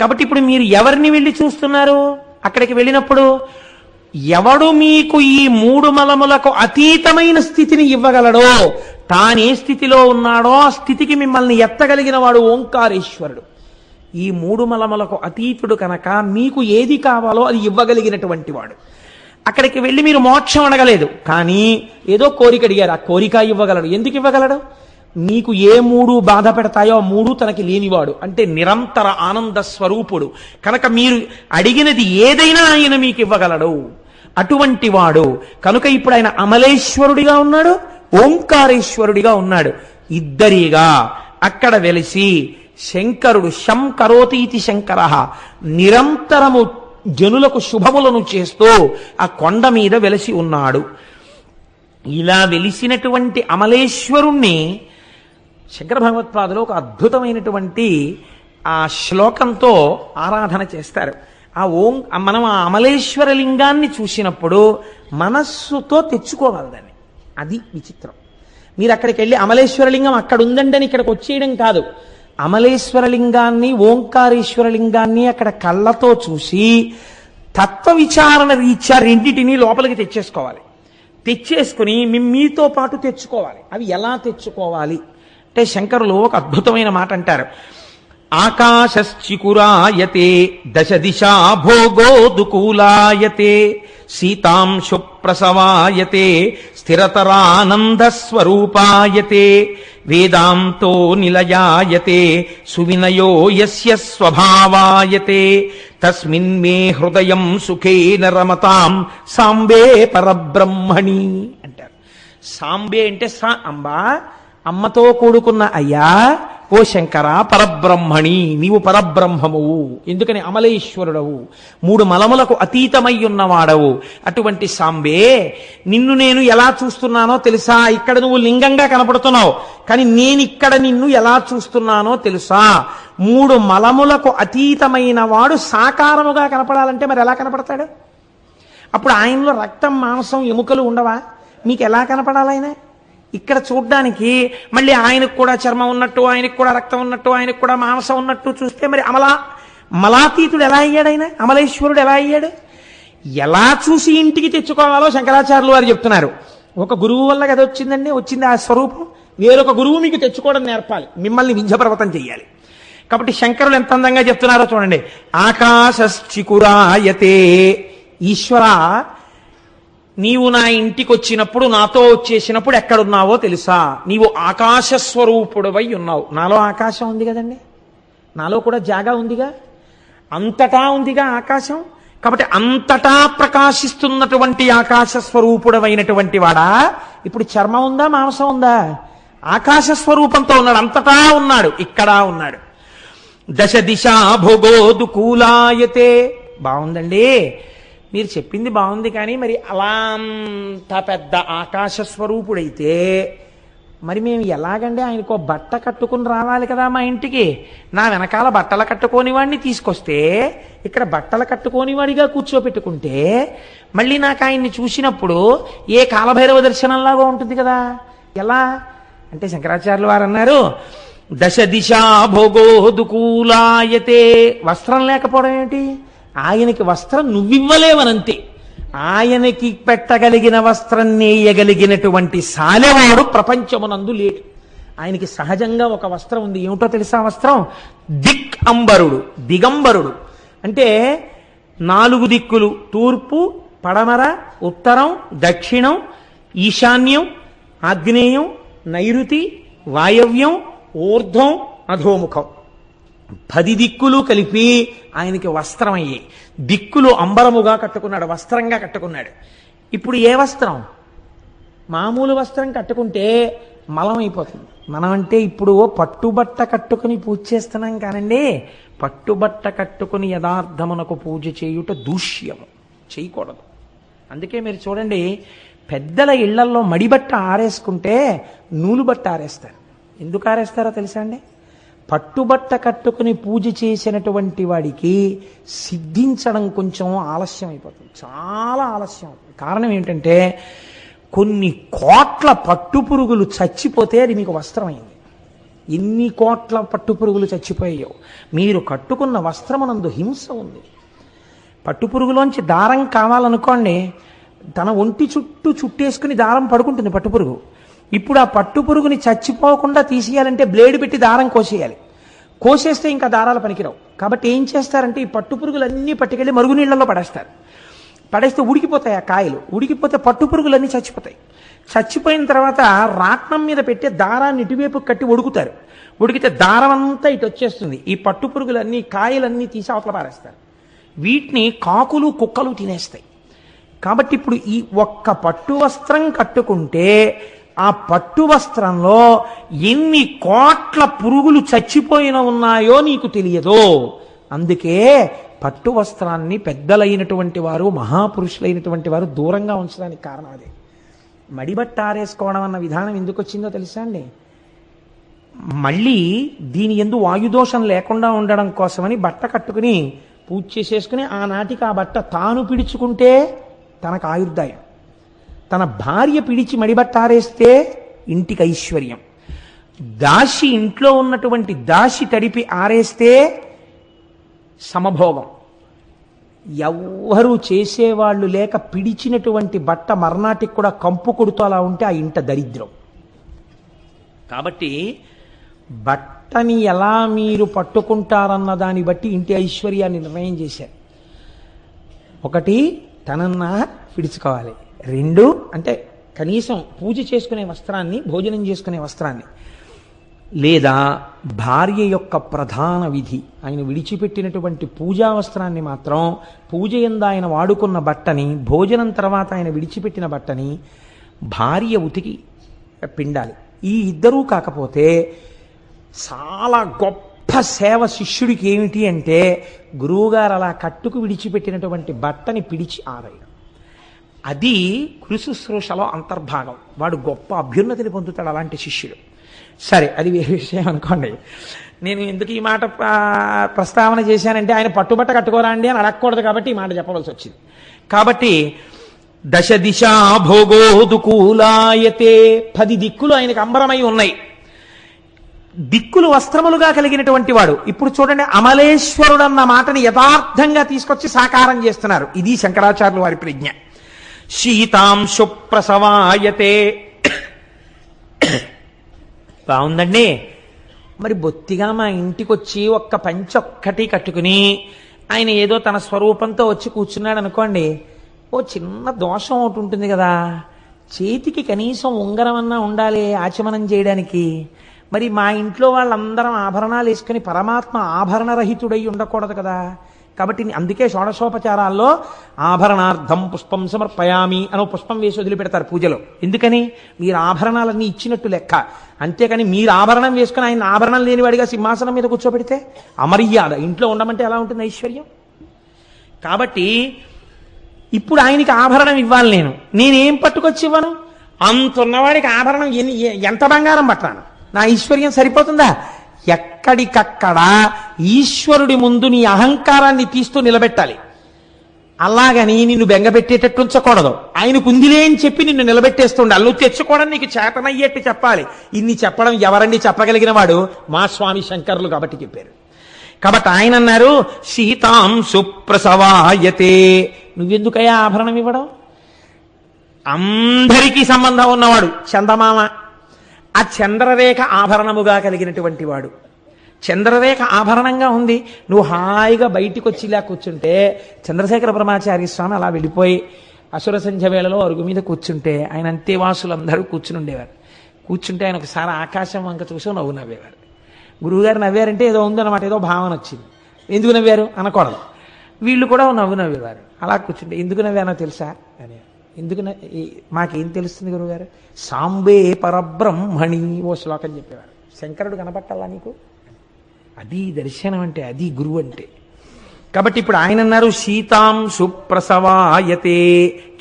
S1: కాబట్టి ఇప్పుడు మీరు ఎవరిని వెళ్ళి చూస్తున్నారు? అక్కడికి వెళ్ళినప్పుడు ఎవడు మీకు ఈ 3 మలములకు అతీతమైన స్థితిని ఇవ్వగలడో, తానే స్థితిలో ఉన్నాడో ఆ స్థితికి మిమ్మల్ని ఎత్తగలిగిన వాడు ఓంకారేశ్వరుడు. ఈ 3 మలములకు అతీతుడు కనుక మీకు ఏది కావాలో అది ఇవ్వగలిగినటువంటి వాడు. అక్కడికి వెళ్ళి మీరు మోక్షం అడగలేదు, కానీ ఏదో కోరిక అడిగారు, ఆ కోరిక ఇవ్వగలడు. ఎందుకు ఇవ్వగలడు? మీకు ఏ 3 బాధ పెడతాయో 3 తనకి లేనివాడు, అంటే నిరంతర ఆనంద స్వరూపుడు కనుక మీరు అడిగినది ఏదైనా ఆయన మీకు ఇవ్వగలడు. అటువంటి వాడు కనుక ఇప్పుడు ఆయన అమలేశ్వరుడిగా ఉన్నాడు, ఓంకారేశ్వరుడిగా ఉన్నాడు. ఇద్దరిగా అక్కడ వెలిసి శంకరుడు శం కరోతీతి శంకర నిరంతరము జనులకు శుభములను చేస్తూ ఆ కొండ మీద వెలిసి ఉన్నాడు. ఇలా వెలిసినటువంటి అమలేశ్వరుణ్ణి శంకర భగవత్పాదులు ఒక అద్భుతమైనటువంటి ఆ శ్లోకంతో ఆరాధన చేస్తారు. మనం ఆ అమలేశ్వర లింగాన్ని చూసినప్పుడు మనస్సుతో తెచ్చుకోవాలి దాన్ని. అది విచిత్రం. మీరు అక్కడికి వెళ్ళి అమలేశ్వరలింగం అక్కడ ఉందండి అని ఇక్కడికి వచ్చేయడం కాదు. అమలేశ్వరలింగాన్ని ఓంకారేశ్వరలింగాన్ని అక్కడ కళ్ళతో చూసి తత్వ విచారణ రీత్యా రెండిటిని లోపలికి తెచ్చేసుకోవాలి. తెచ్చేసుకుని మీతో పాటు తెచ్చుకోవాలి. అవి ఎలా తెచ్చుకోవాలి అంటే శంకరులు ఒక అద్భుతమైన మాట అంటారు. ఆకాశశ్చికురాయతే దశ దిశా భోగోదుకూలాయతే సీతాంశు ప్రసవాయతే స్థిరతరానందస్వరూపాయతే వేదాంతో నిలయాయతే సువినయో యస్య స్వభావాయతే తస్మిన్ మే హృదయం సుఖేన రమతాం సాంబే పరబ్రహ్మణి అంటారు. సాంబే అంటే అంబా, అమ్మతో కూడుకున్న అయ్యా, ఓ శంకర పరబ్రహ్మణి, నీవు పరబ్రహ్మమువు. ఎందుకని? అమలేశ్వరుడవు, 3 మలములకు అతీతమై ఉన్నవాడవు. అటువంటి సాంబే, నిన్ను నేను ఎలా చూస్తున్నానో తెలుసా? ఇక్కడ నువ్వు లింగంగా కనపడుతున్నావు, కానీ నేను ఇక్కడ నిన్ను ఎలా చూస్తున్నానో తెలుసా? మూడు మలములకు అతీతమైన వాడు సాకారముగా కనపడాలంటే మరి ఎలా కనపడతాడు? అప్పుడు ఆయనలో రక్తం మాంసం ఎముకలు ఉండవా? మీకు ఎలా కనపడాలి ఆయన? ఇక్కడ చూడ్డానికి మళ్ళీ ఆయనకు కూడా చర్మం ఉన్నట్టు, ఆయనకు కూడా రక్తం ఉన్నట్టు, ఆయనకు కూడా మాంసం ఉన్నట్టు చూస్తే మరి మలాతీతుడు ఎలా అయ్యాడు? ఆయన అమలేశ్వరుడు ఎలా అయ్యాడు? ఎలా చూసి ఇంటికి తెచ్చుకోవాలో శంకరాచార్యులు వారు చెప్తున్నారు. ఒక గురువు వల్ల కదా వచ్చింది ఆ స్వరూపం. వేరొక గురువు మీకు తెచ్చుకోవడం నేర్పాలి, మిమ్మల్ని వింధ్యపర్వతం చెయ్యాలి. కాబట్టి శంకరులు ఎంత అందంగా చెప్తున్నారో చూడండి. ఆకాశశ్చికురాయతే, ఈశ్వర నీవు నా ఇంటికి వచ్చినప్పుడు, నాతో వచ్చేసినప్పుడు ఎక్కడున్నావో తెలుసా? నీవు ఆకాశ స్వరూపుడవై ఉన్నావు. నాలో ఆకాశం ఉంది కదండి, నాలో కూడా జాగా ఉందిగా, అంతటా ఉందిగా ఆకాశం. కాబట్టి అంతటా ప్రకాశిస్తున్నటువంటి ఆకాశ స్వరూపుడమైనటువంటి వాడా ఇప్పుడు చర్మం ఉందా, మాంసం ఉందా? ఆకాశ స్వరూపంతో ఉన్నాడు, అంతటా ఉన్నాడు, ఇక్కడ ఉన్నాడు. దశ దిశా భోగోదుకూలాయతే. బాగుందండి, మీరు చెప్పింది బాగుంది, కానీ మరి అలా అంత పెద్ద ఆకాశ స్వరూపుడైతే మరి మేము ఎలాగండి? ఆయనకో బట్ట కట్టుకుని రావాలి కదా మా ఇంటికి. నా వెనకాల బట్టలు కట్టుకోని వాడిని తీసుకొస్తే, ఇక్కడ బట్టలు కట్టుకోని వాడిగా కూర్చోపెట్టుకుంటే మళ్ళీ నాకు ఆయన్ని చూసినప్పుడు ఏ కాలభైరవ దర్శనంలాగా ఉంటుంది కదా. ఎలా అంటే శంకరాచార్యులు వారు అన్నారు, దశ దిశా భోగోదుకూలాయతే. వస్త్రం లేకపోవడం ఏమిటి? ఆయనకి వస్త్రం నువ్వివ్వలేవనంతే. ఆయనకి పెట్టగలిగిన వస్త్రం నేయగలిగినటువంటి సాలెవాడు ప్రపంచమునందు లేడు. ఆయనకి సహజంగా ఒక వస్త్రం ఉంది. ఏమిటో తెలుసా వస్త్రం? దిక్ అంబరుడు, దిగంబరుడు. అంటే 4 దిక్కులు, తూర్పు, పడమర, ఉత్తరం, దక్షిణం, ఈశాన్యం, ఆగ్నేయం, నైరుతి, వాయవ్యం, ఊర్ధ్వం, అధోముఖం, 10 దిక్కులు కలిపి ఆయనకి వస్త్రం అయ్యాయి. దిక్కులు అంబరముగా కట్టుకున్నాడు, వస్త్రంగా కట్టుకున్నాడు. ఇప్పుడు ఏ వస్త్రం? మామూలు వస్త్రం కట్టుకుంటే మలం అయిపోతుంది. మనం అంటే ఇప్పుడు పట్టుబట్ట కట్టుకుని పూజ చేస్తున్నాం కానండి, పట్టుబట్ట కట్టుకుని యథార్థమునకు పూజ చేయుట దూష్యము, చేయకూడదు. అందుకే మీరు చూడండి, పెద్దల ఇళ్లల్లో మడిబట్ట ఆరేసుకుంటే నూలుబట్ట ఆరేస్తారు. ఎందుకు ఆరేస్తారో తెలుసా అండి? పట్టుబట్ట కట్టుకుని పూజ చేసినటువంటి వాడికి సిద్ధించడం కొంచెం ఆలస్యం అయిపోతుంది, చాలా ఆలస్యం అవుతుంది. కారణం ఏంటంటే కొన్ని కోట్ల పట్టుపురుగులు చచ్చిపోతే అది మీకు వస్త్రమైంది. ఎన్ని కోట్ల పట్టుపురుగులు చచ్చిపోయాయో. మీరు కట్టుకున్న వస్త్రమునందు హింస ఉంది. పట్టుపురుగులోంచి దారం కావాలనుకోండి, తన ఒంటి చుట్టూ చుట్టేసుకుని దారం పడుకుంటుంది పట్టుపురుగు. ఇప్పుడు ఆ పట్టుపురుగుని చచ్చిపోకుండా తీసేయాలంటే బ్లేడ్ పెట్టి దారం కోసేయాలి. కోసేస్తే ఇంకా దారాలు పనికిరావు. కాబట్టి ఏం చేస్తారంటే ఈ పట్టుపురుగులన్నీ పట్టుకెళ్ళి మరుగునీళ్లలో పడేస్తారు. పడేస్తే ఉడికిపోతాయి ఆ కాయలు. ఉడికిపోతే పట్టుపురుగులన్నీ చచ్చిపోతాయి. చచ్చిపోయిన తర్వాత రాట్నం మీద పెట్టి దారాన్ని ఇటువైపు కట్టి ఉడుకుతారు. ఉడికితే దారం అంతా ఇటు వచ్చేస్తుంది. ఈ పట్టుపురుగులన్నీ కాయలన్నీ తీసి అవతల పారేస్తారు. వీటిని కాకులు కుక్కలు తినేస్తాయి. కాబట్టి ఇప్పుడు ఈ ఒక్క పట్టు వస్త్రం కట్టుకుంటే ఆ పట్టు వస్త్రంలో ఎన్ని కోట్ల పురుగులు చచ్చిపోయిన ఉన్నాయో నీకు తెలియదు. అందుకే పట్టు వస్త్రాన్ని పెద్దలైనటువంటి వారు, మహాపురుషులైనటువంటి వారు దూరంగా ఉంచడానికి కారణం అదే. మడిబట్ట ఆరేసుకోవడం అన్న విధానం ఎందుకు వచ్చిందో తెలుసా అండి? మళ్ళీ దీని యందు వాయుదోషం లేకుండా ఉండడం కోసమని బట్ట కట్టుకుని పూజ చేసేసుకుని ఆనాటికి ఆ బట్ట తాను పిడుచుకుంటే తనకు ఆయుర్దాయం, తన భార్య పిడిచి మడిబట్ట ఆరేస్తే ఇంటికి ఐశ్వర్యం, దాసి ఇంట్లో ఉన్నటువంటి దాసి తడిపి ఆరేస్తే సమభోగం. ఎవ్వరూ చేసేవాళ్ళు లేక పిడిచినటువంటి బట్ట మర్నాటికి కూడా కంపు కొడుతూ అలా ఉంటే ఆ ఇంట దరిద్రం. కాబట్టి బట్టని ఎలా మీరు పట్టుకుంటారన్న దాన్ని బట్టి ఇంటి ఐశ్వర్యాన్ని నిర్ణయం చేశారు. ఒకటి, తనన్నా పిడుచుకోవాలి. 2, అంటే కనీసం పూజ చేసుకునే వస్త్రాన్ని, భోజనం చేసుకునే వస్త్రాన్ని, లేదా భార్య యొక్క ప్రధాన విధి ఆయన విడిచిపెట్టినటువంటి పూజా వస్త్రాన్ని మాత్రం, పూజ యందు ఆయన వాడుకున్న బట్టని, భోజనం తర్వాత ఆయన విడిచిపెట్టిన బట్టని భార్య ఉతికి పిండాలి. ఈ ఇద్దరూ కాకపోతే చాలా గొప్ప సేవ శిష్యుడికి ఏమిటి అంటే, గురువుగారు అలా కట్టుకు విడిచిపెట్టినటువంటి బట్టని పిడిచి ఆరేయడం. అది గురు శుశ్రూషలో అంతర్భాగం. వాడు గొప్ప అభ్యున్నతిని పొందుతాడు అలాంటి శిష్యుడు. సరే, అది వేరే విషయం అనుకోండి. నేను ఎందుకు ఈ మాట ప్రస్తావన చేశానంటే ఆయన పట్టుబట్ట కట్టుకోరా అండి అని అడగకూడదు కాబట్టి ఈ మాట చెప్పవలసి వచ్చింది. కాబట్టి దశ దిశా భోగోదుకూలాయతే, 10 దిక్కులు ఆయనకు అంబరమై ఉన్నాయి. దిక్కులు వస్త్రములుగా కలిగినటువంటి వాడు. ఇప్పుడు చూడండి, అమలేశ్వరుడు అన్న మాటని యథార్థంగా తీసుకొచ్చి సాకారం చేస్తున్నారు. ఇది శంకరాచార్యులు వారి ప్రజ్ఞ. శీతాంశు ప్రసవాయతే. బాగుందండి. మరి బొత్తిగా మా ఇంటికి వచ్చి ఒక్క పంచె ఒక్కటి కట్టుకుని ఆయన ఏదో తన స్వరూపంతో వచ్చి కూర్చున్నాడు అనుకోండి, ఓ చిన్న దోషం ఒకటి ఉంటుంది కదా, చేతికి కనీసం ఉంగరం అన్నా ఉండాలి ఆచమనం చేయడానికి. మరి మా ఇంట్లో వాళ్ళందరం ఆభరణాలు వేసుకుని పరమాత్మ ఆభరణరహితుడై ఉండకూడదు కదా. కాబట్టి అందుకే షోడశోపచారాల్లో ఆభరణార్థం పుష్పం సమర్పయామి అనో పుష్పం వేసి వదిలిపెడతారు పూజలో. ఎందుకని? మీరు ఆభరణాలన్నీ ఇచ్చినట్టు లెక్క. అంతేకాని మీరు ఆభరణం వేసుకుని ఆయన ఆభరణం లేనివాడిగా సింహాసనం మీద కూర్చోబెడితే అమర్యాద. ఇంట్లో ఉండమంటే ఎలా ఉంటుంది ఐశ్వర్యం? కాబట్టి ఇప్పుడు ఆయనకి ఆభరణం ఇవ్వాలి. నేనేం పట్టుకొచ్చి ఇవ్వను? అంతున్నవాడికి ఆభరణం ఎంత బంగారం పట్టాను? నా ఐశ్వర్యం సరిపోతుందా? ఎక్కడికక్కడ ఈశ్వరుడి ముందు నీ అహంకారాన్ని తీస్తూ నిలబెట్టాలి. అలాగని నిన్ను బెంగపెట్టేటట్టు ఉంచకూడదు. ఆయనకు ఉందిలే అని చెప్పి నిన్ను నిలబెట్టేస్తుండాలి. నువ్వు తెచ్చుకోవడం నీకు చేతనయ్యేట్టు చెప్పాలి. ఇన్ని చెప్పడం ఎవరండి చెప్పగలిగిన వాడు? మా స్వామి శంకరులు కాబట్టి చెప్పారు. కాబట్టి ఆయన అన్నారు సీతాంశు ప్రసవాయతే. నువ్వెందుకయ్యా ఆభరణం ఇవ్వడం? అందరికీ సంబంధం ఉన్నవాడు చందమామ. ఆ చంద్రరేఖ ఆభరణముగా కలిగినటువంటి వాడు. చంద్రరేఖ ఆభరణంగా ఉంది. నువ్వు హాయిగా బయటికి వచ్చి ఇలా కూర్చుంటే, చంద్రశేఖర బ్రహ్మచారి స్వామి అలా వెళ్ళిపోయి అసుర సంధ్య వేళలో అరుగు మీద కూర్చుంటే ఆయన అంతేవాసులందరూ కూర్చుని ఉండేవారు. కూర్చుంటే ఆయన ఒకసారి ఆకాశం వంక చూసి నవ్వు నవ్వేవారు. గురువుగారు నవ్వారంటే ఏదో ఉందన్నమాట, ఏదో భావన వచ్చింది. ఎందుకు నవ్వారు అనకూడదు. వీళ్ళు కూడా నవ్వు నవ్వేవారు. అలా కూర్చుంటే ఎందుకు నవ్వానో తెలుసా అని. ఎందుకు మాకేం తెలుస్తుంది గురువుగారు? సాంబే పరబ్రహ్మణి ఓ శ్లోకం చెప్పేవారు. శంకరుడు కనపట్టాలా నీకు? అది దర్శనం అంటే, అది గురువు అంటే. కాబట్టి ఇప్పుడు ఆయన అన్నారు సీతాంశు ప్రసవాయతే.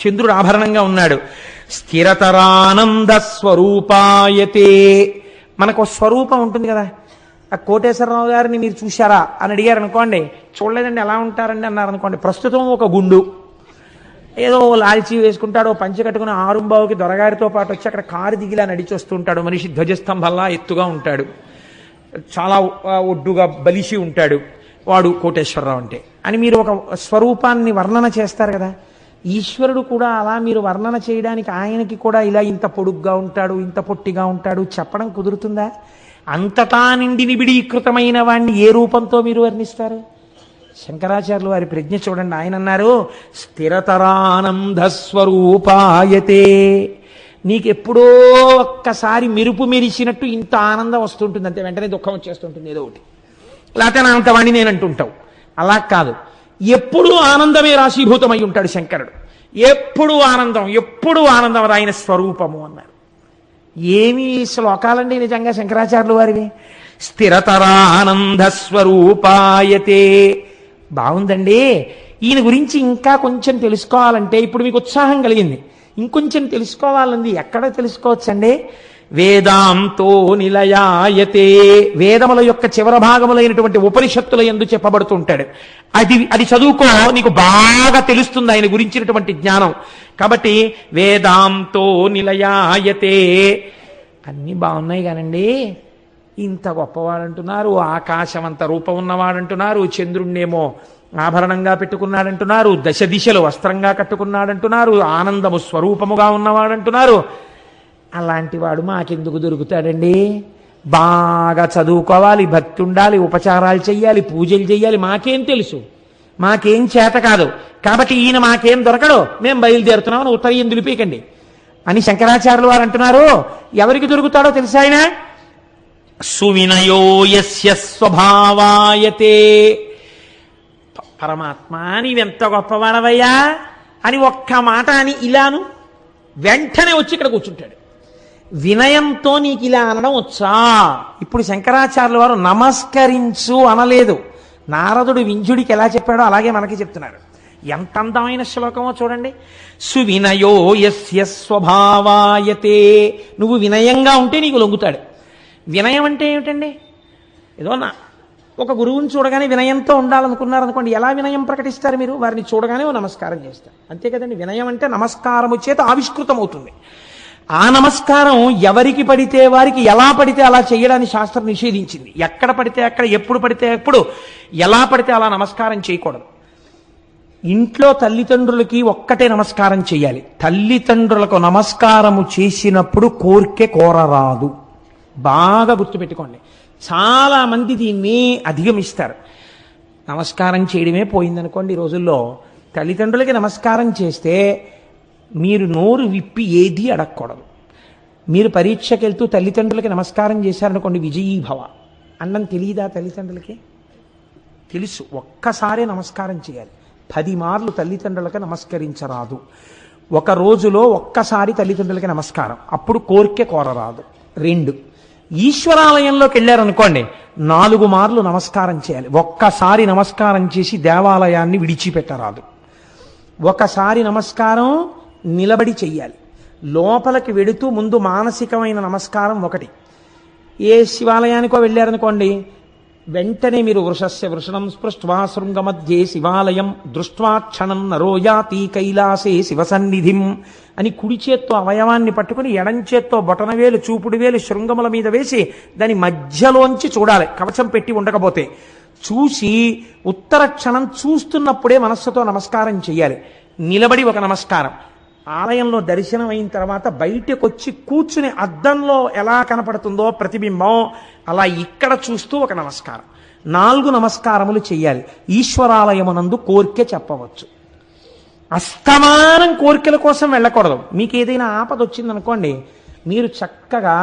S1: చంద్రుడు ఆభరణంగా ఉన్నాడు. స్థిరతరానంద స్వరూపాయతే. మనకు స్వరూపం ఉంటుంది కదా. ఆ కోటేశ్వరరావు గారిని మీరు చూశారా అని అడిగారు అనుకోండి, చూడలేదండి ఎలా ఉంటారండి అన్నారు అనుకోండి, ప్రస్తుతం ఒక గుండు, ఏదో లాల్చీ వేసుకుంటాడు, పంచె కట్టుకుని ఆరుంబావుకి దొరగారితో పాటు వచ్చి అక్కడ కారు దిగిలా నడిచి వస్తుంటాడు. మనిషి ధ్వజస్తంభంలా ఎత్తుగా ఉంటాడు, చాలా ఒడ్డుగా బలిసి ఉంటాడు. వాడు కోటేశ్వరరావు అంటే అని మీరు ఒక స్వరూపాన్ని వర్ణన చేస్తారు కదా. ఈశ్వరుడు కూడా అలా మీరు వర్ణన చేయడానికి ఆయనకి కూడా ఇలా ఇంత పొడుగ్గా ఉంటాడు, ఇంత పొట్టిగా ఉంటాడు చెప్పడం కుదురుతుందా? అంతటా నిండి నిబిడీకృతమైన వాణ్ణి ఏ రూపంతో మీరు వర్ణిస్తారు? శంకరాచార్యులు వారి ప్రజ్ఞ చూడండి. ఆయన అన్నారు స్థిరతరానంద స్వరూపాయతే. నీకెప్పుడో ఒక్కసారి మెరుపు మెరిసినట్టు ఇంత ఆనందం వస్తుంటుంది, అంతే వెంటనే దుఃఖం వచ్చేస్తుంటుంది ఏదో ఒకటి, లేకపోతే నా అంతవాణి నేను అంటుంటావు. అలా కాదు, ఎప్పుడూ ఆనందమే రాశీభూతమై ఉంటాడు శంకరుడు. ఎప్పుడు ఆనందం అది ఆయన స్వరూపము అన్నారు. ఏమి శ్లోకాలండి నిజంగా శంకరాచార్యులు వారివి. స్థిరతరానంద స్వరూపాయతే. బాగుందండి. ఈయన గురించి ఇంకా కొంచెం తెలుసుకోవాలంటే ఇప్పుడు మీకు ఉత్సాహం కలిగింది, ఇంకొంచెం తెలుసుకోవాలంది. ఎక్కడ తెలుసుకోవచ్చండి? వేదాంతో నిలయాయతే. వేదముల యొక్క చివర భాగములైనటువంటి ఉపనిషత్తుల యందు చెప్పబడుతూ ఉంటాడు. అది చదువుకో, నీకు బాగా తెలుస్తుంది ఆయన గురించినటువంటి జ్ఞానం. కాబట్టి వేదాంతో నిలయాయతే. అన్నీ బాగున్నాయి కానండి, ఇంత గొప్పవాడంటున్నారు, ఆకాశం అంత రూపం ఉన్నవాడంటున్నారు, చంద్రుణ్ణేమో ఆభరణంగా పెట్టుకున్నాడంటున్నారు, దశ దిశలు వస్త్రంగా కట్టుకున్నాడంటున్నారు, ఆనందము స్వరూపముగా ఉన్నవాడంటున్నారు. అలాంటి వాడు మాకెందుకు దొరుకుతాడండి? బాగా చదువుకోవాలి, భక్తి ఉండాలి, ఉపచారాలు చెయ్యాలి, పూజలు చెయ్యాలి. మాకేం తెలుసు, మాకేం చేత కాదు. కాబట్టి ఈయన మాకేం దొరకడు, మేము బయలుదేరుతున్నామని ఉత్తరీయం దులిపేయకండి అని శంకరాచార్యులు వారు అంటున్నారు. ఎవరికి దొరుకుతాడో తెలుసా ఆయన? సువినయో యస్య స్వభావాయతే. పరమాత్మ నీవెంత గొప్పవాడవయ్యా అని ఒక్క మాట అని ఇలాను వెంటనే వచ్చి ఇక్కడ కూర్చుంటాడు. వినయంతో నీకు ఇలా అనడం వచ్చా? ఇప్పుడు శంకరాచార్యుల వారు నమస్కరించు అనలేదు. నారదుడు వింజుడికి ఎలా చెప్పాడో అలాగే మనకి చెప్తున్నారు. ఎంత అందమైన శ్లోకమో చూడండి. సువినయో యస్య స్వభావాయతే. నువ్వు వినయంగా ఉంటే నీకు లొంగుతాడు. వినయం అంటే ఏమిటండి? ఏదో ఒక గురువుని చూడగానే వినయంతో ఉండాలనుకున్నారనుకోండి, ఎలా వినయం ప్రకటిస్తారు మీరు? వారిని చూడగానే ఓ నమస్కారం చేస్తారు, అంతే కదండి. వినయం అంటే నమస్కారము చేత ఆవిష్కృతం అవుతుంది. ఆ నమస్కారం ఎవరికి పడితే వారికి, ఎలా పడితే అలా చేయడాన్ని శాస్త్రం నిషేధించింది. ఎక్కడ పడితే అక్కడ, ఎప్పుడు పడితే ఎప్పుడు, ఎలా పడితే అలా నమస్కారం చేయకూడదు. ఇంట్లో తల్లిదండ్రులకి ఒక్కటే నమస్కారం చేయాలి. తల్లిదండ్రులకు నమస్కారము చేసినప్పుడు కోరికే కోరరాదు. బాగా గుర్తుపెట్టుకోండి. చాలా మంది దీన్ని అధిగమిస్తారు. నమస్కారం చేయడమే పోయిందనుకోండి ఈ రోజుల్లో. తల్లిదండ్రులకి నమస్కారం చేస్తే మీరు నోరు విప్పి ఏది అడగకూడదు. మీరు పరీక్షకి వెళ్తూ తల్లిదండ్రులకి నమస్కారం చేశారనుకోండి, విజయీభవ అన్నం తెలియదా? తల్లిదండ్రులకి తెలుసు. ఒక్కసారే నమస్కారం చేయాలి. 10 మార్లు తల్లిదండ్రులకు నమస్కరించరాదు. ఒక రోజులో ఒక్కసారి తల్లిదండ్రులకి నమస్కారం, అప్పుడు కోరికే కోరరాదు. 2, ఈశ్వరాలయంలోకి వెళ్ళారనుకోండి, 4 మార్లు నమస్కారం చేయాలి. ఒక్కసారి నమస్కారం చేసి దేవాలయాన్ని విడిచిపెట్టరాదు. ఒకసారి నమస్కారం నిలబడి చెయ్యాలి. లోపలికి వెడుతూ ముందు మానసికమైన నమస్కారం ఒకటి. ఏ శివాలయానికో వెళ్ళారనుకోండి, వెంటనే మీరు వృషస్య వృషణం స్పృష్ట్వా శృంగమధ్యే శివాలయం దృష్ట్వా క్షణం నరోయాతి కైలాసే శివసన్నిధిం అని కుడి చేత్తో అవయవాన్ని పట్టుకుని ఎడం చేత్తో బొటనవేలు చూపుడు వేలు శృంగముల మీద వేసి దాని మధ్యలోంచి చూడాలి, కవచం పెట్టి ఉండకపోతే. చూసి ఉత్తర క్షణం చూస్తున్నప్పుడే మనస్సుతో నమస్కారం చెయ్యాలి. నిలబడి ఒక నమస్కారం. ఆలయంలో దర్శనం అయిన తర్వాత బయటకు వచ్చి కూర్చుని అద్దంలో ఎలా కనపడుతుందో ప్రతిబింబం, అలా ఇక్కడ చూస్తూ ఒక నమస్కారం. 4 నమస్కారములు చెయ్యాలి. ఈశ్వరాలయమునందు కోరిక చెప్పవచ్చు. అస్తమానం కోరికల కోసం వెళ్ళకూడదు. మీకు ఏదైనా ఆపద వచ్చిందనుకోండి, మీరు చక్కగా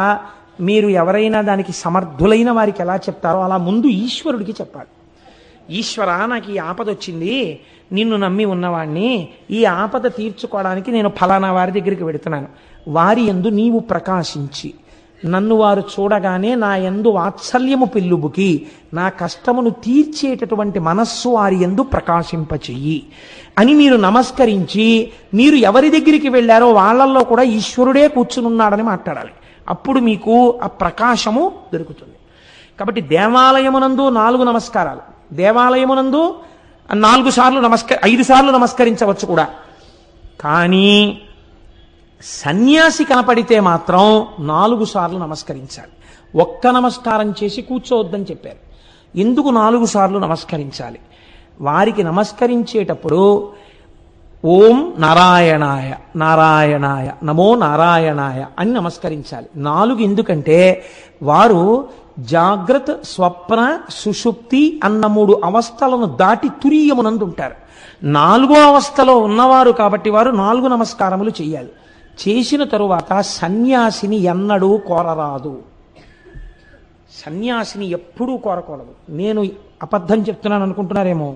S1: మీరు ఎవరైనా దానికి సమర్థులైన వారికి ఎలా చెప్తారో అలా ముందు ఈశ్వరుడికి చెప్పాలి. ఈశ్వర, నాకు ఈ ఆపద వచ్చింది, నిన్ను నమ్మి ఉన్నవాణ్ణి, ఈ ఆపద తీర్చుకోవడానికి నేను ఫలానా వారి దగ్గరికి వెడుతున్నాను. వారి యందు నీవు ప్రకాశించి నన్ను వారు చూడగానే నా యందు వాత్సల్యము పెళ్ళుబుకి నా కష్టమును తీర్చేటటువంటి మనస్సు వారి యందు ప్రకాశింపచెయ్యి అని మీరు నమస్కరించి, మీరు ఎవరి దగ్గరికి వెళ్ళారో వాళ్ళల్లో కూడా ఈశ్వరుడే కూర్చునున్నాడని మాట్లాడాలి. అప్పుడు మీకు ఆ ప్రకాశము దొరుకుతుంది. కాబట్టి దేవాలయమునందు 4 నమస్కారాలు, దేవాలయమునందు 4 సార్లు 5 సార్లు నమస్కరించవచ్చు కూడా. కానీ సన్యాసి కనపడితే మాత్రం 4 సార్లు నమస్కరించాలి. ఒక్క నమస్కారం చేసి కూర్చోవద్దని చెప్పారు. ఎందుకు 4 సార్లు నమస్కరించాలి? వారికి నమస్కరించేటప్పుడు ఓం నారాయణాయ నారాయణాయ నమో నారాయణాయ అని నమస్కరించాలి. 4 ఎందుకంటే వారు జాగ్రత్త స్వప్న సుషుప్తి అన్న 3 అవస్థలను దాటి తురీయమునందు ఉంటారు. 4వ అవస్థలో ఉన్నవారు కాబట్టి వారు 4 నమస్కారములు చేయాలి. చేసిన తరువాత సన్యాసిని ఎన్నడూ కోరరాదు. సన్యాసిని ఎప్పుడూ కోరకూడదు. నేను అబద్ధం చెప్తున్నాను అనుకుంటున్నారేమో,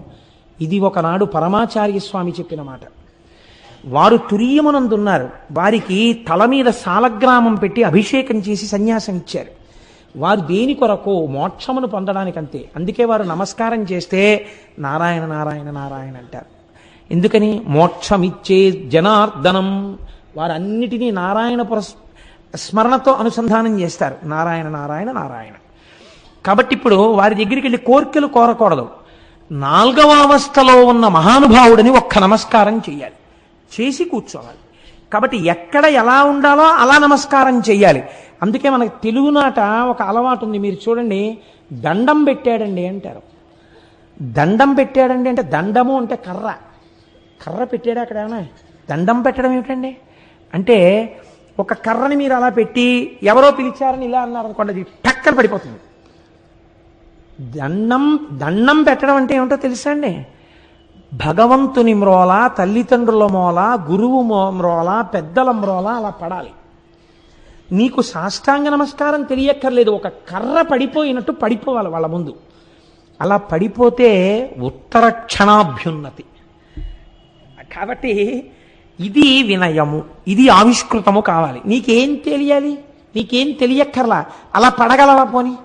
S1: ఇది ఒకనాడు పరమాచార్య స్వామి చెప్పిన మాట. వారు తురీయమునందున్నారు. వారికి తల మీద సాలగ్రామం పెట్టి అభిషేకం చేసి సన్యాసం ఇచ్చారు. వారు దేని కొరకు? మోక్షమును పొందడానికంతే. అందుకే వారు నమస్కారం చేస్తే నారాయణ నారాయణ నారాయణ అంటారు. ఎందుకని? మోక్షమిచ్చే జనార్దనం. వారు అన్నిటినీ నారాయణ స్మరణతో అనుసంధానం చేస్తారు. నారాయణ నారాయణ నారాయణ. కాబట్టి ఇప్పుడు వారి దగ్గరికి వెళ్ళి కోర్కెలు కోరకూడదు. 4వ అవస్థలో ఉన్న మహానుభావుడిని ఒక్క నమస్కారం చేయాలి, చేసి కూర్చోవాలి. కాబట్టి ఎక్కడ ఎలా ఉండాలో అలా నమస్కారం చెయ్యాలి. అందుకే మనకి తెలుగునాట ఒక అలవాటు ఉంది. మీరు చూడండి, దండం పెట్టాడండి అంటారు. దండం పెట్టాడండి అంటే దండము అంటే కర్ర, కర్ర పెట్టాడు అక్కడ. ఏమన్నా దండం పెట్టడం ఏమిటండి అంటే, ఒక కర్రని మీరు అలా పెట్టి ఎవరో పిలిచారని ఇలా అన్నారనుకోండి, అది టక్కన పడిపోతుంది. దండం పెట్టడం అంటే ఏమిటో తెలుసా అండి? భగవంతుని మ్రోల, తల్లిదండ్రుల మోల, గురువు మ్రోల, పెద్దల మ్రోల అలా పడాలి. నీకు సాష్టాంగ నమస్కారం తెలియక్కర్లేదు. ఒక కర్ర పడిపోయినట్టు పడిపోవాలి వాళ్ళ ముందు. అలా పడిపోతే ఉత్తర క్షణాభ్యున్నతి. కాబట్టి ఇది వినయము, ఇది ఆవిష్కృతము కావాలి. నీకేం తెలియాలి? నీకేం తెలియక్కర్లా. అలా పడగలవా? పోని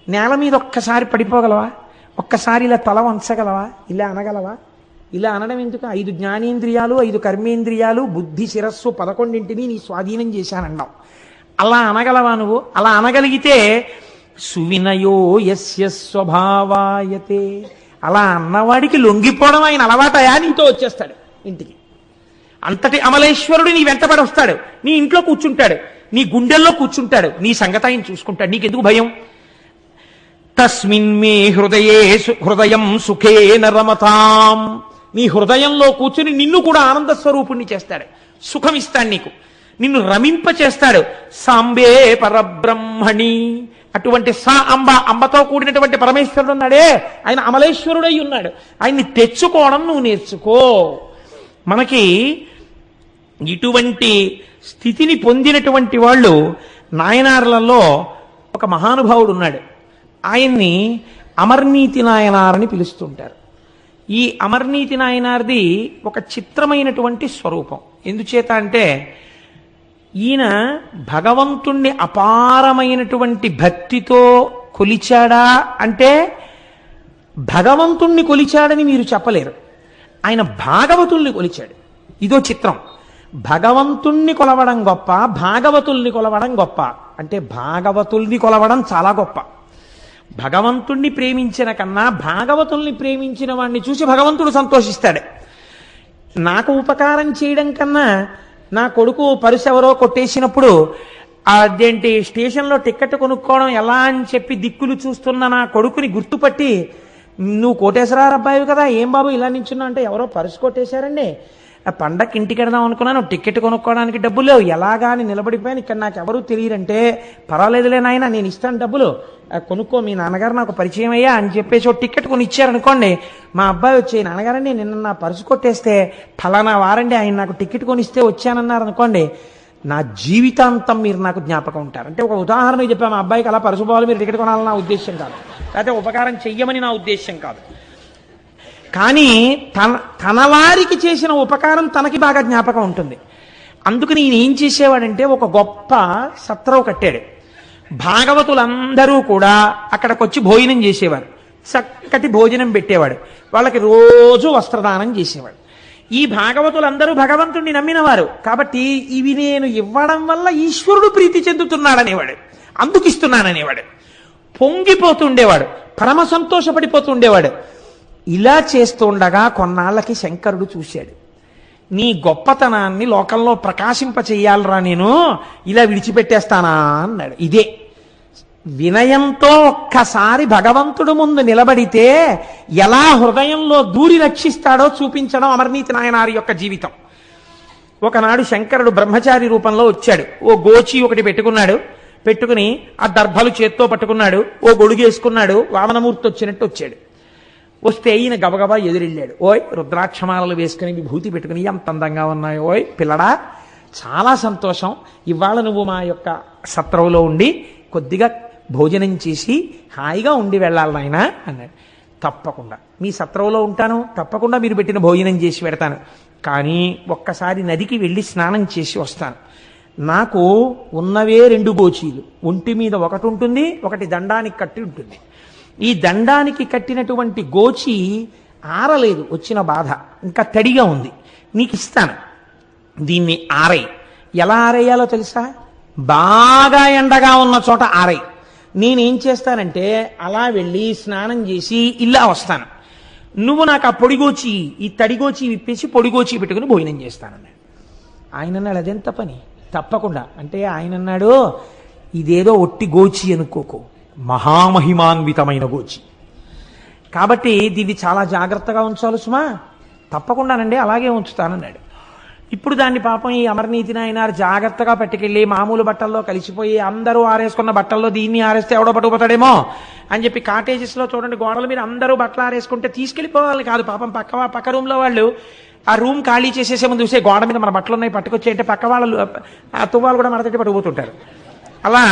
S1: నేల మీద ఒక్కసారి పడిపోగలవా? ఒక్కసారి ఇలా తల వంచగలవా? ఇలా అనగలవా? ఇలా అనడం ఎందుకు? 5 జ్ఞానేంద్రియాలు, 5 కర్మేంద్రియాలు, బుద్ధి, శిరస్సు 11ంటిని నీ స్వాధీనం చేశానన్నావు. అలా అనగలవా నువ్వు? అలా అనగలిగితే సువినయో యస్య స్వభావాయతే, అలా అన్నవాడికి లొంగిపోవడం ఆయన అలవాటయా? నీతో వచ్చేస్తాడు ఇంటికి. అంతటి అమలేశ్వరుడు నీ వెంటబడి వస్తాడు, నీ ఇంట్లో కూర్చుంటాడు, నీ గుండెల్లో కూర్చుంటాడు, నీ సంగతి ఆయన చూసుకుంటాడు. నీకెందుకు భయం? తస్మిన్ మే హృదయం సుఖేన రమతాం, నీ హృదయంలో కూర్చుని నిన్ను కూడా ఆనంద స్వరూపుణ్ణి చేస్తాడు, సుఖమిస్తాడు నీకు, నిన్ను రమింప చేస్తాడు. సాంబే పరబ్రహ్మణి, అటువంటి సా అంబతో కూడినటువంటి పరమేశ్వరుడు ఉన్నాడే, ఆయన అమలేశ్వరుడై ఉన్నాడు. ఆయన్ని తెచ్చుకోవడం నువ్వు నేర్చుకో. మనకి ఇటువంటి స్థితిని పొందినటువంటి వాళ్ళు నాయనార్లలో ఒక మహానుభావుడు ఉన్నాడు. ఆయన్ని అమర్నీతి నాయనారని పిలుస్తుంటారు. ఈ అమర్నీతి నాయనార్ది ఒక చిత్రమైనటువంటి స్వరూపం. ఎందుచేత అంటే ఈయన భగవంతుణ్ణి అపారమైనటువంటి భక్తితో కొలిచాడా అంటే భగవంతుణ్ణి కొలిచాడని మీరు చెప్పలేరు. ఆయన భాగవతుల్ని కొలిచాడు. ఇదో చిత్రం. భగవంతుణ్ణి కొలవడం గొప్ప, భాగవతుల్ని కొలవడం గొప్ప. అంటే భాగవతుల్ని కొలవడం చాలా గొప్ప. భగవంతుణ్ణి ప్రేమించిన కన్నా భాగవతుల్ని ప్రేమించిన వాడిని చూసి భగవంతుడు సంతోషిస్తాడు. నాకు ఉపకారం చేయడం కన్నా నా కొడుకు పరుసు ఎవరో కొట్టేసినప్పుడు అదేంటి స్టేషన్లో టికెట్ కొనుక్కోవడం ఎలా అని చెప్పి దిక్కులు చూస్తున్న నా కొడుకుని గుర్తుపట్టి, నువ్వు కోటేశ్వరరావు అబ్బాయి కదా, ఏం బాబు ఇలా నించున్నా అంటే, ఎవరో పరుసు కొట్టేశారండి, ఆ పండక్కి ఇంటికి వెడదాం అనుకున్నాను, టికెట్ కొనుక్కోవడానికి డబ్బులు లేవు, ఎలాగా అని నిలబడిపోయాను, ఇక్కడ నాకు ఎవరూ తెలియరంటే, పర్వాలేదులే నాయన నేను ఇస్తాను డబ్బులు, కొనుక్కో, మీ నాన్నగారు నాకు పరిచయం అయ్యా అని చెప్పేసి ఒక టికెట్ కొని ఇచ్చారనుకోండి. మా అబ్బాయి వచ్చి, నాన్నగారండి నిన్న నా పరుసు కొట్టేస్తే ఫలానా వారండి ఆయన నాకు టికెట్ కొనిస్తే వచ్చానన్నారు అనుకోండి, నా జీవితాంతం మీరు నాకు జ్ఞాపకం ఉంటారు. అంటే ఒక ఉదాహరణ చెప్పాను, మా అబ్బాయికి అలా పరుసు పోవాలి, మీరు టికెట్ కొనాలని నా ఉద్దేశం కాదు, లేకపోతే ఉపకారం చెయ్యమని నా ఉద్దేశం కాదు. కానీ తన వారికి చేసిన ఉపకారం తనకి బాగా జ్ఞాపకం ఉంటుంది. అందుకని ఈయన ఏం చేసేవాడంటే ఒక గొప్ప సత్రం కట్టాడు. భాగవతులందరూ కూడా అక్కడికి వచ్చి భోజనం చేసేవారు. చక్కటి భోజనం పెట్టేవాడు. వాళ్ళకి రోజు వస్త్రదానం చేసేవాడు. ఈ భాగవతులందరూ భగవంతుణ్ణి నమ్మినవారు కాబట్టి ఇవి నేను ఇవ్వడం వల్ల ఈశ్వరుడు ప్రీతి చెందుతున్నాడనేవాడు, అందుకు ఇస్తున్నాననేవాడు. పొంగిపోతుండేవాడు, పరమ సంతోషపడిపోతుండేవాడు. ఇలా చేస్తుండగా కొన్నాళ్ళకి శంకరుడు చూశాడు, నీ గొప్పతనాన్ని లోకంలో ప్రకాశింప చెయ్యాలరా, నేను ఇలా విడిచిపెట్టేస్తానా అన్నాడు. ఇదే వినయంతో ఒక్కసారి భగవంతుడు ముందు నిలబడితే ఎలా హృదయంలో దూరి రక్షిస్తాడో చూపించడం అమర్నీతి నాయనారి యొక్క జీవితం. ఒకనాడు శంకరుడు బ్రహ్మచారి రూపంలో వచ్చాడు. ఓ గోచి ఒకటి పెట్టుకుని ఆ దర్భలు చేత్తో పట్టుకున్నాడు, ఓ గొడుగేసుకున్నాడు, వామనమూర్తి వచ్చినట్టు వచ్చాడు. వస్తే ఈయన గబగబా ఎదురెళ్ళాడు. ఓయ్ రుద్రాక్షమాలలు వేసుకుని విభూతి పెట్టుకుని ఎంత అందంగా ఉన్నాయో, ఓయ్ పిల్లడా చాలా సంతోషం, ఇవాళ నువ్వు మా యొక్క సత్రంలో ఉండి కొద్దిగా భోజనం చేసి హాయిగా ఉండి వెళ్ళాలి నాయనా అన్నాడు. తప్పకుండా మీ సత్రంలో ఉంటాను, తప్పకుండా మీరు పెట్టిన భోజనం చేసి పెడతాను, కానీ ఒక్కసారి నదికి వెళ్ళి స్నానం చేసి వస్తాను. నాకు ఉన్నవే 2 గోచీలు, ఒంటి మీద ఒకటి ఉంటుంది, ఒకటి దండానికి కట్టి ఉంటుంది. ఈ దండానికి కట్టినటువంటి గోచి ఆరలేదు, వచ్చిన బాధ ఇంకా తడిగా ఉంది, నీకు ఇస్తాను, దీన్ని ఆరై. ఎలా ఆరేయాలో తెలుసా? బాగా ఎండగా ఉన్న చోట ఆరై. నేనేం చేస్తానంటే అలా వెళ్ళి స్నానం చేసి ఇలా వస్తాను, నువ్వు నాకు ఆ పొడిగోచి ఈ తడిగోచి విప్పేసి పొడిగోచి పెట్టుకుని భోజనం చేస్తానన్నాడు. ఆయన అన్నాడు, అదెంత పని, తప్పకుండా. అంటే ఆయన అన్నాడు, ఇదేదో ఒట్టి గోచి అనుకోకు, మహామహిమాన్వితమైన గోచి, కాబట్టి దీన్ని చాలా జాగ్రత్తగా ఉంచాలి సుమా. తప్పకుండానండి, అలాగే ఉంచుతానన్నాడు. ఇప్పుడు దాన్ని పాపం ఈ అమర్నీతి నాయనారు జాగ్రత్తగా పట్టుకెళ్ళి మామూలు బట్టల్లో కలిసిపోయి అందరూ ఆరేసుకున్న బట్టల్లో దీన్ని ఆరేస్తే ఎవడో పట్టుకుపోతాడేమో అని చెప్పి కాటేజెస్లో చూడండి, గోడల మీద అందరూ బట్టలు ఆరేసుకుంటే తీసుకెళ్ళిపోవాలి కాదు, పాపం పక్క రూమ్లో వాళ్ళు ఆ రూమ్ ఖాళీ చేసేసే ముందు చూసే గోడ మీద మన బట్టలు ఉన్నాయి పట్టుకొచ్చి అంటే పక్క వాళ్ళు ఆ తువ్వాలు కూడా మడతట్టి పట్టుకుపోతుంటారు. అలా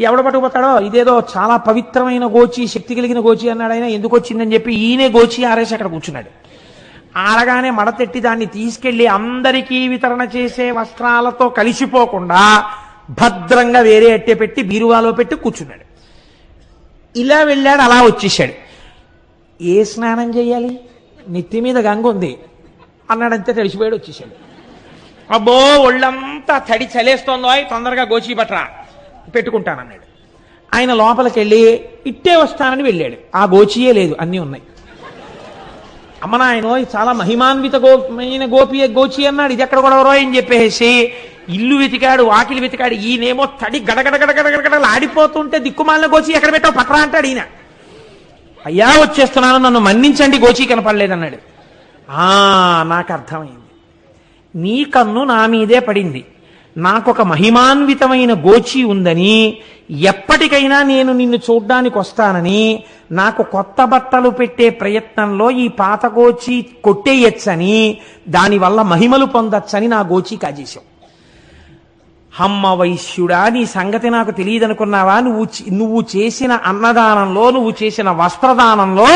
S1: ఎవడ పట్టుకుపోతాడో, ఇదేదో చాలా పవిత్రమైన గోచి, శక్తి కలిగిన గోచి అన్నాడు ఆయన. ఎందుకు వచ్చిందని చెప్పి ఈయనే గోచి ఆరేసి అక్కడ కూర్చున్నాడు. ఆడగానే మడతెట్టి దాన్ని తీసుకెళ్లి అందరికీ వితరణ చేసే వస్త్రాలతో కలిసిపోకుండా భద్రంగా వేరే అట్టే పెట్టి బీరువాలో పెట్టి కూర్చున్నాడు. ఇలా వెళ్ళాడు, అలా వచ్చేసాడు. ఏ స్నానం చేయాలి, నెత్తి మీద గంగ ఉంది అన్నాడంతే, తడిసిపోయాడు, వచ్చేసాడు. అబ్బో ఒళ్ళంతా తడి చలేస్తోందో, తొందరగా గోచి పట్టరా పెట్టుకుంటానన్నాడు. ఆయన లోపలికి వెళ్ళి ఇట్టే వస్తానని వెళ్ళాడు. ఆ గోచియే లేదు, అన్నీ ఉన్నాయి. అమ్మ నాయనో చాలా మహిమాన్విత గోచి అన్నాడు, ఇది ఎక్కడ కూడా అని చెప్పేసి ఇల్లు వెతికాడు, వాకిలి వెతికాడు. ఈయనేమో తడి గడగడగడగడగడగడలు ఆడిపోతుంటే దిక్కుమాలిన గోచి ఎక్కడ పెట్టావు పట్రా అంటాడు ఈయన. అయ్యా వచ్చేస్తున్నాను, నన్ను మన్నించండి, గోచి కనపడలేదన్నాడు. నాకు అర్థమైంది, నీ కన్ను నా మీదే పడింది. నాకొక మహిమాన్వితమైన గోచి ఉందని, ఎప్పటికైనా నేను నిన్ను చూడ్డానికి వస్తానని, నాకు కొత్త బట్టలు పెట్టే ప్రయత్నంలో ఈ పాత గోచి కొట్టేయచ్చని, దానివల్ల మహిమలు పొందచ్చని నా గోచి కాజేశావు. హమ్మ వైశ్యుడా, నీ సంగతి నాకు తెలియదనుకున్నావా? నువ్వు చేసిన అన్నదానంలో, నువ్వు చేసిన వస్త్రదానంలో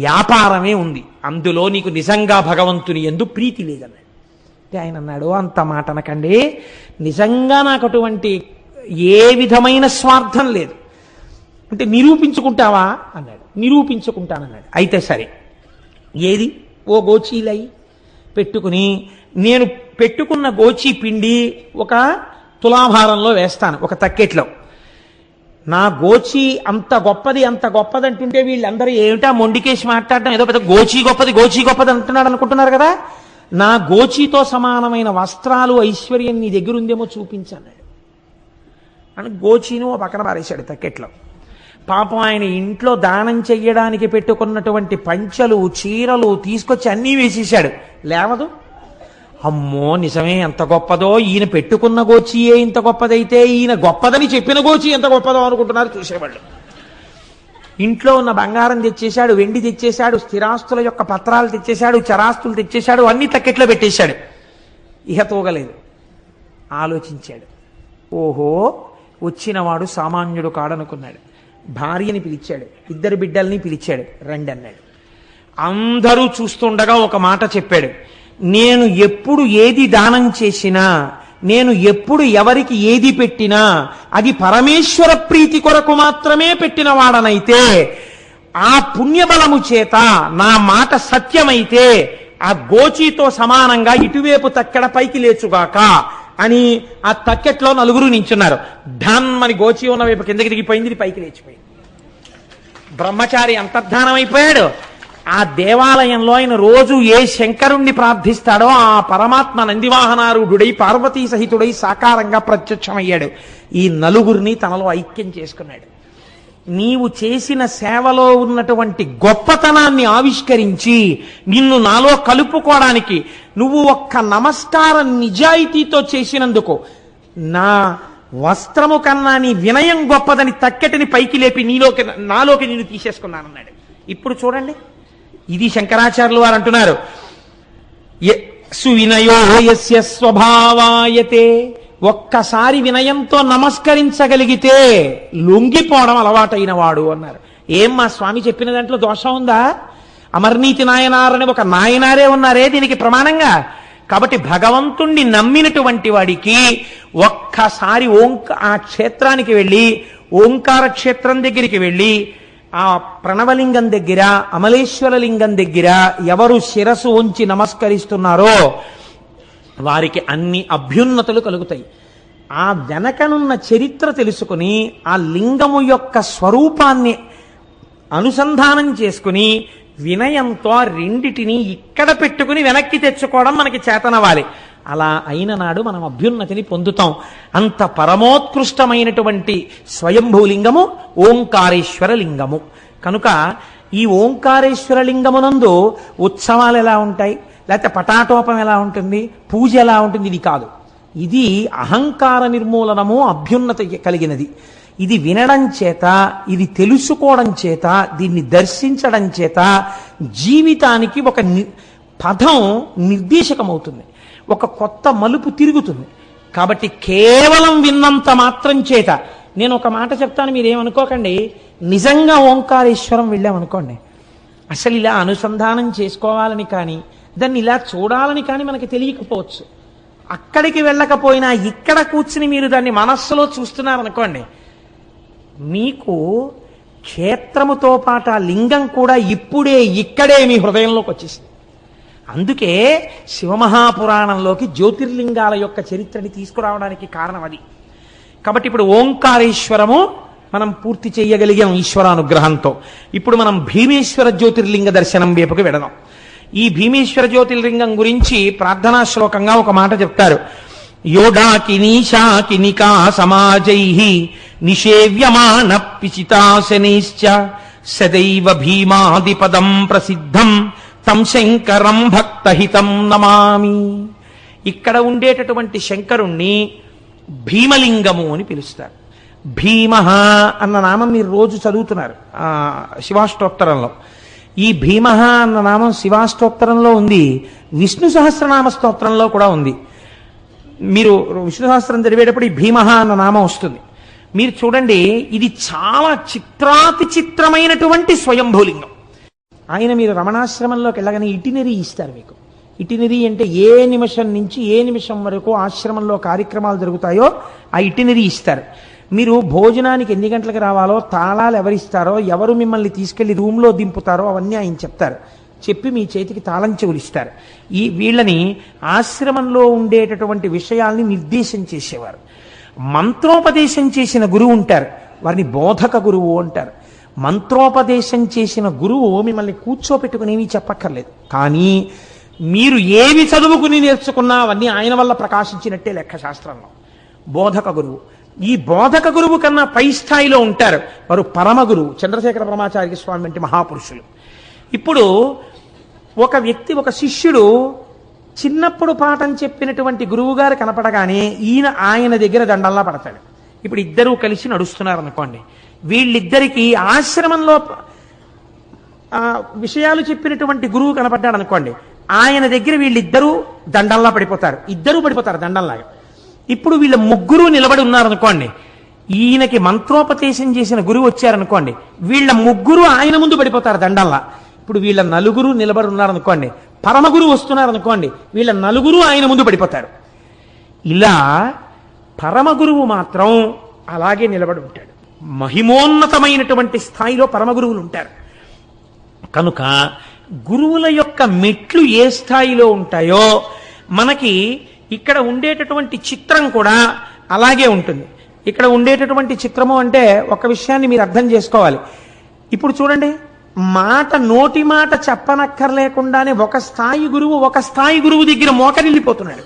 S1: వ్యాపారమే ఉంది, అందులో నీకు నిజంగా భగవంతుని యందు ప్రీతి లేదన్నాడు. అంటే ఆయన అన్నాడు, అంత మాట అనకండి, నిజంగా నాకు అటువంటి ఏ విధమైన స్వార్థం లేదు. అంటే నిరూపించుకుంటావా అన్నాడు. నిరూపించుకుంటానన్నాడు. అయితే సరే, ఏది ఓ గోచీలై పెట్టుకుని, నేను పెట్టుకున్న గోచి పిండి ఒక తులాభారంలో వేస్తాను, ఒక తక్కెట్లో. నా గోచి అంత గొప్పది అంత గొప్పది అంటుంటే వీళ్ళందరూ ఏమిటా మొండికేసి మాట్లాడటం, ఏదో పెద్ద గోచి గొప్పది అంటున్నాడు అనుకుంటున్నారు కదా. నా గోచితో సమానమైన వస్త్రాలు ఐశ్వర్యం నీ దగ్గర ఉందేమో చూపించన్నాడు అని గోచిని ఓ పక్కన పారేశాడు తక్కెట్లో. పాపం ఆయన ఇంట్లో దానం చెయ్యడానికి పెట్టుకున్నటువంటి పంచలు చీరలు తీసుకొచ్చి అన్నీ వేసేశాడు, లేవదు. అమ్మో నిజమే, ఎంత గొప్పదో, ఈయన పెట్టుకున్న గోచియే ఇంత గొప్పదైతే ఈయన గొప్పదని చెప్పిన గోచి ఎంత గొప్పదో అనుకుంటున్నారు చూసేవాళ్ళు. ఇంట్లో ఉన్న బంగారం తెచ్చేశాడు, వెండి తెచ్చేశాడు, స్థిరాస్తుల యొక్క పత్రాలు తెచ్చేశాడు, చరాస్తులు తెచ్చేశాడు, అన్ని తక్కెట్లో పెట్టేశాడు. ఇహ తోగలేదు. ఆలోచించాడు, ఓహో వచ్చినవాడు సామాన్యుడు కాడనుకున్నాడు. భార్యని పిలిచాడు, ఇద్దరు బిడ్డల్ని పిలిచాడు, రండి అన్నాడు. అందరూ చూస్తుండగా ఒక మాట చెప్పాడు, నేను ఎప్పుడు ఏది దానం చేసినా, నేను ఎప్పుడు ఎవరికి ఏది పెట్టినా అది పరమేశ్వర ప్రీతి కొరకు మాత్రమే పెట్టిన వాడనైతే, ఆ పుణ్యబలము చేత నా మాట సత్యమైతే ఆ గోచితో సమానంగా ఇటువైపు తక్కెడ పైకి లేచుగాక అని ఆ తక్కెట్లో నలుగురు నించున్నారు. ధన్మని గోచి ఉన్న వైపు కిందకి దిగిపోయింది, ఇది పైకి లేచిపోయింది. బ్రహ్మచారి అంతర్ధానం అయిపోయాడు. ఆ దేవాలయంలో ఆయన రోజు ఏ శంకరుణ్ణి ప్రార్థిస్తాడో ఆ పరమాత్మ నందివాహనారూఢుడై పార్వతీ సహితుడై సాకారంగా ప్రత్యక్షమయ్యాడు. ఈ నలుగురిని తనలో ఐక్యం చేసుకున్నాడు. నీవు చేసిన సేవలో ఉన్నటువంటి గొప్పతనాన్ని ఆవిష్కరించి నిన్ను నాలో కలుపుకోవడానికి నువ్వు ఒక్క నమస్కారం నిజాయితీతో చేసినందుకు నా వస్త్రము కన్నా నీ వినయం గొప్పదని తక్కెటిని పైకి లేపి నాలోకి నిన్ను తీసేసుకున్నానన్నాడు. ఇప్పుడు చూడండి, ఇది శంకరాచార్యులు వారు అంటున్నారు, సువినయో యస్య స్వభావాయతే, ఒక్కసారి వినయంతో నమస్కరించగలిగితే లొంగిపోవడం అలవాటైన వాడు అన్నారు. ఏం మా స్వామి చెప్పిన దాంట్లో దోషం ఉందా? అమర్నీతి నాయనారని ఒక నాయనారే ఉన్నారే దీనికి ప్రమాణంగా. కాబట్టి భగవంతుణ్ణి నమ్మినటువంటి వాడికి ఒక్కసారి ఆ క్షేత్రానికి వెళ్ళి, ఓంకార క్షేత్రం దగ్గరికి వెళ్ళి, ఆ ప్రణవలింగం దగ్గర, అమలేశ్వర లింగం దగ్గర ఎవరు శిరసు ఉంచి నమస్కరిస్తున్నారో వారికి అన్ని అభ్యున్నతులు కలుగుతాయి. ఆ వెనకనున్న చరిత్ర తెలుసుకుని ఆ లింగము యొక్క స్వరూపాన్ని అనుసంధానం చేసుకుని వినయంతో రెండిటిని ఇక్కడ పెట్టుకుని వెనక్కి తెచ్చుకోవడం మనకి చేతనవాలి. అలా అయిన నాడు మనం అభ్యున్నతిని పొందుతాం. అంత పరమోత్కృష్టమైనటువంటి స్వయంభూలింగము ఓంకారేశ్వర లింగము. కనుక ఈ ఓంకారేశ్వర లింగమునందు ఉత్సవాలు ఎలా ఉంటాయి, లేకపోతే పటాటోపం ఎలా ఉంటుంది, పూజ ఎలా ఉంటుంది, ఇది కాదు. ఇది అహంకార నిర్మూలనము, అభ్యున్నత కలిగినది. ఇది వినడం చేత, ఇది తెలుసుకోవడం చేత, దీన్ని దర్శించడం చేత జీవితానికి ఒక పదం నిర్దేశకమవుతుంది, ఒక కొత్త మలుపు తిరుగుతుంది. కాబట్టి కేవలం విన్నంత మాత్రం చేత, నేను ఒక మాట చెప్తాను, మీరేమనుకోకండి, నిజంగా ఓంకారేశ్వరం వెళ్ళామనుకోండి, అసలు ఇలా అనుసంధానం చేసుకోవాలని కానీ, దాన్ని ఇలా చూడాలని కానీ మనకి తెలియకపోవచ్చు. అక్కడికి వెళ్ళకపోయినా ఇక్కడ కూర్చుని మీరు దాన్ని మనస్సులో చూస్తున్నారనుకోండి, మీకు క్షేత్రముతో పాటు ఆ లింగం కూడా ఇప్పుడే ఇక్కడే మీ హృదయంలోకి వచ్చేసింది. అందుకే శివమహాపురాణంలోకి జ్యోతిర్లింగాల యొక్క చరిత్రని తీసుకురావడానికి కారణం అది. కాబట్టి ఇప్పుడు ఓంకారేశ్వరము మనం పూర్తి చేయగలిగాం ఈశ్వరానుగ్రహంతో. ఇప్పుడు మనం భీమేశ్వర జ్యోతిర్లింగ దర్శనం వైపుకి వెడదాం. ఈ భీమేశ్వర జ్యోతిర్లింగం గురించి ప్రార్థనా శ్లోకంగా ఒక మాట చెప్తారు. యోడాకినీశాకినికా సమాజైః నిషేవ్యమాన పిచితాశనైశ్చ సదైవ భీమాదిపదం ప్రసిద్ధం తం శంకరం భక్తహితం నమామి. ఇక్కడ ఉండేటటువంటి శంకరుణ్ణి భీమలింగము అని పిలుస్తారు. భీమ అన్న నామం మీరు రోజు చదువుతున్నారు శివాష్టోత్తరంలో. ఈ భీమ అన్న నామం శివాష్టోత్తరంలో ఉంది, విష్ణు సహస్రనామ స్తోత్రంలో కూడా ఉంది. మీరు విష్ణు సహస్రం చదివేటప్పుడు ఈ భీమ అన్న నామం వస్తుంది. మీరు చూడండి, ఇది చాలా చిత్రాతి చిత్రమైనటువంటి స్వయంభూలింగం. ఆయన మీరు రమణాశ్రమంలోకి వెళ్ళగానే ఇటినరీ ఇస్తారు మీకు. ఇటినరీ అంటే ఏ నిమిషం నుంచి ఏ నిమిషం వరకు ఆశ్రమంలో కార్యక్రమాలు జరుగుతాయో ఆ ఇటినరీ ఇస్తారు. మీరు భోజనానికి ఎన్ని గంటలకు రావాలో, తాళాలు ఎవరిస్తారో, ఎవరు మిమ్మల్ని తీసుకెళ్లి రూమ్లో దింపుతారో అవన్నీ ఆయన చెప్తారు. చెప్పి మీ చేతికి తాళం చెవులు ఇస్తారు. వీళ్ళని ఆశ్రమంలో ఉండేటటువంటి విషయాల్ని నిర్దేశం చేసేవారు. మంత్రోపదేశం చేసిన గురువు ఉంటారు, వారిని బోధక గురువు అంటారు. మంత్రోపదేశం చేసిన గురువు మిమ్మల్ని కూర్చోపెట్టుకునేవి చెప్పక్కర్లేదు, కానీ మీరు ఏవి చదువుకుని నేర్చుకున్నా అవన్నీ ఆయన వల్ల ప్రకాశించినట్టే లెక్క శాస్త్రంలో. బోధక గురువు. ఈ బోధక గురువు కన్నా పై స్థాయిలో ఉంటారు వారు పరమ గురువు, చంద్రశేఖర పరమాచార్య స్వామి వంటి మహాపురుషులు. ఇప్పుడు ఒక వ్యక్తి, ఒక శిష్యుడు చిన్నప్పుడు పాఠం చెప్పినటువంటి గురువు గారు కనపడగానే ఆయన దగ్గర దండల్లా పడతాడు. ఇప్పుడు ఇద్దరూ కలిసి నడుస్తున్నారు అనుకోండి, వీళ్ళిద్దరికీ ఆశ్రమంలో విషయాలు చెప్పినటువంటి గురువు కనపడ్డాడు అనుకోండి, ఆయన దగ్గర వీళ్ళిద్దరూ దండల్లా పడిపోతారు, ఇద్దరూ పడిపోతారు దండల్లాగా. ఇప్పుడు వీళ్ళ ముగ్గురు నిలబడి ఉన్నారనుకోండి, ఈయనకి మంత్రోపదేశం చేసిన గురువు వచ్చారనుకోండి, వీళ్ళ ముగ్గురు ఆయన ముందు పడిపోతారు దండల్లా. ఇప్పుడు వీళ్ళ నలుగురు నిలబడి ఉన్నారనుకోండి, పరమగురు వస్తున్నారనుకోండి, వీళ్ళ నలుగురు ఆయన ముందు పడిపోతారు. ఇలా పరమగురువు మాత్రం అలాగే నిలబడి ఉంటాడు. మహిమోన్నతమైనటువంటి స్థాయిలో పరమగురువులు ఉంటారు. కనుక గురువుల యొక్క మెట్లు ఏ స్థాయిలో ఉంటాయో మనకి ఇక్కడ ఉండేటటువంటి చిత్రం కూడా అలాగే ఉంటుంది. ఇక్కడ ఉండేటటువంటి చిత్రము అంటే ఒక విషయాన్ని మీరు అర్థం చేసుకోవాలి. ఇప్పుడు చూడండి, నోటి మాట చెప్పనక్కర్లేకుండానే ఒక స్థాయి గురువు దగ్గర మోకరిల్లిపోతున్నాడు.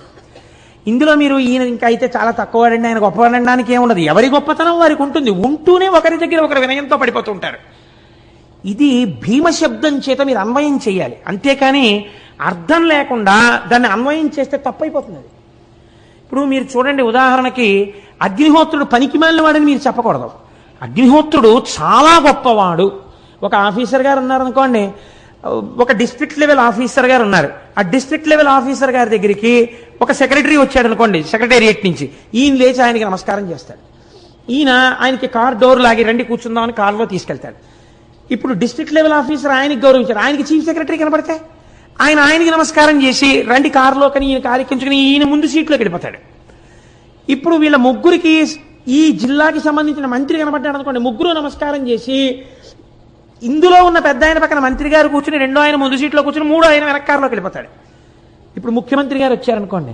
S1: ఇందులో మీరు ఈయన ఇంకా అయితే చాలా తక్కువవాడండి, ఆయన గొప్పవాడడానికి ఏముండదు. ఎవరి గొప్పతనం వారికి ఉంటుంది, ఉంటూనే ఒకరి దగ్గర ఒకరి వినయంతో పడిపోతుంటారు. ఇది భీమశబ్దం చేత మీరు అన్వయం చేయాలి, అంతేకాని అర్థం లేకుండా దాన్ని అన్వయం చేస్తే తప్పైపోతుంది. ఇప్పుడు మీరు చూడండి, ఉదాహరణకి అగ్నిహోత్రుడు పనికిమాలిన వాడని మీరు చెప్పకూడదు. అగ్నిహోత్రుడు చాలా గొప్పవాడు. ఒక ఆఫీసర్ గారు ఉన్నారనుకోండి, ఒక డిస్ట్రిక్ట్ లెవెల్ ఆఫీసర్ గారు ఉన్నారు. ఆ డిస్ట్రిక్ట్ లెవెల్ ఆఫీసర్ గారి దగ్గరికి ఒక సెక్రటరీ వచ్చాడు అనుకోండి, సెక్రటేరియట్ నుంచి. ఈయన లేచి ఆయనకి నమస్కారం చేస్తాడు. ఆయనకి కార్ డోర్ లాగి రండి కూర్చుందామని కారులో తీసుకెళ్తాడు. ఇప్పుడు డిస్ట్రిక్ట్ లెవెల్ ఆఫీసర్ ఆయనకి గౌరవించాడు, ఆయనకి చీఫ్ సెక్రటరీ కనబడితే ఆయనకి నమస్కారం చేసి రండి కారులో కని ఈయన కారు ఎక్కించుకుని ఈయన ముందు సీట్లోకి వెళ్ళిపోతాడు. ఇప్పుడు వీళ్ళ ముగ్గురికి ఈ జిల్లాకి సంబంధించిన మంత్రి కనబడ్డాడు అనుకోండి, ముగ్గురు నమస్కారం చేసి ఇందులో ఉన్న పెద్ద ఆయన పక్కన మంత్రి గారు కూర్చుని రెండో ఆయన ముందు సీట్లో కూర్చుని మూడో ఆయన వెనక్కారులోకి వెళ్ళిపోతాడు. ఇప్పుడు ముఖ్యమంత్రి గారు వచ్చారనుకోండి,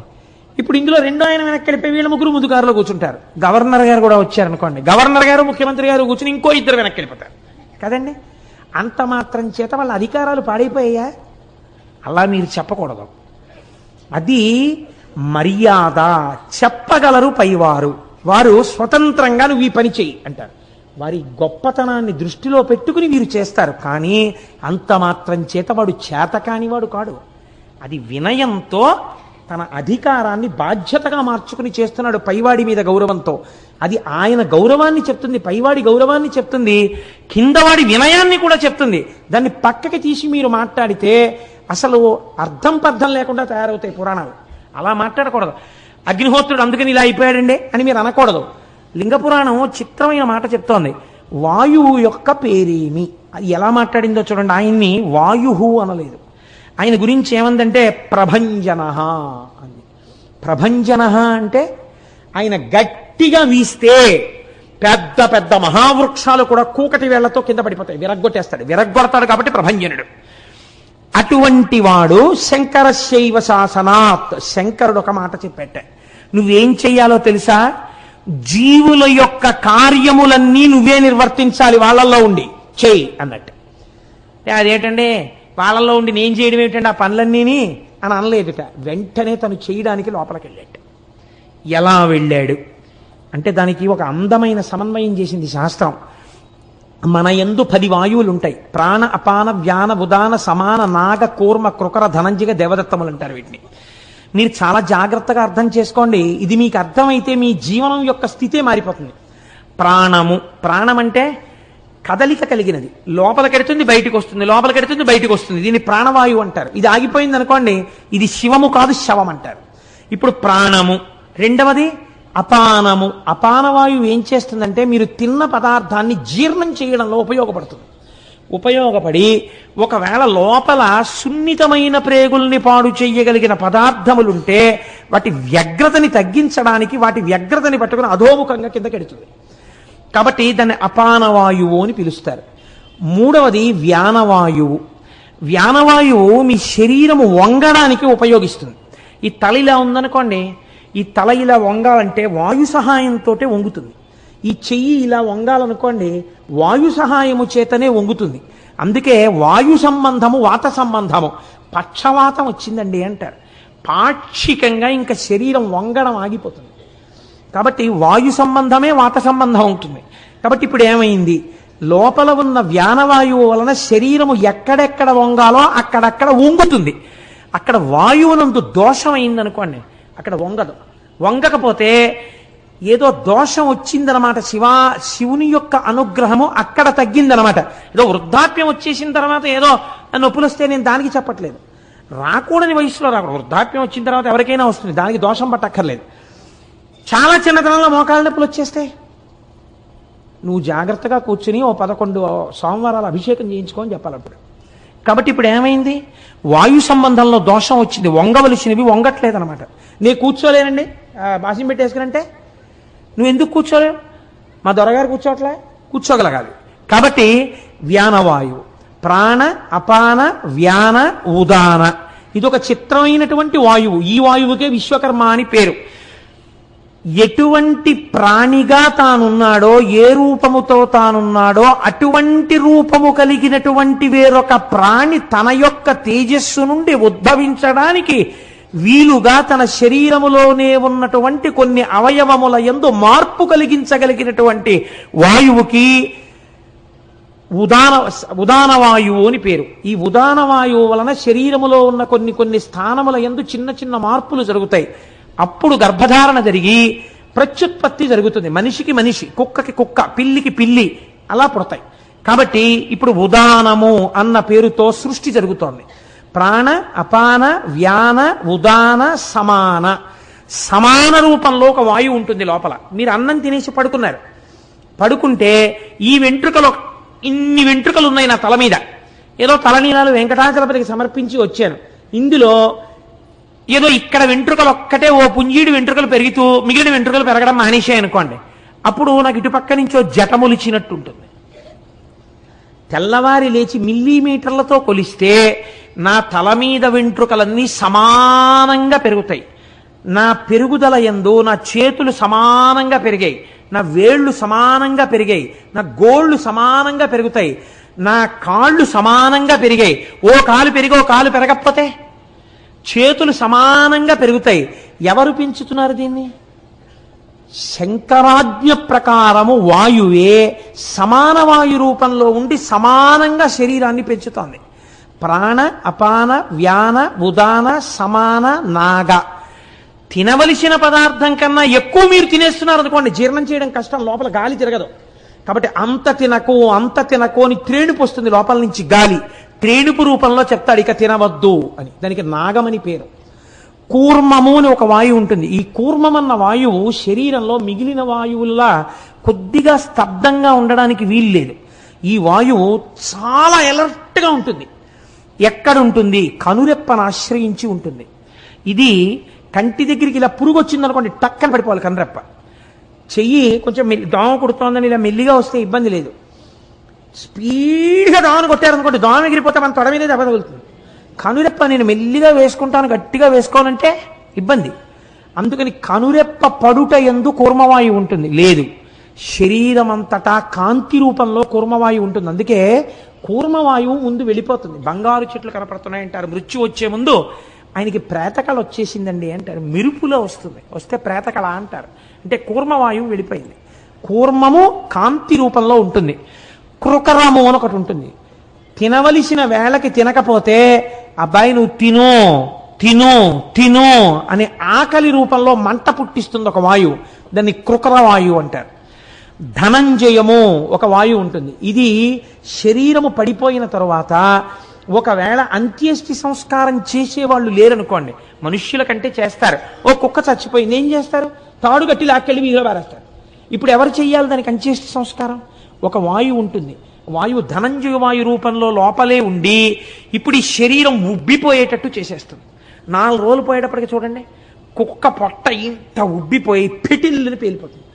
S1: ఇప్పుడు ఇందులో రెండో ఆయన వెనక్కి వెళ్ళిపోయి వీళ్ళ ముగ్గురు ముందు కారులో కూర్చుంటారు. గవర్నర్ గారు కూడా వచ్చారనుకోండి, గవర్నర్ గారు ముఖ్యమంత్రి గారు కూర్చుని ఇంకో ఇద్దరు వెనక్కి వెళ్ళిపోతారు కదండి. అంత మాత్రం చేత వాళ్ళ అధికారాలు పాడైపోయాయా? అలా మీరు చెప్పకూడదు. అది మర్యాద. చెప్పగలరు పైవారు, వారు స్వతంత్రంగా నువ్వు ఈ పని చెయ్యి అంటారు. వారి గొప్పతనాన్ని దృష్టిలో పెట్టుకుని వీరు చేస్తారు, కానీ అంత మాత్రం చేత వాడు చేతకానివాడు కాడు. అది వినయంతో తన అధికారాన్ని బాధ్యతగా మార్చుకుని చేస్తున్నాడు పైవాడి మీద గౌరవంతో. అది ఆయన గౌరవాన్ని చెప్తుంది, పైవాడి గౌరవాన్ని చెప్తుంది, కిందవాడి వినయాన్ని కూడా చెప్తుంది. దాన్ని పక్కకి తీసి మీరు మాట్లాడితే అసలు అర్థం పర్థం లేకుండా తయారవుతాయి పురాణాలు. అలా మాట్లాడకూడదు. అగ్నిహోత్రుడు అందుకని ఇలా అయిపోయాడండి అని మీరు అనకూడదు. లింగపురాణం చిత్రమైన మాట చెప్తోంది. వాయువు యొక్క పేరేమి, అది ఎలా మాట్లాడిందో చూడండి. ఆయన్ని వాయువు అనలేదు, ఆయన గురించి ఏమందంటే ప్రభంజన అంది. ప్రభంజన అంటే ఆయన గట్టిగా వీస్తే పెద్ద పెద్ద మహావృక్షాలు కూడా కూకటి వేళ్లతో కింద పడిపోతాయి, విరగ్గొట్టేస్తాడు. విరగ్గొడతాడు కాబట్టి ప్రభంజనుడు. అటువంటి వాడు శంకరశైవ శాసనాత్. శంకరుడు ఒక మాట చెప్పేట, నువ్వేం చెయ్యాలో తెలుసా? జీవుల యొక్క కార్యములన్నీ నువ్వే నిర్వర్తించాలి వాళ్ళల్లో ఉండి చెయ్యి అన్నట్టు. అదేంటంటే వాళ్ళల్లో ఉండి నేను చేయడం ఏమిటంటే ఆ పనులన్నీని అని అనలేదుట. వెంటనే తను చేయడానికి లోపలికి వెళ్ళాడు. ఎలా వెళ్ళాడు అంటే దానికి ఒక అందమైన సమన్వయం చేసింది శాస్త్రం. మన యందు 10 వాయువులు ఉంటాయి. ప్రాణ, అపాన, వ్యాన, ఉదాన, సమాన, నాగ, కూర్మ, కృకర, ధనంజయ, దేవదత్తములు అంటారు వీటిని. మీరు చాలా జాగ్రత్తగా అర్థం చేసుకోండి. ఇది మీకు అర్థమైతే మీ జీవనం యొక్క స్థితే మారిపోతుంది. ప్రాణము, ప్రాణం అంటే కదలిక కలిగినది. లోపలికెడుతుంది బయటికి వస్తుంది, లోపలికెడుతుంది బయటికి వస్తుంది. దీన్ని ప్రాణవాయువు అంటారు. ఇది ఆగిపోయింది అనుకోండి, ఇది శివము కాదు శవం అంటారు. ఇప్పుడు ప్రాణము. రెండవది అపానము. అపానవాయువు ఏం చేస్తుందంటే మీరు తిన్న పదార్థాన్ని జీర్ణం చేయడంలో ఉపయోగపడి ఒకవేళ లోపల సున్నితమైన ప్రేగుల్ని పాడు చేయగలిగిన పదార్థములుంటే వాటి వ్యగ్రతని తగ్గించడానికి వాటి వ్యగ్రతని పట్టుకుని అధోముఖంగా కిందకెడుతుంది. కాబట్టి దాన్ని అపానవాయువు అని పిలుస్తారు. మూడవది వ్యానవాయువు. వ్యానవాయువు మీ శరీరము వంగడానికి ఉపయోగిస్తుంది. ఈ తల ఇలా ఉందనుకోండి, ఈ తల ఇలా వంగాలంటే వాయు సహాయంతో వంగుతుంది. ఈ చెయ్యి ఇలా వంగాలనుకోండి, వాయు సహాయము చేతనే వంగుతుంది. అందుకే వాయు సంబంధము వాత సంబంధము. పక్షవాతం వచ్చిందండి అంటారు. పాక్షికంగా ఇంకా శరీరం వంగడం ఆగిపోతుంది. కాబట్టి వాయు సంబంధమే వాత సంబంధం ఉంటుంది. కాబట్టి ఇప్పుడు ఏమైంది, లోపల ఉన్న వ్యానవాయువు వలన శరీరము ఎక్కడెక్కడ వంగాలో అక్కడక్కడ వంగుతుంది. అక్కడ వాయువునందు దోషం అయిందనుకోండి, అక్కడ వంగదు. వంగకపోతే ఏదో దోషం వచ్చిందనమాట. శివుని యొక్క అనుగ్రహము అక్కడ తగ్గిందనమాట. ఏదో వృద్ధాప్యం వచ్చేసిన తర్వాత ఏదో నొప్పులు వస్తే నేను దానికి చెప్పట్లేదు. రాకూడని వయసులో రాకూడదు. వృద్ధాప్యం వచ్చిన తర్వాత ఎవరికైనా వస్తుంది, దానికి దోషం పట్టక్కర్లేదు. చాలా చిన్నతనంలో మోకాళ్ళ నొప్పులు వచ్చేస్తే నువ్వు జాగ్రత్తగా కూర్చుని 11 సోమవారాలు అభిషేకం చేయించుకోని చెప్పాలి అప్పుడు. కాబట్టి ఇప్పుడు ఏమైంది, వాయు సంబంధంలో దోషం వచ్చింది. వంగవలసినవి వంగట్లేదనమాట. నేను కూర్చోలేనండి బాసిం పెట్టేసుకునంటే నువ్వు ఎందుకు కూర్చోలేవు, మా దొరగారు కూర్చోట్లే, కూర్చోగలగాలి. కాబట్టి వ్యానవాయువు, ప్రాణ, అపాన, వ్యాన, ఉదాన, ఇదొక చిత్రమైనటువంటి వాయువు. ఈ వాయువుకే విశ్వకర్మ అని పేరు. ఎటువంటి ప్రాణిగా తానున్నాడో, ఏ రూపముతో తానున్నాడో అటువంటి రూపము కలిగినటువంటి వేరొక ప్రాణి తన యొక్క తేజస్సు నుండి ఉద్భవించడానికి వీలుగా తన శరీరములోనే ఉన్నటువంటి కొన్ని అవయవముల యందు మార్పు కలిగించగలిగినటువంటి వాయువుకి ఉదాన వాయువు అని పేరు. ఈ ఉదాన వాయువు వలన శరీరములో ఉన్న కొన్ని స్థానముల యందు చిన్న చిన్న మార్పులు జరుగుతాయి. అప్పుడు గర్భధారణ జరిగి ప్రత్యుత్పత్తి జరుగుతుంది. మనిషికి మనిషి, కుక్కకి కుక్క, పిల్లికి పిల్లి అలా పుడతాయి. కాబట్టి ఇప్పుడు ఉదానము అన్న పేరుతో సృష్టి జరుగుతోంది. ప్రాణ, అపాన, వ్యాన, ఉదాన, సమాన. సమాన రూపంలో ఒక వాయువు ఉంటుంది లోపల. మీరు అన్నం తినేసి పడుకున్నారు, పడుకుంటే ఈ వెంట్రుకలు, ఇన్ని వెంట్రుకలు ఉన్నాయి నా తల మీద, ఏదో తలనీలాలు వెంకటాచలపతికి సమర్పించి వచ్చాను. ఇందులో ఏదో ఇక్కడ వెంట్రుకలు ఒక్కటే ఓ పుంజీడు వెంట్రుకలు పెరుగుతూ మిగిలిన వెంట్రుకలు పెరగడం మానేశాయి అనుకోండి, అప్పుడు నాకు ఇటుపక్క నుంచో జటములిచ్చినట్టు ఉంటుంది. తెల్లవారి లేచి మిల్లీమీటర్లతో కొలిస్తే నా తల మీద వెంట్రుకలన్నీ సమానంగా పెరుగుతాయి. నా పెరుగుదల యందు నా చేతులు సమానంగా పెరిగాయి, నా వేళ్లు సమానంగా పెరిగాయి, నా గోళ్లు సమానంగా పెరుగుతాయి, నా కాళ్ళు సమానంగా పెరిగాయి. ఓ కాలు పెరిగి ఓ కాలు పెరగకపోతే చేతులు సమానంగా పెరుగుతాయి. ఎవరు పెంచుతున్నారు దీన్ని? శంకరాజ్ఞ ప్రకారము వాయువే సమాన వాయు రూపంలో ఉండి సమానంగా శరీరాన్ని పెంచుతోంది. ప్రాణ, అపాన, వ్యాన, ఉదాన, సమాన, నాగ. తినవలసిన పదార్థం కన్నా ఎక్కువ మీరు తినేస్తున్నారు అనుకోండి, జీర్ణం చేయడం కష్టం, లోపల గాలి తిరగదు. కాబట్టి అంత తినకు అని త్రేణుపు వస్తుంది లోపల నుంచి గాలి. త్రేణుపు రూపంలో చెప్తాడు ఇక తినవద్దు అని. దానికి నాగమని పేరు. కూర్మము అని ఒక వాయువు ఉంటుంది. ఈ కూర్మమన్న వాయువు శరీరంలో మిగిలిన వాయువుల్లా కొద్దిగా స్తబ్దంగా ఉండడానికి వీలు లేదు. ఈ వాయువు చాలా ఎలర్ట్గా ఉంటుంది. ఎక్కడుంటుంది? కనురెప్పను ఆశ్రయించి ఉంటుంది. ఇది కంటి దగ్గరికి ఇలా పురుగు వచ్చిందనుకోండి, టక్కన పడిపోవాలి కనురెప్ప. చెయ్యి కొంచెం దోమ కుడుతోందని ఇలా మెల్లిగా వస్తే ఇబ్బంది లేదు. స్పీడ్గా దోమను కొట్టారనుకోండి, దోమ ఎగిరిపోతే మన తొడ మీద దెబ్బ తగులుతుంది. కనురెప్ప నేను మెల్లిగా వేసుకుంటాను, గట్టిగా వేసుకోవాలంటే ఇబ్బంది. అందుకని కనురెప్ప పడుట యందు కూర్మవాయువు ఉంటుంది లేదు, శరీరం అంతటా కాంతి రూపంలో కూర్మవాయువు ఉంటుంది. అందుకే కూర్మవాయువు ముందు వెళ్ళిపోతుంది. బంగారు చెట్లు కనపడుతున్నాయంటారు, మృత్యు వచ్చే ముందు ఆయనకి ప్రేతకళ వచ్చేసిందండి అంటారు, మెరుపులో వస్తుంది, వస్తే ప్రేతకళ అంటారు. అంటే కూర్మవాయువు వెళ్ళిపోయింది. కూర్మము కాంతి రూపంలో ఉంటుంది. కృకరము అని ఒకటి ఉంటుంది. తినవలసిన వేళకి తినకపోతే అబ్బాయి నువ్వు తిను తిను తిను అనే ఆకలి రూపంలో మంట పుట్టిస్తుంది ఒక వాయువు, దాన్ని కృకర వాయువు అంటారు. ధనంజయము ఒక వాయువు ఉంటుంది. ఇది శరీరము పడిపోయిన తరువాత ఒకవేళ అంత్యేష్టి సంస్కారం చేసేవాళ్ళు లేరనుకోండి, మనుష్యుల కంటే చేస్తారు. ఓ కుక్క చచ్చిపోయింది, ఏం చేస్తారు? తాడు గట్టి లాక్కెళ్ళి వీధిలో పారేస్తారు. ఇప్పుడు ఎవరు చెయ్యాలి దానికి అంత్యేష్టి సంస్కారం? ఒక వాయువు ఉంటుంది. వాయువు ధనంజయ వాయు రూపంలో లోపలే ఉండి ఇప్పుడు ఈ శరీరం ఉబ్బిపోయేటట్టు చేసేస్తుంది. 4 రోజులు పోయేటప్పటికి చూడండి, కుక్క పొట్ట ఇంత ఉబ్బిపోయి పిటిల్ని పేలిపోతుంది.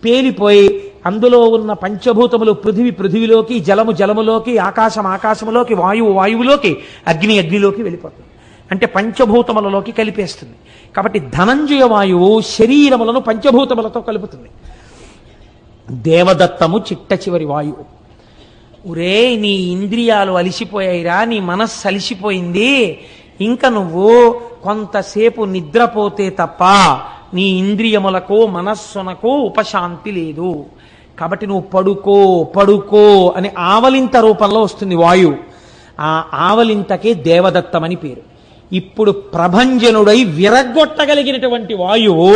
S1: పేలిపోయి అందులో ఉన్న పంచభూతములు పృథివి పృథివిలోకి, జలము జలములోకి, ఆకాశం ఆకాశములోకి, వాయువు వాయువులోకి, అగ్ని అగ్నిలోకి వెళ్ళిపోతుంది. అంటే పంచభూతములలోకి కలిపేస్తుంది. కాబట్టి ధనంజయ వాయువు శరీరములను పంచభూతములతో కలుపుతుంది. దేవదత్తము చిట్ట చివరి వాయువు. ఒరే నీ ఇంద్రియాలు అలిసిపోయాయిరా, నీ మనస్సు అలిసిపోయింది, ఇంకా నువ్వు కొంతసేపు నిద్రపోతే తప్ప నీ ఇంద్రియములకు మనస్సునకు ఉపశాంతి లేదు. కాబట్టి నువ్వు పడుకో పడుకో అని ఆవలింత రూపంలో వస్తుంది వాయువు. ఆ ఆవలింతకే దేవదత్తమని పేరు. ఇప్పుడు ప్రభంజనుడై విరగొట్టగలిగినటువంటి వాయువు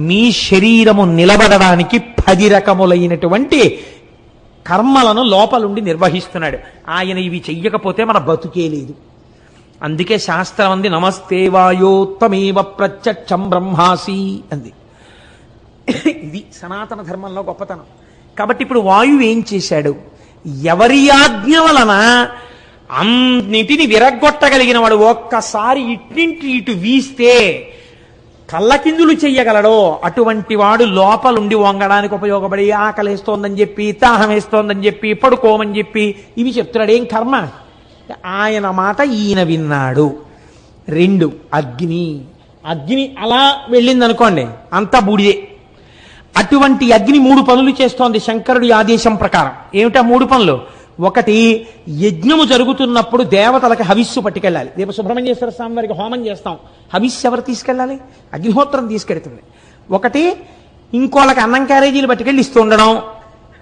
S1: మీ శరీరము నిలబడడానికి 10 రకములైనటువంటి కర్మలను లోపలుండి నిర్వహిస్తున్నాడు. ఆయన ఇవి చెయ్యకపోతే మన బతుకే లేదు. అందుకే శాస్త్రం అంది నమస్తే వాయోత్తమేవ ప్రత్యక్షం బ్రహ్మాసి అంది. ఇది సనాతన ధర్మంలో గొప్పతనం. కాబట్టి ఇప్పుడు వాయువు ఏం చేశాడు? ఎవరి ఆజ్ఞ వలన అన్నిటిని విరగ్గొట్టగలిగిన వాడు ఒక్కసారి ఇట్నింటి ఇటు వీస్తే కళ్ళకిందులు చెయ్యగలడో అటువంటి వాడు లోపలుండి వంగడానికి ఉపయోగపడి ఆకలేస్తోందని చెప్పి, దాహం వేస్తోందని చెప్పి, పడుకోమని చెప్పి ఇవి చెప్తున్నాడు. ఏం కర్మ? ఆయన మాట ఈయన విన్నాడు. 2 అగ్ని. అగ్ని అలా వెళ్ళిందనుకోండి అంతా బూడిదే. అటువంటి అగ్ని 3 పనులు చేస్తోంది శంకరుడి ఆదేశం ప్రకారం. ఏమిటా 3 పనులు? 1, యజ్ఞము జరుగుతున్నప్పుడు దేవతలకు హవిస్సు పట్టుకెళ్ళాలి. రేపు సుబ్రహ్మణ్యేశ్వర స్వామి వారికి హోమం చేస్తాం, హవిస్సు ఎవరు తీసుకెళ్ళాలి? అగ్నిహోత్రం తీసుకెడుతుంది. 1, ఇంకోళ్ళకి అన్నం క్యారేజీలు పట్టుకెళ్ళి ఇస్తూ ఉండడం.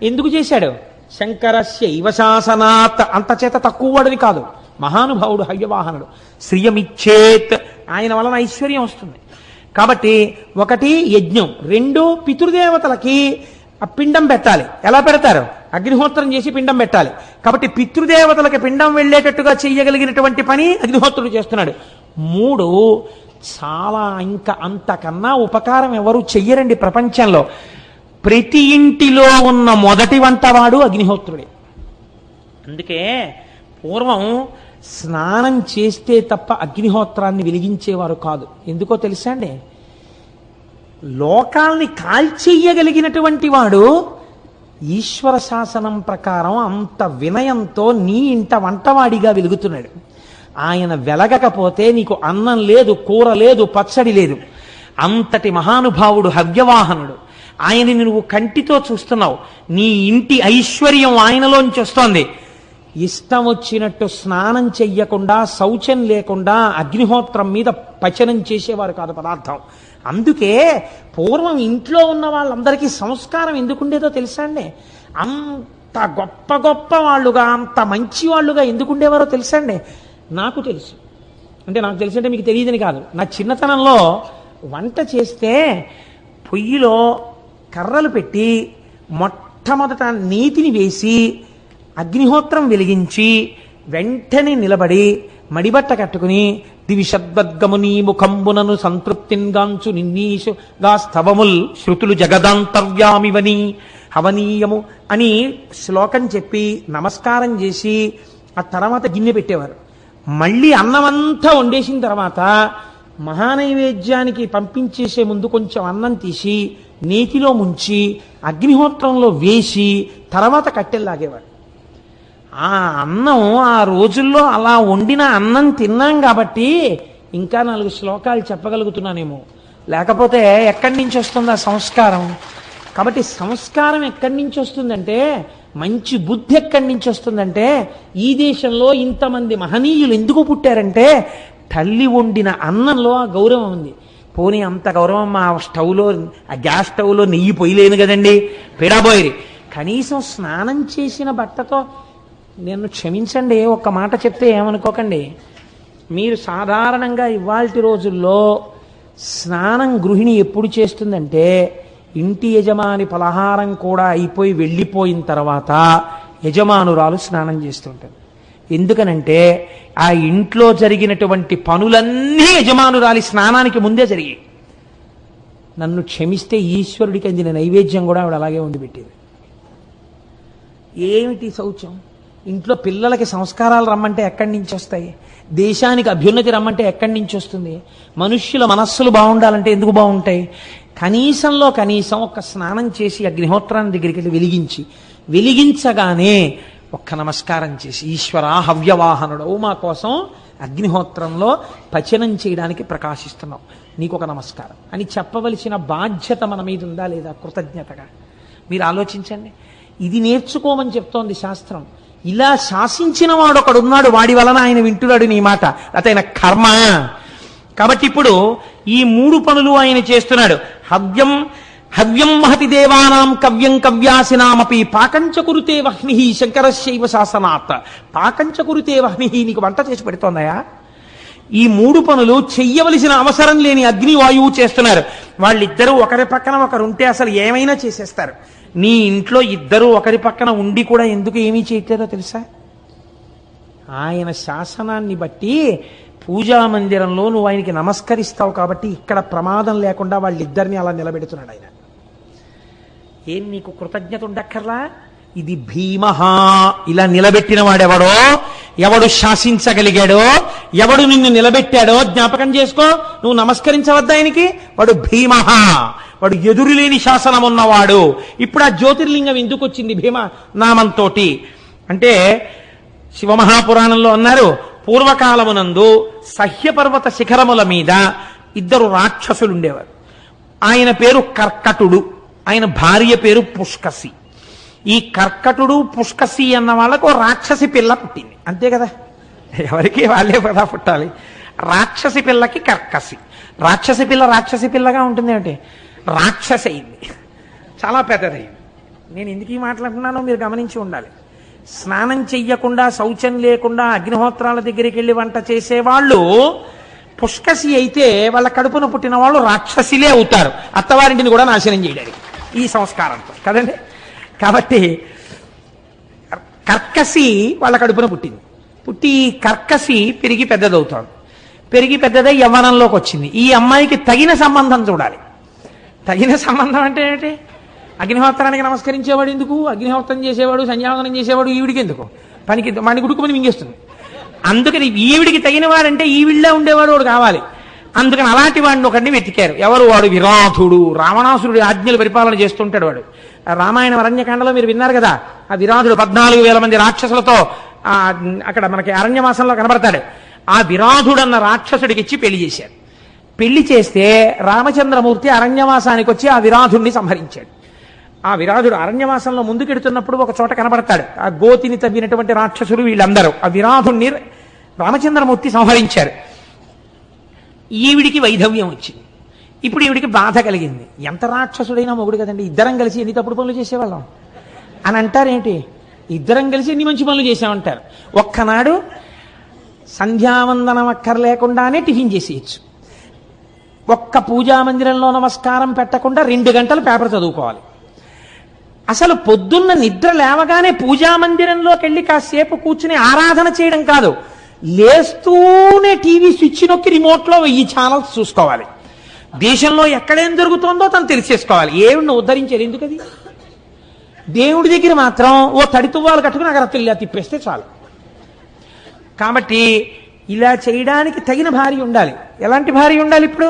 S1: ఎందుకు చేశాడు? శంకరస్య ఇవశాసనాత్. అంతచేత తక్కువ వాడిని కాదు, మహానుభావుడు హవ్యవాహనుడు. శ్రియమిచ్చేత్, ఆయన వలన ఐశ్వర్యం వస్తుంది. కాబట్టి 1 యజ్ఞం, 2 పితృదేవతలకి ఆ పిండం పెట్టాలి. ఎలా పెడతారు? అగ్నిహోత్రం చేసి పిండం పెట్టాలి. కాబట్టి పితృదేవతలకి పిండం వెళ్ళేటట్టుగా చెయ్యగలిగినటువంటి పని అగ్నిహోత్రుడు చేస్తున్నాడు. 3 చాలా ఇంకా అంతకన్నా ఉపకారం ఎవరు చెయ్యరండి ప్రపంచంలో. ప్రతి ఇంటిలో ఉన్న మొదటి వంటవాడు అగ్నిహోత్రుడే. అందుకే పూర్వం స్నానం చేస్తే తప్ప అగ్నిహోత్రాన్ని వెలిగించేవారు కాదు. ఎందుకో తెలుసా అండి? లోకాల్ని కాల్చెయ్యగలిగినటువంటి వాడు ఈశ్వర శాసనం ప్రకారం అంత వినయంతో నీ ఇంట వంటవాడిగా వెలుగుతున్నాడు. ఆయన వెలగకపోతే నీకు అన్నం లేదు, కూర లేదు, పచ్చడి లేదు. అంతటి మహానుభావుడు హవ్యవాహనుడు. ఆయనని నువ్వు కంటితో చూస్తున్నావు. నీ ఇంటి ఐశ్వర్యం ఆయనలోంచి వస్తోంది. ఇష్టం వచ్చినట్టు స్నానం చెయ్యకుండా, శౌచం లేకుండా అగ్నిహోత్రం మీద పచనం చేసేవారు కాదు పదార్థం. అందుకే పూర్వం ఇంట్లో ఉన్న వాళ్ళందరికీ సంస్కారం ఎందుకుండేదో తెలుసా అండి? అంత గొప్ప గొప్ప వాళ్ళుగా, అంత మంచి వాళ్ళుగా ఎందుకుండేవారో తెలుసా అండి? నాకు తెలుసు. అంటే నాకు తెలుసు అంటే మీకు తెలియదని కాదు. నా చిన్నతనంలో వంట చేస్తే పొయ్యిలో కర్రలు పెట్టి మొట్టమొదట నీతిని వేసి అగ్నిహోత్రం వెలిగించి వెంటనే నిలబడి మడిబట్ట కట్టుకుని దివిషద్వద్గముని ముఖంబునను సంతృప్తింగాంచు నిన్నీషు గా స్తవముల్ శృతులు జగదాంతర్యామివని హవనీయము అని శ్లోకం చెప్పి నమస్కారం చేసి ఆ తర్వాత గిన్నె పెట్టేవారు. మళ్ళీ అన్నమంతా వండేసిన తర్వాత మహానైవేద్యానికి పంపించేసే ముందు కొంచెం అన్నం తీసి నేతిలో ముంచి అగ్నిహోత్రంలో వేసి తర్వాత కట్టెల్లాగేవాడు. ఆ అన్నం ఆ రోజుల్లో అలా వండిన అన్నం తిన్నాం కాబట్టి ఇంకా 4 శ్లోకాలు చెప్పగలుగుతున్నానేమో. లేకపోతే ఎక్కడి నుంచి వస్తుంది ఆ సంస్కారం? కాబట్టి సంస్కారం ఎక్కడి నుంచి వస్తుందంటే, మంచి బుద్ధి ఎక్కడి నుంచి వస్తుందంటే, ఈ దేశంలో ఇంతమంది మహనీయులు ఎందుకు పుట్టారంటే తల్లి వండిన అన్నంలో ఆ గౌరవం ఉంది. పోనీ అంత గౌరవం ఆ స్టవ్లో, ఆ గ్యాస్ స్టవ్లో నెయ్యి పొయ్యలేను కదండి, పెడబోయిరి. కనీసం స్నానం చేసిన బట్టతో, నేను క్షమించండి ఒక్క మాట చెప్తే ఏమనుకోకండి, మీరు సాధారణంగా ఇవాల్టి రోజుల్లో స్నానం గృహిణి ఎప్పుడు చేస్తుందంటే, ఇంటి యజమాని పలహారం కూడా అయిపోయి వెళ్ళిపోయిన తర్వాత యజమానురాలు స్నానం చేస్తుంటారు. ఎందుకనంటే ఆ ఇంట్లో జరిగినటువంటి పనులన్నీ యజమానురాలి స్నానానికి ముందే జరిగాయి. నన్ను క్షమిస్తే ఈశ్వరుడికి అందిన నైవేద్యం కూడా ఆవిడ అలాగే వండి పెట్టేది. ఏమిటి శౌచం? ఇంట్లో పిల్లలకి సంస్కారాలు రమ్మంటే ఎక్కడి నుంచి వస్తాయి? దేశానికి అభ్యున్నతి రమ్మంటే ఎక్కడి నుంచి వస్తుంది? మనుష్యుల మనస్సులు బాగుండాలంటే ఎందుకు బాగుంటాయి? కనీసంలో కనీసం ఒక స్నానం చేసి అగ్నిహోత్రాన్ని దగ్గరికి వెళ్ళి వెలిగించగానే ఒక్క నమస్కారం చేసి, ఈశ్వరా హవ్యవాహనుడవు, మా కోసం అగ్నిహోత్రంలో పచనం చేయడానికి ప్రకాశిస్తున్నావు, నీకు ఒక నమస్కారం అని చెప్పవలసిన బాధ్యత మన మీద ఉందా లేదా? కృతజ్ఞతగా మీరు ఆలోచించండి. ఇది నేర్చుకోమని చెప్తోంది శాస్త్రం. ఇలా శాసించిన వాడు ఒకడున్నాడు, వాడి వలన ఆయన వింటున్నాడు నీ మాట, అతైన కర్మ. కాబట్టి ఇప్పుడు ఈ 3 పనులు ఆయన చేస్తున్నాడు. హవ్యం మహతి దేవానాం కవ్యం కవ్యాసినామపి పాకంచ కురుతే వహ్ని శంకరశైవ శాసనాత్. పాకంచ కురుతే వహ్ని, నీకు వంట చేసి పెడుతోందయా? ఈ 3 పనులు చెయ్యవలసిన అవసరం లేని అగ్ని వాయువు చేస్తున్నారు. వాళ్ళిద్దరూ ఒకరి పక్కన ఒకరు ఉంటే అసలు ఏమైనా చేసేస్తారు. నీ ఇంట్లో ఇద్దరు ఒకరి పక్కన ఉండి కూడా ఎందుకు ఏమీ చేయట్లేదో తెలుసా? ఆయన శాసనాన్ని బట్టి పూజా మందిరంలో నువ్వు ఆయనకి నమస్కరిస్తావు కాబట్టి ఇక్కడ ప్రమాదం లేకుండా వాళ్ళిద్దరిని అలా నిలబెడుతున్నాడు ఆయన. ఏం నీకు కృతజ్ఞత ఉండక్కర్లా? ఇది భీమహ. ఇలా నిలబెట్టిన వాడెవడో, ఎవడు శాసించగలిగాడో, ఎవడు నిన్ను నిలబెట్టాడో జ్ఞాపకం చేసుకో. నువ్వు నమస్కరించవద్దా ఆయనకి? వాడు భీమహ, వాడు ఎదురులేని శాసనం ఉన్నవాడు. ఇప్పుడు ఆ జ్యోతిర్లింగం ఎందుకు వచ్చింది భీమ నామంతో అంటే, శివమహాపురాణంలో అన్నారు, పూర్వకాలమునందు సహ్యపర్వత శిఖరముల మీద 2 రాక్షసులు ఉండేవారు. ఆయన పేరు కర్కటుడు, ఆయన భార్య పేరు పుష్కసి. ఈ కర్కటుడు పుష్కసి అన్న వాళ్ళకు రాక్షసి పిల్ల పుట్టింది, అంతే కదా? ఎవరికి వాళ్ళే కదా పుట్టాలి. రాక్షసి పిల్లకి కర్కసి. రాక్షసి పిల్లగా ఉంటుంది ఏమిటి? రాక్షసి అయింది, చాలా పెద్దదైంది. నేను ఎందుకు ఈ మాట్లాడుతున్నానో మీరు గమనించి ఉండాలి. స్నానం చెయ్యకుండా, శౌచం లేకుండా అగ్నిహోత్రాల దగ్గరికి వెళ్ళి వంట చేసేవాళ్ళు పుష్కసి అయితే, వాళ్ళ కడుపున పుట్టిన వాళ్ళు రాక్షసిలే అవుతారు, అత్తవారింటిని కూడా నాశనం చేయడానికి ఈ సంస్కారంతో కదండి. కాబట్టి కర్కసి వాళ్ళ కడుపున పుట్టి కర్కసి పెరిగి పెద్దదవుతాడు. పెరిగి పెద్దదై యవ్వనంలోకి వచ్చింది. ఈ అమ్మాయికి తగిన సంబంధం చూడాలి. తగిన సంబంధం అంటే ఏంటి? అగ్నిహోత్రానికి నమస్కరించేవాడు ఎందుకు? అగ్నిహోత్రం చేసేవాడు, సంధ్యావందనం చేసేవాడు ఈవిడికి ఎందుకు? పనికి మణి గుడుకుమని మింగేస్తుంది. అందుకని ఈవిడికి తగిన వాడంటే ఈవిళ్ళ ఉండేవాడు వాడు కావాలి. అందుకని అలాంటి వాడిని ఒకరిని వెతికారు. ఎవరు? వాడు విరాధుడు. రావణాసురుడి ఆజ్ఞలు పరిపాలన చేస్తుంటాడు వాడు. రామాయణ అరణ్యకాండలో మీరు విన్నారు కదా, ఆ విరాధుడు 14,000 మంది రాక్షసులతో అక్కడ మనకి అరణ్యవాసంలో కనబడతాడు. ఆ విరాధుడు అన్న రాక్షసుడికి ఇచ్చి పెళ్లి చేశారు. పెళ్లి చేస్తే రామచంద్రమూర్తి అరణ్యవాసానికి వచ్చి ఆ విరాధుడిని సంహరించాడు. ఆ విరాధుడు అరణ్యవాసంలో ముందుకెడుతున్నప్పుడు ఒక చోట కనబడతాడు. ఆ గోతిని తవ్వినటువంటి రాక్షసులు వీళ్ళందరూ ఆ విరాధుడిని రామచంద్రమూర్తి సంహరించారు. ఈవిడికి వైధవ్యం వచ్చింది. ఇప్పుడు ఈవిడికి బాధ కలిగింది. ఎంత రాక్షసుడైనా మొగుడు కదండి, ఇద్దరం కలిసి ఎన్ని తప్పుడు పనులు చేసేవాళ్ళం అని అంటారేంటి? ఇద్దరం కలిసి ఎన్ని మంచి పనులు చేసామంటారు. ఒక్కనాడు సంధ్యావందనం అక్కర్లేకుండానే టిఫిన్ చేసేయచ్చు. ఒక్క పూజా మందిరంలో నమస్కారం పెట్టకుండా 2 గంటలు పేపర్ చదువుకోవాలి. అసలు పొద్దున్న నిద్ర లేవగానే పూజా మందిరంలోకి వెళ్ళి కాసేపు కూర్చుని ఆరాధన చేయడం కాదు, లేస్తూనే టీవీ స్విచ్ నొక్కి రిమోట్లో 1000 ఛానల్స్ చూసుకోవాలి. దేశంలో ఎక్కడేం జరుగుతుందో తను తెలిసేసుకోవాలి. ఏమిడిని ఉద్ధరించారు ఎందుకది? దేవుడి దగ్గర మాత్రం ఓ తడితువ్వాలు కట్టుకుని అగరత్తుల్లా తిప్పేస్తే చాలు. కాబట్టి ఇలా చేయడానికి తగిన భార్య ఉండాలి. ఎలాంటి భార్య ఉండాలి? ఇప్పుడు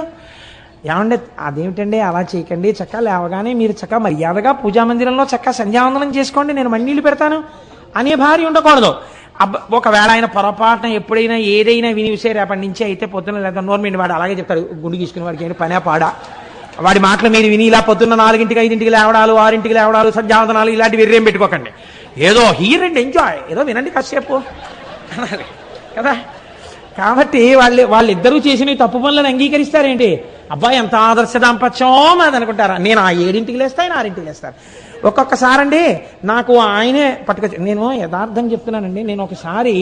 S1: ఏమంటే అదేమిటండి అలా చేయకండి, చక్కగా లేవగానే మీరు చక్కగా మర్యాదగా పూజా మందిరంలో చక్కగా సంధ్యావందనం చేసుకోండి, నేను మన్నీళ్ళు పెడతాను అనే భార్య ఉండకూడదు. ఒకవేళ ఆయన పొరపాటున ఎప్పుడైనా ఏదైనా వినివిసే రేపటి నుంచి అయితే పొద్దున్న లేదా నోర్మిండి వాడు అలాగే చెప్తాడు, గుండు గీసుకుని వాడికి ఏమైనా పనే పాడా, వాడి మాటలు మీరు విని ఇలా పొద్దున్న 4ంటికి 5ంటికి లేవడాలు 6ంటికి లేవడాలు సంధ్యావందనాలు ఇలాంటివి వెర్రేం పెట్టుకోకండి. ఏదో హీర్ అండ్ ఎంజాయ్, ఏదో వినండి కాసేపు అనాలి కదా. కాబట్టి వాళ్ళిద్దరూ చేసిన తప్పు పనులను అంగీకరిస్తారేంటి? అబ్బాయి ఎంత ఆదర్శ దాంపత్యం అది అనుకుంటారా? నేను ఆ 7ంటికి లేస్తా, ఆయన 6ంటికి లేస్తాను. ఒక్కొక్కసారి అండి నాకు ఆయనే పట్టుకొచ్చి, నేను యథార్థం చెప్తున్నానండి, నేను ఒకసారి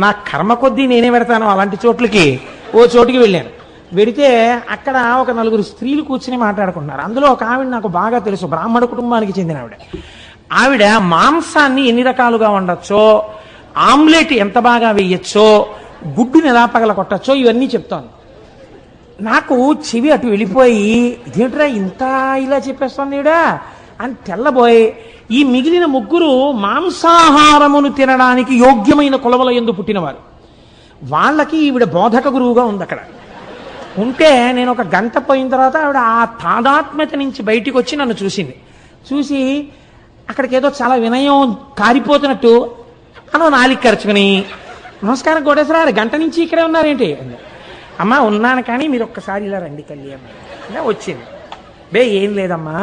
S1: నా కర్మ కొద్దీ నేనే పెడతాను అలాంటి చోట్లకి. ఓ చోటుకి వెళ్ళాను, వెడితే అక్కడ ఒక 4 స్త్రీలు కూర్చుని మాట్లాడుకుంటున్నారు. అందులో ఒక ఆవిడ నాకు బాగా తెలుసు, బ్రాహ్మణ కుటుంబానికి చెందిన ఆవిడ మాంసాన్ని ఎన్ని రకాలుగా వండొచ్చో, ఆమ్లెట్ ఎంత బాగా వేయచ్చో, గుడ్డుని ఎలా పగల కొట్టచ్చో ఇవన్నీ చెప్తాను. నాకు చెవి అటు వెళ్ళిపోయి, ఇదేంట్రా ఇంత ఇలా చెప్పేస్తాను ఈవిడా అని తెల్లబోయి, ఈ మిగిలిన 3 మాంసాహారమును తినడానికి యోగ్యమైన కులముల యందు పుట్టినవారు. వాళ్ళకి ఈవిడ బోధక గురువుగా ఉంది. అక్కడ ఉంటే నేను ఒక గంట పోయిన తర్వాత ఆవిడ ఆ తాదాత్మ్యత నుంచి బయటికి వచ్చి నన్ను చూసింది. చూసి అక్కడికి ఏదో చాలా వినయం కారిపోతున్నట్టు నాలిక ఖర్చుకుని, నమస్కారం కోటేశ్వర, గంట నుంచి ఇక్కడే ఉన్నారేంటి? అమ్మా ఉన్నాను, కానీ మీరు ఒక్కసారి ఇలా రండి కళ్యాణ్ వచ్చింది. ఏం లేదమ్మా,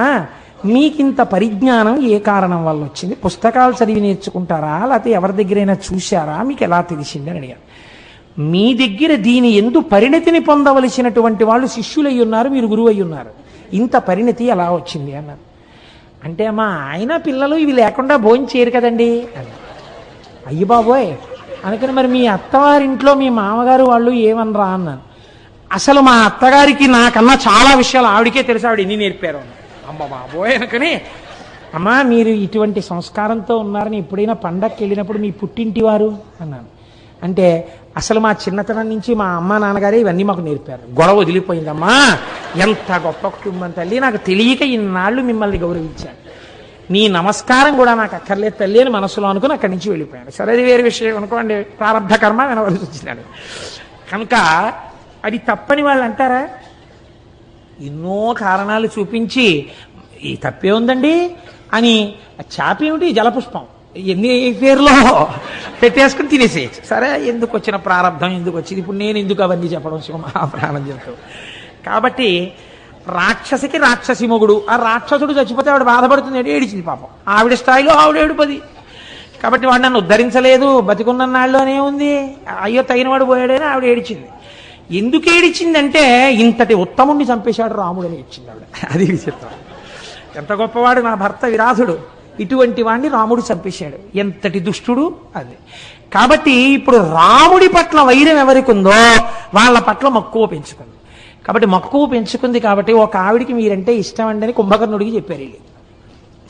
S1: మీకింత పరిజ్ఞానం ఏ కారణం వల్ల వచ్చింది? పుస్తకాలు చదివి నేర్చుకుంటారా, లేకపోతే ఎవరి దగ్గరైనా చూశారా, మీకు ఎలా తెలిసింది అని అడిగాను. మీ దగ్గర దీని ఎందు పరిణతిని పొందవలసినటువంటి వాళ్ళు శిష్యులై ఉన్నారు, మీరు గురువు అయి ఉన్నారు, ఇంత పరిణతి ఎలా వచ్చింది అన్నారు. అంటే అమ్మా ఆయన పిల్లలు ఇవి లేకుండా భోజనం చేయరు కదండి అని. అయ్యి బాబోయ్ అనుకుని, మరి మీ అత్తవారింట్లో మీ మామగారు వాళ్ళు ఏమనరా అన్నాను. అసలు మా అత్తగారికి నాకన్నా చాలా విషయాలు ఆవిడికే తెలుసు, ఆవిడ ఎన్ని నేర్పారు. అమ్మ బాబోయ్ అనుకుని, అమ్మా మీరు ఇటువంటి సంస్కారంతో ఉన్నారని ఎప్పుడైనా పండగకి వెళ్ళినప్పుడు మీ పుట్టింటి వారు అన్నాను. అంటే అసలు మా చిన్నతనం నుంచి మా అమ్మ నాన్నగారే ఇవన్నీ మాకు నేర్పారు. గొడవ వదిలిపోయిందమ్మా, ఎంత గొప్ప కుటుంబం తల్లి, నాకు తెలియక ఇన్నాళ్ళు మిమ్మల్ని గౌరవించాను, నీ నమస్కారం కూడా నాకు అక్కర్లేదు తల్లి అని మనసులో అనుకుని అక్కడి నుంచి వెళ్ళిపోయాను. సరే అది వేరే విషయం అనుకోండి, ప్రారంభ కర్మ వినవలసి వచ్చినాడు కనుక అది తప్పని వాళ్ళు అంటారా? ఎన్నో కారణాలు చూపించి ఈ తప్పే ఉందండి అని, చాపేమిటి జలపుష్పం ఎన్ని పేర్లో పెట్టేసుకుని తినేసేయచ్చు. సరే ఎందుకు వచ్చిన ప్రారంభం, ఎందుకు వచ్చింది, ఇప్పుడు నేను ఎందుకు అవన్నీ చెప్పడం మహాప్రాణం చెప్తాను. కాబట్టి రాక్షసికి రాక్షసి మొగుడు, ఆ రాక్షసుడు చచ్చిపోతే ఆవిడ బాధపడుతుంది, ఏడిచింది పాపం, ఆవిడ స్థాయిలో ఆవిడ ఏడుపది. కాబట్టి వాడు నన్ను ఉద్ధరించలేదు, బతికున్న నాళ్ళు అనే ఉంది, అయ్యో తగినవాడు పోయాడని ఆవిడ ఏడిచింది. ఎందుకు ఏడిచిందంటే ఇంతటి ఉత్తముణ్ణి చంపేశాడు రాముడు అని ఏడ్చింది ఆవిడ. అది విచిత్రం. ఎంత గొప్పవాడు నా భర్త విరాధుడు, ఇటువంటి వాడిని రాముడు చంపేశాడు, ఎంతటి దుష్టుడు అది. కాబట్టి ఇప్పుడు రాముడి పట్ల వైరం ఎవరికి ఉందో వాళ్ళ పట్ల మక్కువ పెంచుకుంది. కాబట్టి మక్కువ పెంచుకుంది కాబట్టి ఒక ఆవిడికి మీరంటే ఇష్టం అండి అని కుంభకర్ణుడికి చెప్పారు,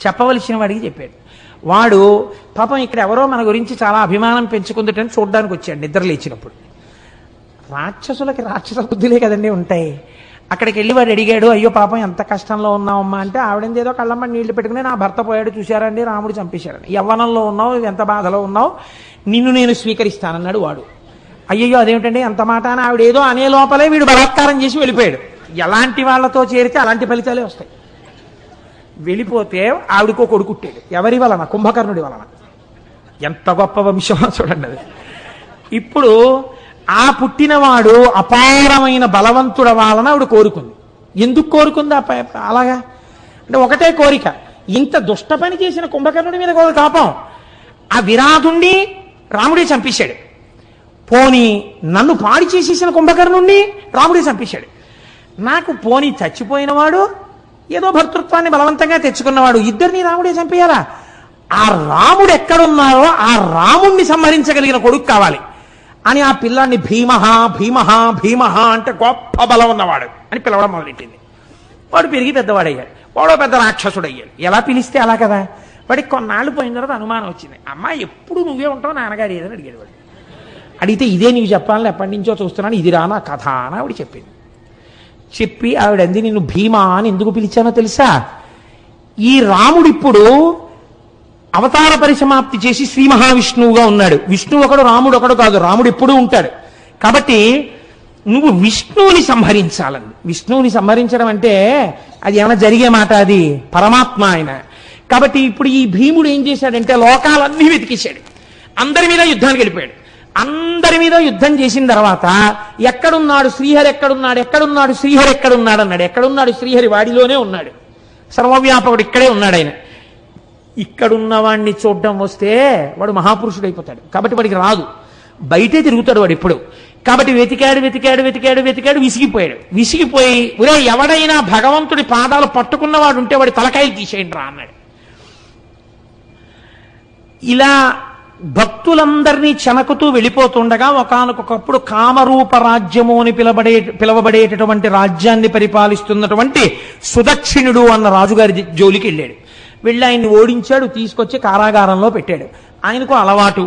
S1: చెప్పవలసిన వాడికి చెప్పాడు. వాడు పాపం ఇక్కడ ఎవరో మన గురించి చాలా అభిమానం పెంచుకుందటని చూడడానికి వచ్చాడు నిద్ర లేచినప్పుడు. రాక్షసులకి రాక్షస బుద్ధులే కదండి ఉంటాయి. అక్కడికి వెళ్ళి వాడు అడిగాడు, అయ్యో పాపం ఎంత కష్టంలో ఉన్నావమ్మా అంటే, ఆవిడేదో ఏదో కళ్ళమ్మ నీళ్లు పెట్టుకుని, నా భర్త పోయాడు చూశారండి, రాముడు చంపేశాడని, యవ్వనంలో ఉన్నావు, ఎంత బాధలో ఉన్నావు, నిన్ను నేను స్వీకరిస్తానన్నాడు వాడు. అయ్యయ్యో అదేమిటండి అంత మాట అని ఆవిడ ఏదో అనే లోపలే వీడు బలాత్కారం చేసి వెళ్ళిపోయాడు. ఎలాంటి వాళ్ళతో చేరితే అలాంటి ఫలితాలే వస్తాయి. వెళ్ళిపోతే ఆవిడకో కొడుకుట్టాడు, ఎవరి వలన? కుంభకర్ణుడి వలన. ఎంత గొప్ప వంశమో చూడండి అది. ఇప్పుడు ఆ పుట్టినవాడు అపారమైన బలవంతుడ వాళ్ళని ఆవిడ కోరుకుంది. ఎందుకు కోరుకుంది అలాగా అంటే ఒకటే కోరిక, ఇంత దుష్ట పని చేసిన కుంభకర్ణుడి మీద కోపం, ఆ విరాధుణ్ణి రాముడే చంపేశాడు, పోని నన్ను పాడి చేసేసిన కుంభకర్ణుణ్ణి రాముడే చంపేశాడు, నాకు పోని చచ్చిపోయినవాడు ఏదో భర్తృత్వాన్ని బలవంతంగా తెచ్చుకున్నవాడు, ఇద్దరిని రాముడే చంపేయాలా? ఆ రాముడు ఎక్కడున్నారో ఆ రాముణ్ణి సంహరించగలిగిన కొడుకు కావాలి అని ఆ పిల్లాన్ని భీమహ భీమహ భీమహ అంటే గొప్ప బలం ఉన్నవాడు అని పిలవడం మొదలెట్టింది. వాడు పెరిగి పెద్దవాడయ్యాడు, వాడో పెద్ద రాక్షసుడు అయ్యాడు. ఎలా పిలిస్తే అలా కదా. వాడికి కొన్నాళ్ళు పోయిన తర్వాత అనుమానం వచ్చింది, అమ్మా ఎప్పుడు నువ్వే ఉంటావు నాన్నగారు ఏదని అడిగాడు. వాడు అడిగితే ఇదే నీకు చెప్పాలని ఎప్పటి నుంచో చూస్తున్నాను, ఇది రానా కథ అని ఆవిడ చెప్పింది. చెప్పి ఆవిడంది, నిన్ను భీమా అని ఎందుకు పిలిచానో తెలుసా? ఈ రాముడు ఇప్పుడు అవతార పరిసమాప్తి చేసి శ్రీ మహావిష్ణువుగా ఉన్నాడు. విష్ణువు ఒకడు, రాముడు ఒకడు కాదు, రాముడు ఎప్పుడూ ఉంటాడు. కాబట్టి నువ్వు విష్ణువుని సంహరించాలని. విష్ణువుని సంహరించడం అంటే అది ఏమైనా జరిగే మాట? అది పరమాత్మ ఆయన. కాబట్టి ఇప్పుడు ఈ భీముడు ఏం చేశాడంటే లోకాలన్నీ వెతికేశాడు, అందరి మీద యుద్ధానికి వెళ్ళిపోయాడు. అందరి మీద యుద్ధం చేసిన తర్వాత ఎక్కడున్నాడు శ్రీహరి, ఎక్కడున్నాడు శ్రీహరి అన్నాడు. ఎక్కడున్నాడు శ్రీహరి? వాడిలోనే ఉన్నాడు. సర్వవ్యాపకుడు ఇక్కడే ఉన్నాడు ఆయన. ఇక్కడున్నవాణ్ణి చూడడం వస్తే వాడు మహాపురుషుడు అయిపోతాడు. కాబట్టి వాడికి రాదు, బయటే తిరుగుతాడు వాడు ఎప్పుడు. కాబట్టి వెతికాడు, విసిగిపోయి ఒరే ఎవడైనా భగవంతుడి పాదాలు పట్టుకున్నవాడు ఉంటే వాడి తలకాయలు తీసేయండి రా అన్నాడు. ఇలా భక్తులందరినీ చెనకుతూ వెళ్ళిపోతుండగా ఒకానొకప్పుడు కామరూప రాజ్యము అని పిలవబడేటటువంటి రాజ్యాన్ని పరిపాలిస్తున్నటువంటి సుదక్షిణుడు అన్న రాజుగారి జోలికి వెళ్ళాడు. వెళ్ళి ఆయన్ని ఓడించాడు, తీసుకొచ్చి కారాగారంలో పెట్టాడు. ఆయనకు అలవాటు,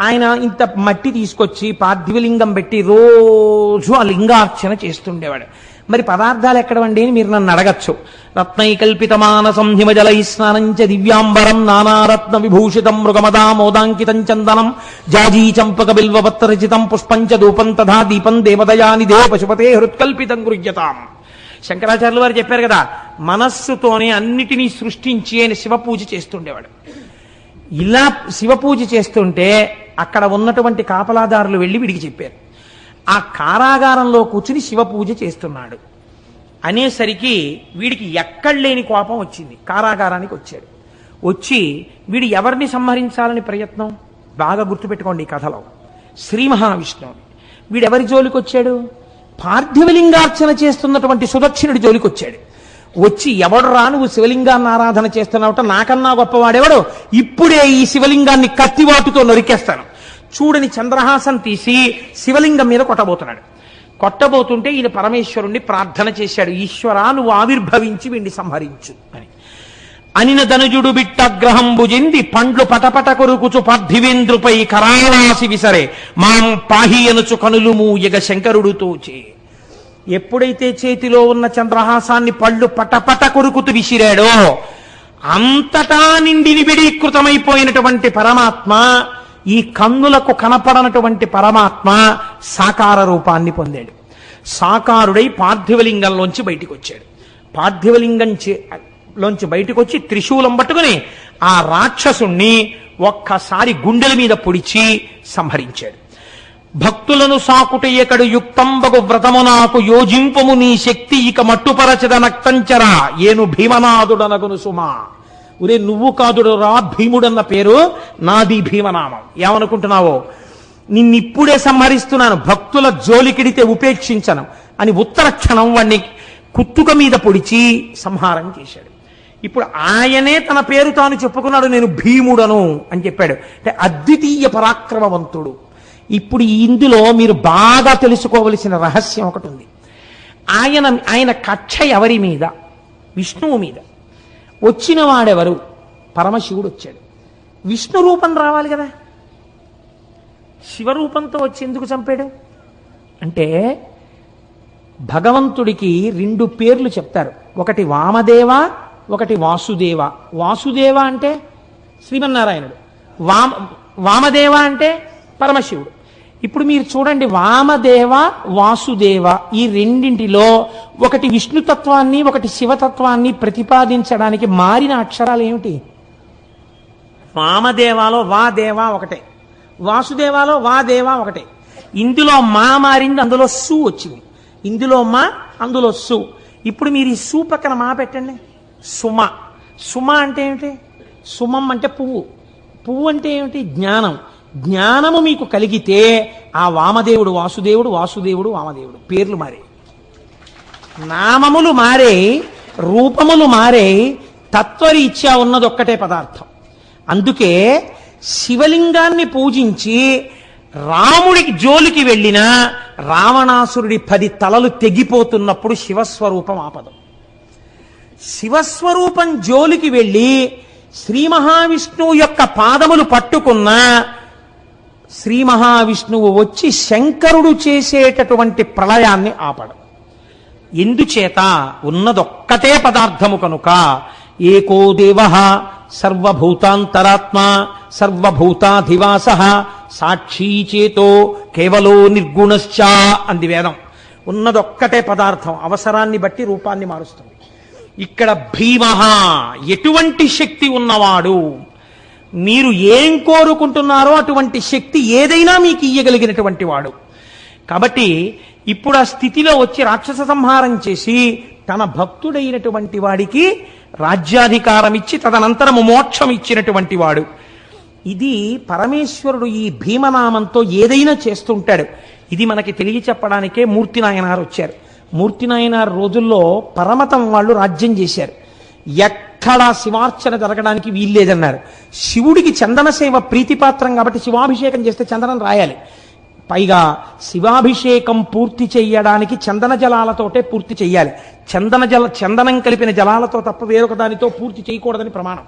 S1: ఆయన ఇంత మట్టి తీసుకొచ్చి పార్థివలింగం పెట్టి రోజు ఆ లింగార్చన చేస్తుండేవాడు. మరి పదార్థాలు ఎక్కడవండి అని మీరు నన్ను అడగచ్చు. రత్నైకల్పితమానసం హిమజలై స్నానంచ దివ్యాంబరం నానారత్న విభూషితం మృగమదామోదాంకితం చందనం జాజీ చంపక బిల్వపత్రచితం పుష్పంచ ధూపం తథా దీపం దేవదయానిదే పశుపతే హృత్కల్పితం గృహ్యతాం. శంకరాచార్యులు వారు చెప్పారు కదా, మనస్సుతోనే అన్నిటినీ సృష్టించి ఆయన శివపూజ చేస్తుండేవాడు. ఇలా శివపూజ చేస్తుంటే అక్కడ ఉన్నటువంటి కాపలాదారులు వెళ్ళి వీడికి చెప్పారు, ఆ కారాగారంలో కూర్చుని శివపూజ చేస్తున్నాడు అనేసరికి వీడికి ఎక్కడ లేని కోపం వచ్చింది. కారాగారానికి వచ్చాడు. వచ్చి వీడు ఎవరిని సంహరించాలని ప్రయత్నం, బాగా గుర్తుపెట్టుకోండి ఈ కథలో, శ్రీ మహావిష్ణువుని. వీడెవరి జోలికి వచ్చాడు? పార్థివలింగార్చన చేస్తున్నటువంటి సుదక్షిణుడి జోలికి వచ్చాడు. వచ్చి ఎవడురా నువ్వు శివలింగాన్ని ఆరాధన చేస్తున్నావుట, నాకన్నా గొప్పవాడెవడు, ఇప్పుడే ఈ శివలింగాన్ని కత్తివాటుతో నరికేస్తాను, చూడని చంద్రహాసం తీసి శివలింగం మీద కొట్టబోతుంటే ఈయన పరమేశ్వరుణ్ణి ప్రార్థన చేశాడు, ఈశ్వరా నువ్వు ఆవిర్భవించి వీణ్ణి సంహరించు అని. అనిన ధనుజుడు బిట్టగ్రహం భుజింది పండ్లు పటపట కొరుకుచు పార్థివేంద్రుపై కరాళాసి విసరే మాం పాహి అనుచు కనులు మూయగ శంకరుడుతోచే. ఎప్పుడైతే చేతిలో ఉన్న చంద్రహాసాన్ని పళ్ళు పటపట కొరుకుతూ విసిరాడో అంతటా నిండి నిబిడీకృతమైపోయినటువంటి పరమాత్మ, ఈ కన్నులకు కనపడనటువంటి పరమాత్మ సాకార రూపాన్ని పొందాడు. సాకారుడై పార్థివలింగంలోంచి బయటికి వచ్చాడు. పార్థివలింగంలోంచి బయటకు వచ్చి త్రిశూలం పట్టుకుని ఆ రాక్షసుణ్ణి ఒక్కసారి గుండెల మీద పొడిచి సంహరించాడు. భక్తులను సాకుటయ్యకడు యుక్తంబగు వ్రతము నాకు యోజింపము నీ శక్తి ఇక మట్టుపరచద నక్తంచరా ఏను భీమనాథుడనగును సుమా. ఒరే నువ్వు కాదుడురా భీముడన్న పేరు, నాది భీమనామం. ఏమనుకుంటున్నావో, నిన్నిప్పుడే సంహరిస్తున్నాను, భక్తుల జోలికిడితే ఉపేక్షించను అని ఉత్తర క్షణం వాణ్ణి కుత్తుక మీద పొడిచి సంహారం చేశాడు. ఇప్పుడు ఆయనే తన పేరు తాను చెప్పుకున్నాడు, నేను భీముడను అని చెప్పాడు. అంటే అద్వితీయ పరాక్రమవంతుడు. ఇప్పుడు ఇందులో మీరు బాగా తెలుసుకోవలసిన రహస్యం ఒకటి ఉంది. ఆయన కక్ష ఎవరి మీద? విష్ణువు మీద. వచ్చిన వాడెవరు? పరమశివుడు వచ్చాడు. విష్ణు రూపం రావాలి కదా, శివరూపంతో వచ్చి ఎందుకు చంపాడు అంటే, భగవంతుడికి 2 పేర్లు చెప్తారు, ఒకటి వామదేవ, ఒకటి వాసుదేవ. వాసుదేవ అంటే శ్రీమన్నారాయణుడు, వామదేవ అంటే పరమశివుడు. ఇప్పుడు మీరు చూడండి, వామదేవ వాసుదేవ ఈ రెండింటిలో ఒకటి విష్ణుతత్వాన్ని ఒకటి శివతత్వాన్ని ప్రతిపాదించడానికి మారిన అక్షరాలు ఏమిటి? వామదేవాలో వా దేవ ఒకటే, వాసుదేవాలో వా దేవ ఒకటే. ఇందులో మా మారింది, అందులో సు వచ్చింది. ఇందులో మా, అందులో సు. ఇప్పుడు మీరు ఈ సు పక్కన మా పెట్టండి, సుమ. సుమ అంటే ఏమిటి? సుమం అంటే పువ్వు. పువ్వు అంటే ఏమిటి? జ్ఞానం. జ్ఞానము మీకు కలిగితే ఆ వామదేవుడు వాసుదేవుడు, వాసుదేవుడు వామదేవుడు. పేర్లు మారే, నామములు మారే, రూపములు మారే, తత్వరీత్యా ఉన్నది ఒక్కటే పదార్థం. అందుకే శివలింగాన్ని పూజించి రాముడికి జోలికి వెళ్ళిన రావణాసురుడి 10 తలలు తెగిపోతున్నప్పుడు శివస్వరూపం ఆపదం. శివస్వరూపం జోలికి వెళ్ళి శ్రీ మహావిష్ణువు యొక్క పాదములు పట్టుకున్న శ్రీ మహావిష్ణువు వచ్చి శంకరుడు చేసేటటువంటి ప్రళయాన్ని ఆపడం. ఎందుచేత? ఉన్నదొక్కటే పదార్థము కనుక. ఏకో దేవ సర్వభూతాంతరాత్మ సర్వభూతాధివాస సాక్షీ చేతో కేవలో నిర్గుణశ్చ అంది వేదం. ఉన్నదొక్కటే పదార్థం, అవసరాన్ని బట్టి రూపాన్ని మారుస్తుంది. ఇక్కడ భీమ ఎటువంటి శక్తి ఉన్నవాడు? మీరు ఏం కోరుకుంటున్నారో అటువంటి శక్తి ఏదైనా మీకు ఇయ్యగలిగినటువంటి వాడు. కాబట్టి ఇప్పుడు ఆ స్థితిలో వచ్చి రాక్షస సంహారం చేసి తన భక్తుడైనటువంటి వాడికి రాజ్యాధికారం ఇచ్చి తదనంతరము మోక్షం ఇచ్చినటువంటి వాడు. ఇది పరమేశ్వరుడు ఈ భీమనామంతో ఏదైనా చేస్తుంటాడు. ఇది మనకి తెలియచెప్పడానికే మూర్తి నాయనారు వచ్చారు. మూర్తి నాయనారు రోజుల్లో పరమతం వాళ్ళు రాజ్యం చేశారు. ఎక్కడా శివార్చన జరగడానికి వీల్లేదన్నారు. శివుడికి చందన సేవ ప్రీతిపాత్రం కాబట్టి శివాభిషేకం చేస్తే చందనం రాయాలి. పైగా శివాభిషేకం పూర్తి చెయ్యడానికి చందన జలాలతోటే పూర్తి చెయ్యాలి. చందనం కలిపిన జలాలతో తప్ప వేరొక దానితో పూర్తి చేయకూడదని ప్రమాణం.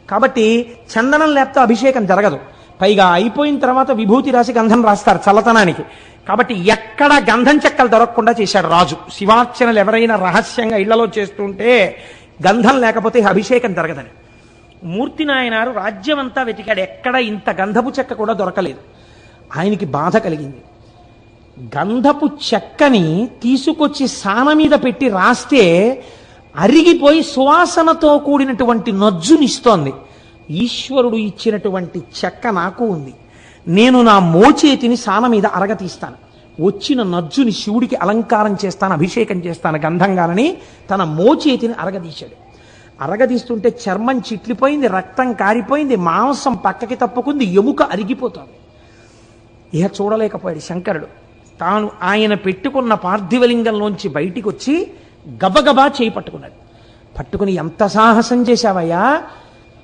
S1: కాబట్టి చందనం లేకపోతే అభిషేకం జరగదు. పైగా అయిపోయిన తర్వాత విభూతి రాసి గంధం రాస్తారు చల్లతనానికి. కాబట్టి ఎక్కడ గంధం చెక్కలు దొరకకుండా చేశాడు రాజు. శివార్చనలు ఎవరైనా రహస్యంగా ఇళ్లలో చేస్తుంటే గంధం లేకపోతే అభిషేకం జరగదని. మూర్తి నాయనారు రాజ్యం అంతా వెతికాడు, ఎక్కడ ఇంత గంధపు చెక్క కూడా దొరకలేదు. ఆయనకి బాధ కలిగింది. గంధపు చెక్కని తీసుకొచ్చి సాన మీద పెట్టి రాస్తే అరిగిపోయి సువాసనతో కూడినటువంటి నజ్జునిస్తోంది. ఈశ్వరుడు ఇచ్చినటువంటి చెక్క నాకు ఉంది, నేను నా మోచేతిని సాన మీద అరగతీస్తాను, వచ్చిన నజ్జుని శివుడికి అలంకారం చేస్తాను, అభిషేకం చేస్తాను గంధంగానని తన మోచేతిని అరగదీశాడు. అరగదీస్తుంటే చర్మం చిట్లిపోయింది, రక్తం కారిపోయింది, మాంసం పక్కకి తప్పుకుంది, ఎముక అరిగిపోతుంది. ఇహ చూడలేకపోయాడు శంకరుడు. తాను ఆయన పెట్టుకున్న పార్థివలింగంలోంచి బయటికి వచ్చి గబగబా చేయి పట్టుకున్నాడు. పట్టుకుని, ఎంత సాహసం చేశావయ్యా,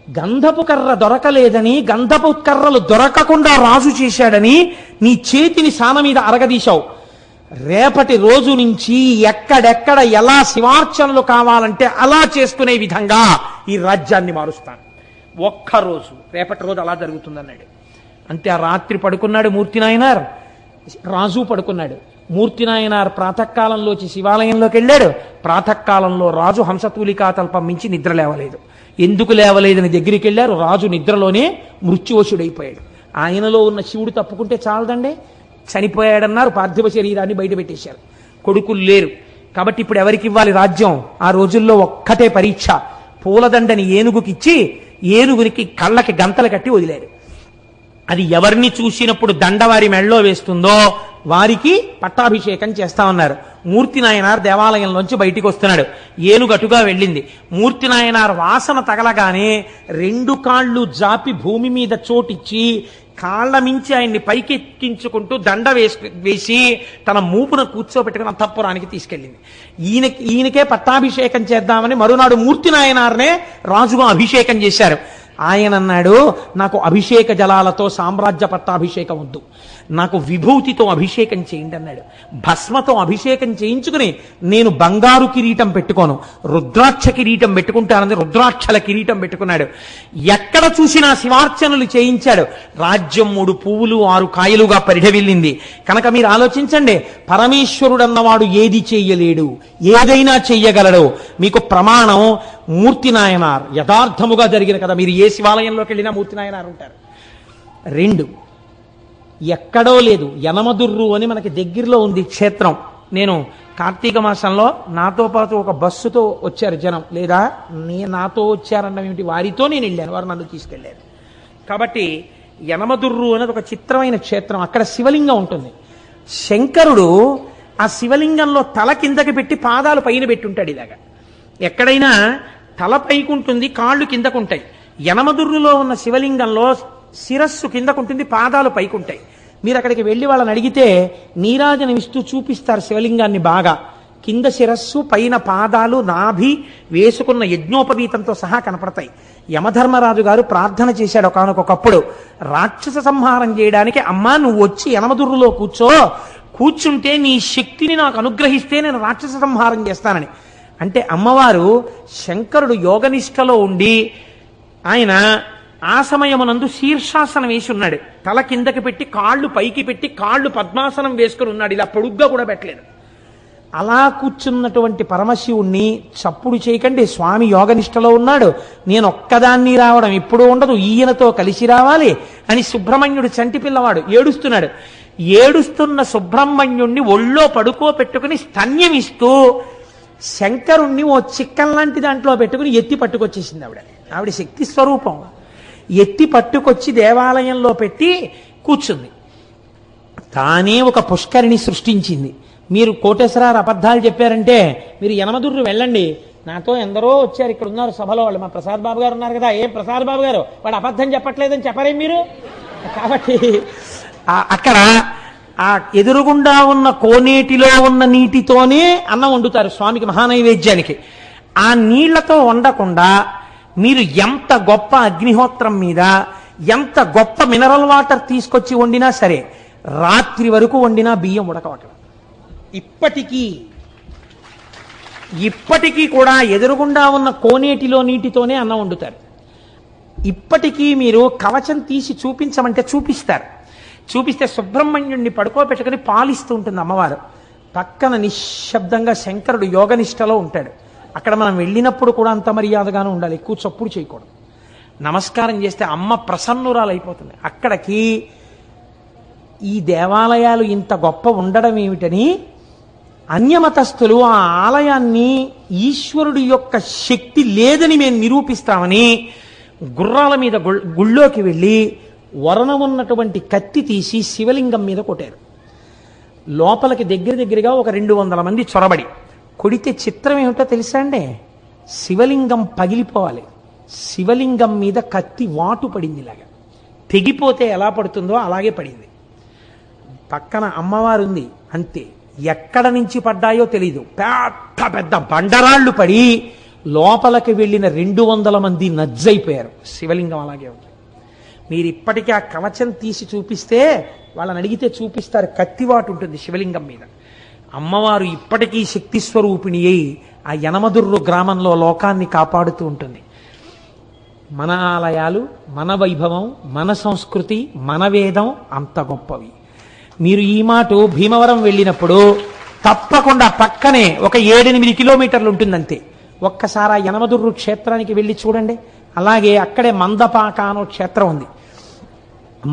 S1: గంధపు కర్ర దొరకలేదని, గంధపు కర్రలు దొరకకుండా రాజు చేశాడని నీ చేతిని సాన మీద అరగదీశావు. రేపటి రోజు నుంచి ఎక్కడెక్కడ ఎలా శివార్చనలు కావాలంటే అలా చేసుకునే విధంగా ఈ రాజ్యాన్ని మారుస్తాను. ఒక్కరోజు, రేపటి రోజు అలా జరుగుతుందన్నాడు. అంతే. ఆ రాత్రి పడుకున్నాడు మూర్తి నాయనార్, రాజు పడుకున్నాడు. మూర్తి నాయనార్ ప్రాతకాలంలోచి శివాలయంలోకి వెళ్ళాడు. ప్రాతకాలంలో రాజు హంసతూలికా తల్పం మించి నిద్ర లేవలేదు. ఎందుకు లేవలేదని దగ్గరికి వెళ్ళారు. రాజు నిద్రలోనే మృత్యువశుడైపోయాడు. ఆయనలో ఉన్న శివుడు తప్పుకుంటే చాలదండి, చనిపోయాడన్నారు. పార్థివ శరీరాన్ని బయట పెట్టేశారు. కొడుకులు లేరు కాబట్టి ఇప్పుడు ఎవరికి ఇవ్వాలి రాజ్యం? ఆ రోజుల్లో ఒక్కటే పరీక్ష. పూలదండని ఏనుగుకిచ్చి ఏనుగునికి కళ్ళకి గంతలు కట్టి వదిలేరు. అది ఎవరిని చూసినప్పుడు దండ వారి మెళ్ళో వేస్తుందో వారికి పట్టాభిషేకం చేస్తామన్నారు. మూర్తి నాయనార్ దేవాలయంలోంచి బయటికి వస్తున్నాడు. ఏనుగటుగా వెళ్ళింది. మూర్తి నాయనార్ వాసన తగలగానే రెండు కాళ్ళు జాపి భూమి మీద చోటిచ్చి కాళ్ల మించి ఆయన్ని పైకెక్కించుకుంటూ దండ వేసి తన మూపున కూర్చోబెట్టుకుని అంతఃపురానికి తీసుకెళ్ళింది. ఈయనకే పట్టాభిషేకం చేద్దామని మరునాడు మూర్తి నాయనార్నే రాజుగా అభిషేకం చేశారు. ఆయన అన్నాడు, నాకు అభిషేక జలాలతో సామ్రాజ్య పట్టాభిషేకం వద్దు, నాకు విభూతితో అభిషేకం చేయండి అన్నాడు. భస్మతో అభిషేకం చేయించుకుని నేను బంగారు కిరీటం పెట్టుకోను, రుద్రాక్ష కిరీటం పెట్టుకుంటానని రుద్రాక్షల కిరీటం పెట్టుకున్నాడు. ఎక్కడ చూసినా శివార్చనలు చేయించాడు. రాజ్యం 3 పువ్వులు 6 కాయలుగా పరిఢవిల్లింది. కనుక మీరు ఆలోచించండి, పరమేశ్వరుడన్నవాడు ఏది చెయ్యలేడు, ఏదైనా చెయ్యగలడు. మీకు ప్రమాణం మూర్తి నాయనార్ యథార్థముగా జరిగిన కదా. మీరు ఏ శివాలయంలోకి వెళ్ళినా మూర్తి నాయనార్ ఉంటారు. 2, ఎక్కడో లేదు, యనమదుర్రు అని మనకి దగ్గరలో ఉంది క్షేత్రం. నేను కార్తీక మాసంలో నాతో పాటు ఒక బస్సుతో వచ్చారు జనం, లేదా నాతో వచ్చారన్న ఏమిటి, వారితో నేను వెళ్ళాను, వారు నన్ను తీసుకెళ్లారు. కాబట్టి యనమదుర్రు అనేది ఒక చిత్రమైన క్షేత్రం. అక్కడ శివలింగం ఉంటుంది. శంకరుడు ఆ శివలింగంలో తల కిందకి పెట్టి పాదాలు పైన పెట్టుంటాడు. ఇలాగా ఎక్కడైనా తల పైకుంటుంది, కాళ్ళు కిందకుంటాయి. యనమదుర్రులో ఉన్న శివలింగంలో శిరస్సు కిందకుంటుంది, పాదాలు పైకుంటాయి. మీరు అక్కడికి వెళ్ళి వాళ్ళని అడిగితే నీరాజనం ఇస్తూ చూపిస్తారు శివలింగాన్ని. బాగా కింద శిరస్సు, పైన పాదాలు, నాభి వేసుకున్న యజ్ఞోపవీతంతో సహా కనపడతాయి. యమధర్మరాజు గారు ప్రార్థన చేశాడు ఒకానొకప్పుడు, రాక్షస సంహారం చేయడానికి అమ్మా నువ్వు వచ్చి యనమదుర్రులో కూర్చుంటే నీ శక్తిని నాకు అనుగ్రహిస్తే నేను రాక్షస సంహారం చేస్తానని. అంటే అమ్మవారు శంకరుడు యోగనిష్టలో ఉండి ఆయన ఆ సమయమునందు శీర్షాసనం వేసి ఉన్నాడు. తల కిందకి పెట్టి కాళ్ళు పైకి పెట్టి కాళ్ళు పద్మాసనం వేసుకుని ఉన్నాడు. ఇలా పొడుగ్గా కూడా పెట్టలేదు. అలా కూర్చున్నటువంటి పరమశివుణ్ణి చప్పుడు చేయకండి, స్వామి యోగనిష్టలో ఉన్నాడు, నేను ఒక్కదాన్ని రావడం ఎప్పుడూ ఉండదు, ఈయనతో కలిసి రావాలి అని సుబ్రహ్మణ్యుడు చంటి పిల్లవాడు ఏడుస్తున్నాడు. ఏడుస్తున్న సుబ్రహ్మణ్యుణ్ణి ఒళ్ళో పడుకోపెట్టుకుని స్తన్యమిస్తూ శంకరుణ్ణి ఓ చిక్కన్ లాంటి దాంట్లో పెట్టుకుని ఎత్తి పట్టుకొచ్చేసింది ఆవిడ. ఆవిడ శక్తి స్వరూపం. ఎత్తి పట్టుకొచ్చి దేవాలయంలో పెట్టి కూర్చుంది. తానే ఒక పుష్కరిణి సృష్టించింది. మీరు కోటేశ్వరారు అబద్ధాలు చెప్పారంటే మీరు యనమదుర్రు వెళ్ళండి, నాతో ఎందరో వచ్చారు, ఇక్కడ ఉన్నారు సభలో వాళ్ళు, మా ప్రసాద్ బాబు గారు ఉన్నారు కదా, ఏం ప్రసాద్ బాబు గారు వాడు అబద్ధం చెప్పట్లేదని చెప్పరేం మీరు? కాబట్టి అక్కడ ఆ ఎదురుగుండా ఉన్న కోనేటిలో ఉన్న నీటితోనే అన్నం వండుతారు స్వామికి మహానైవేద్యానికి. ఆ నీళ్లతో వండకుండా మీరు ఎంత గొప్ప అగ్నిహోత్రం మీద ఎంత గొప్ప మినరల్ వాటర్ తీసుకొచ్చి వండినా సరే రాత్రి వరకు వండినా బియ్యం ఉడకవట. ఇప్పటికీ కూడా ఎదురుగుండా ఉన్న కోనేటిలో నీటితోనే అన్నం వండుతారు. ఇప్పటికీ మీరు కవచం తీసి చూపించమంటే చూపిస్తారు. చూపిస్తే సుబ్రహ్మణ్యుడిని పడుకోబెట్టుకుని పాలిస్తూ ఉంటుంది అమ్మవారు. పక్కన నిశ్శబ్దంగా శంకరుడు యోగనిష్టలో ఉంటాడు. అక్కడ మనం వెళ్ళినప్పుడు కూడా అంత మర్యాదగానే ఉండాలి, ఎక్కువ చప్పుడు చేయకూడదు. నమస్కారం చేస్తే అమ్మ ప్రసన్నురాలు అయిపోతుంది. అక్కడికి ఈ దేవాలయాలు ఇంత గొప్ప ఉండడం ఏమిటని అన్యమతస్థులు ఆ ఆలయాన్ని ఈశ్వరుడి యొక్క శక్తి లేదని మేము నిరూపిస్తామని గుర్రాల మీద గుళ్ళోకి వెళ్ళి వరణ ఉన్నటువంటి కత్తి తీసి శివలింగం మీద కొట్టారు. లోపలికి దగ్గరగా ఒక 200 మంది చొరబడి కొడితే చిత్రం ఏమిటో తెలుసా అండి? శివలింగం పగిలిపోవాలి. శివలింగం మీద కత్తి వాటు పడింది, ఇలాగా తెగిపోతే ఎలా పడుతుందో అలాగే పడింది. పక్కన అమ్మవారు ఉంది, అంతే. ఎక్కడ నుంచి పడ్డాయో తెలీదు, పెద్ద పెద్ద బండరాళ్లు పడి లోపలికి వెళ్ళిన 200 మంది నజ్జైపోయారు. శివలింగం అలాగే ఉంది. మీరు ఇప్పటికీ ఆ కవచం తీసి చూపిస్తే వాళ్ళని అడిగితే చూపిస్తారు, కత్తివాటు ఉంటుంది శివలింగం మీద. అమ్మవారు ఇప్పటికీ శక్తి స్వరూపిణి అయి ఆ యనమదుర్రు గ్రామంలో లోకాన్ని కాపాడుతూ ఉంటుంది. మన ఆలయాలు, మన వైభవం, మన సంస్కృతి, మన వేదం అంత గొప్పవి. మీరు ఈ మాట భీమవరం వెళ్ళినప్పుడు తప్పకుండా పక్కనే ఒక 7-8 కిలోమీటర్లు ఉంటుందంతే. ఒక్కసారి ఆ యనమదుర్రు క్షేత్రానికి వెళ్ళి చూడండి. అలాగే అక్కడే మందపాక అనో క్షేత్రం ఉంది.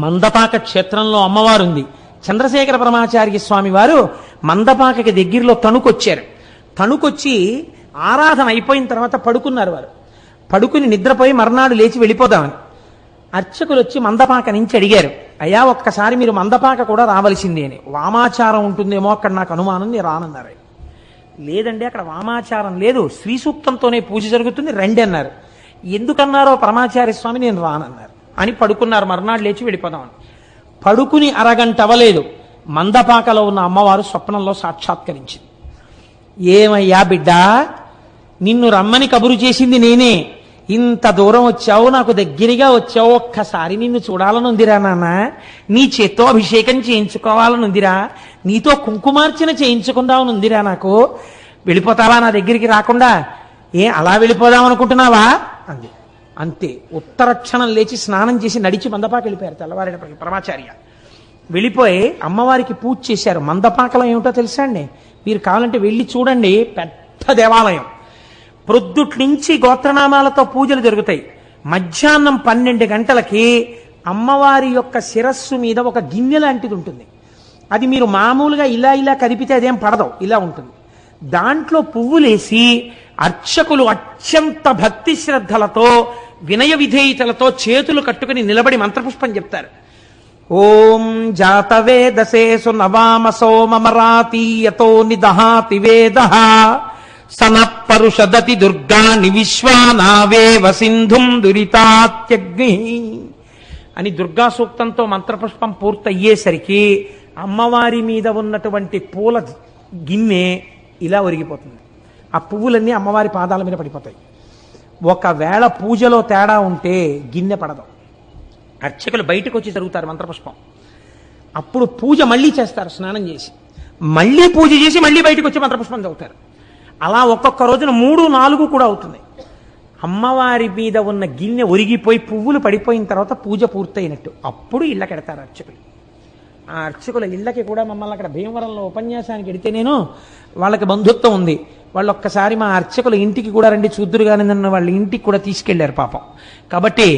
S1: మందపాక క్షేత్రంలో అమ్మవారు ఉంది. చంద్రశేఖర పరమాచార్య స్వామి వారు మందపాకకి దగ్గరలో తణుకొచ్చారు. తణుకొచ్చి ఆరాధన అయిపోయిన తర్వాత పడుకున్నారు. వారు పడుకుని నిద్రపోయి మర్నాడు లేచి వెళ్ళిపోదామని అర్చకులు వచ్చి మందపాక నుంచి అడిగారు, అయ్యా ఒక్కసారి మీరు మందపాక కూడా రావలసిందే అని. వామాచారం ఉంటుందేమో అక్కడ, నాకు అనుమానం, నేను రానన్నారు. లేదండి అక్కడ వామాచారం లేదు, శ్రీ సూక్తంతోనే పూజ జరుగుతుంది, రండి అన్నారు. ఎందుకన్నారో పరమాచార్య స్వామి నేను రానన్నారు అని పడుకున్నారు. మర్నాడు లేచి వెళ్ళిపోదామని పడుకుని అరగంట అవ్వలేదు, మందపాకలో ఉన్న అమ్మవారు స్వప్నంలో సాక్షాత్కరించింది. ఏమయ్యా బిడ్డ, నిన్ను రమ్మని కబురు చేసింది నేనే, ఇంత దూరం వచ్చావు, నాకు దగ్గరగా వచ్చావు, ఒక్కసారి నిన్ను చూడాలనుందిరా నాన్న, నీ చేత్తో అభిషేకం చేయించుకోవాలనుందిరా, నీతో కుంకుమార్చన చేయించుకుందామనుందిరా, నాకు వెళ్ళిపోతావా నా దగ్గరికి రాకుండా? అలా వెళ్ళిపోదాం అనుకుంటున్నావా అంది. అంతే. ఉత్తరక్షణం లేచి స్నానం చేసి నడిచి మందపాక వెళ్ళిపోయారు. తెల్లవారేటప్పటికి పరమాచార్య వెళ్ళిపోయి అమ్మవారికి పూజ చేశారు. మందపాకలో ఏమిటో తెలుసా అండి? మీరు కావాలంటే వెళ్ళి చూడండి, పెద్ద దేవాలయం. ప్రొద్దుటి నుంచి గోత్రనామాలతో పూజలు జరుగుతాయి. మధ్యాహ్నం 12 గంటలకి అమ్మవారి యొక్క శిరస్సు మీద ఒక గిన్నె లాంటిది ఉంటుంది. అది మీరు మామూలుగా ఇలా కదిపితే అదేం పడదు, ఇలా ఉంటుంది. దాంట్లో పువ్వులేసి అర్చకులు అత్యంత భక్తి శ్రద్ధలతో వినయ విధేయతలతో చేతులు కట్టుకుని నిలబడి మంత్రపుష్పం చెప్తారు. ఓం జాతవేదసేసు నవామ సోమమరాతీయతో నిదహాతి వేదః సనఃపరుషదతి దుర్గాని విశ్వానావేవ సింధుం దురితాత్యగ్ని అని దుర్గా సూక్తంతో మంత్రపుష్పం పూర్తయ్యేసరికి అమ్మవారి మీద ఉన్నటువంటి పూల గిన్నె ఇలా ఒరిగిపోతుంది. ఆ పువ్వులన్నీ అమ్మవారి పాదాల మీద పడిపోతాయి. ఒకవేళ పూజలో తేడా ఉంటే గిన్నె పడదు. అర్చకులు బయటకు వచ్చి జరుగుతారు మంత్రపుష్పం. అప్పుడు పూజ మళ్ళీ చేస్తారు, స్నానం చేసి మళ్ళీ పూజ చేసి మళ్ళీ బయటకు వచ్చి మంత్రపుష్పం చదువుతారు. అలా ఒక్కొక్క రోజున 3, 4 కూడా అవుతుంది. అమ్మవారి మీద ఉన్న గిన్నె ఒరిగిపోయి పువ్వులు పడిపోయిన తర్వాత పూజ పూర్తయినట్టు. అప్పుడు ఇళ్ళకెడతారు అర్చకులు. ఆ అర్చకుల ఇళ్ళకి కూడా మమ్మల్ని అక్కడ భీమవరంలో ఉపన్యాసానికి ఎడితే నేను, వాళ్ళకి బంధుత్వం ఉంది, వాళ్ళు ఒక్కసారి మా అర్చకుల ఇంటికి కూడా రండి చూద్దురు కానీ నన్ను వాళ్ళ ఇంటికి కూడా తీసుకెళ్లారు పాపం. కాబట్టి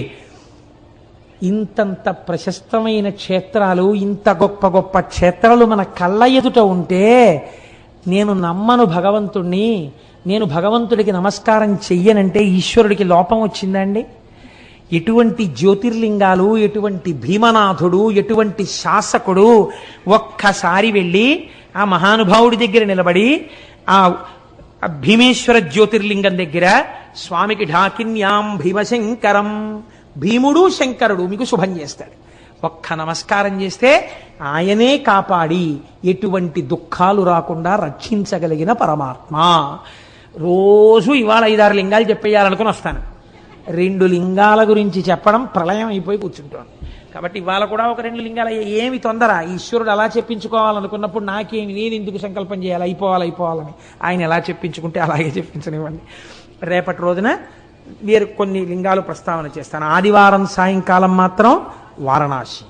S1: ఇంతంత ప్రశస్తమైన క్షేత్రాలు, ఇంత గొప్ప గొప్ప క్షేత్రాలు మన కళ్ళ ఎదుట ఉంటే నేను నమ్మను భగవంతుణ్ణి, నేను భగవంతుడికి నమస్కారం చెయ్యనంటే ఈశ్వరుడికి లోపం వచ్చిందండి? ఎటువంటి జ్యోతిర్లింగాలు, ఎటువంటి భీమనాథుడు, ఎటువంటి శాసకుడు ఒక్కసారి వెళ్ళి ఆ మహానుభావుడి దగ్గర నిలబడి ఆ భీమేశ్వర జ్యోతిర్లింగం దగ్గర స్వామికి ఢాకిన్యాం భీమశంకరం, భీముడు శంకరుడు మీకు శుభం చేస్తాడు. ఒక్క నమస్కారం చేస్తే ఆయనే కాపాడి ఎటువంటి దుఃఖాలు రాకుండా రక్షించగలిగిన పరమాత్మ. రోజు ఇవాళ 5-6 లింగాలు చెప్పేయాలనుకుని వస్తాను. 2 లింగాల గురించి చెప్పడం ప్రళయం అయిపోయి కూర్చుంటాను. కాబట్టి ఇవాళ కూడా ఒక 2 లింగాలు ఏమి తొందర, ఈశ్వరుడు అలా చెప్పించుకోవాలనుకున్నప్పుడు నాకేమి, నేను ఎందుకు సంకల్పం చేయాలి, అయిపోవాలని. ఆయన ఎలా చెప్పించుకుంటే అలాగే చెప్పించనివ్వండి. రేపటి రోజున వేరు కొన్ని లింగాలు ప్రస్తావన చేస్తాను. ఆదివారం సాయంకాలం మాత్రం వారణాసి.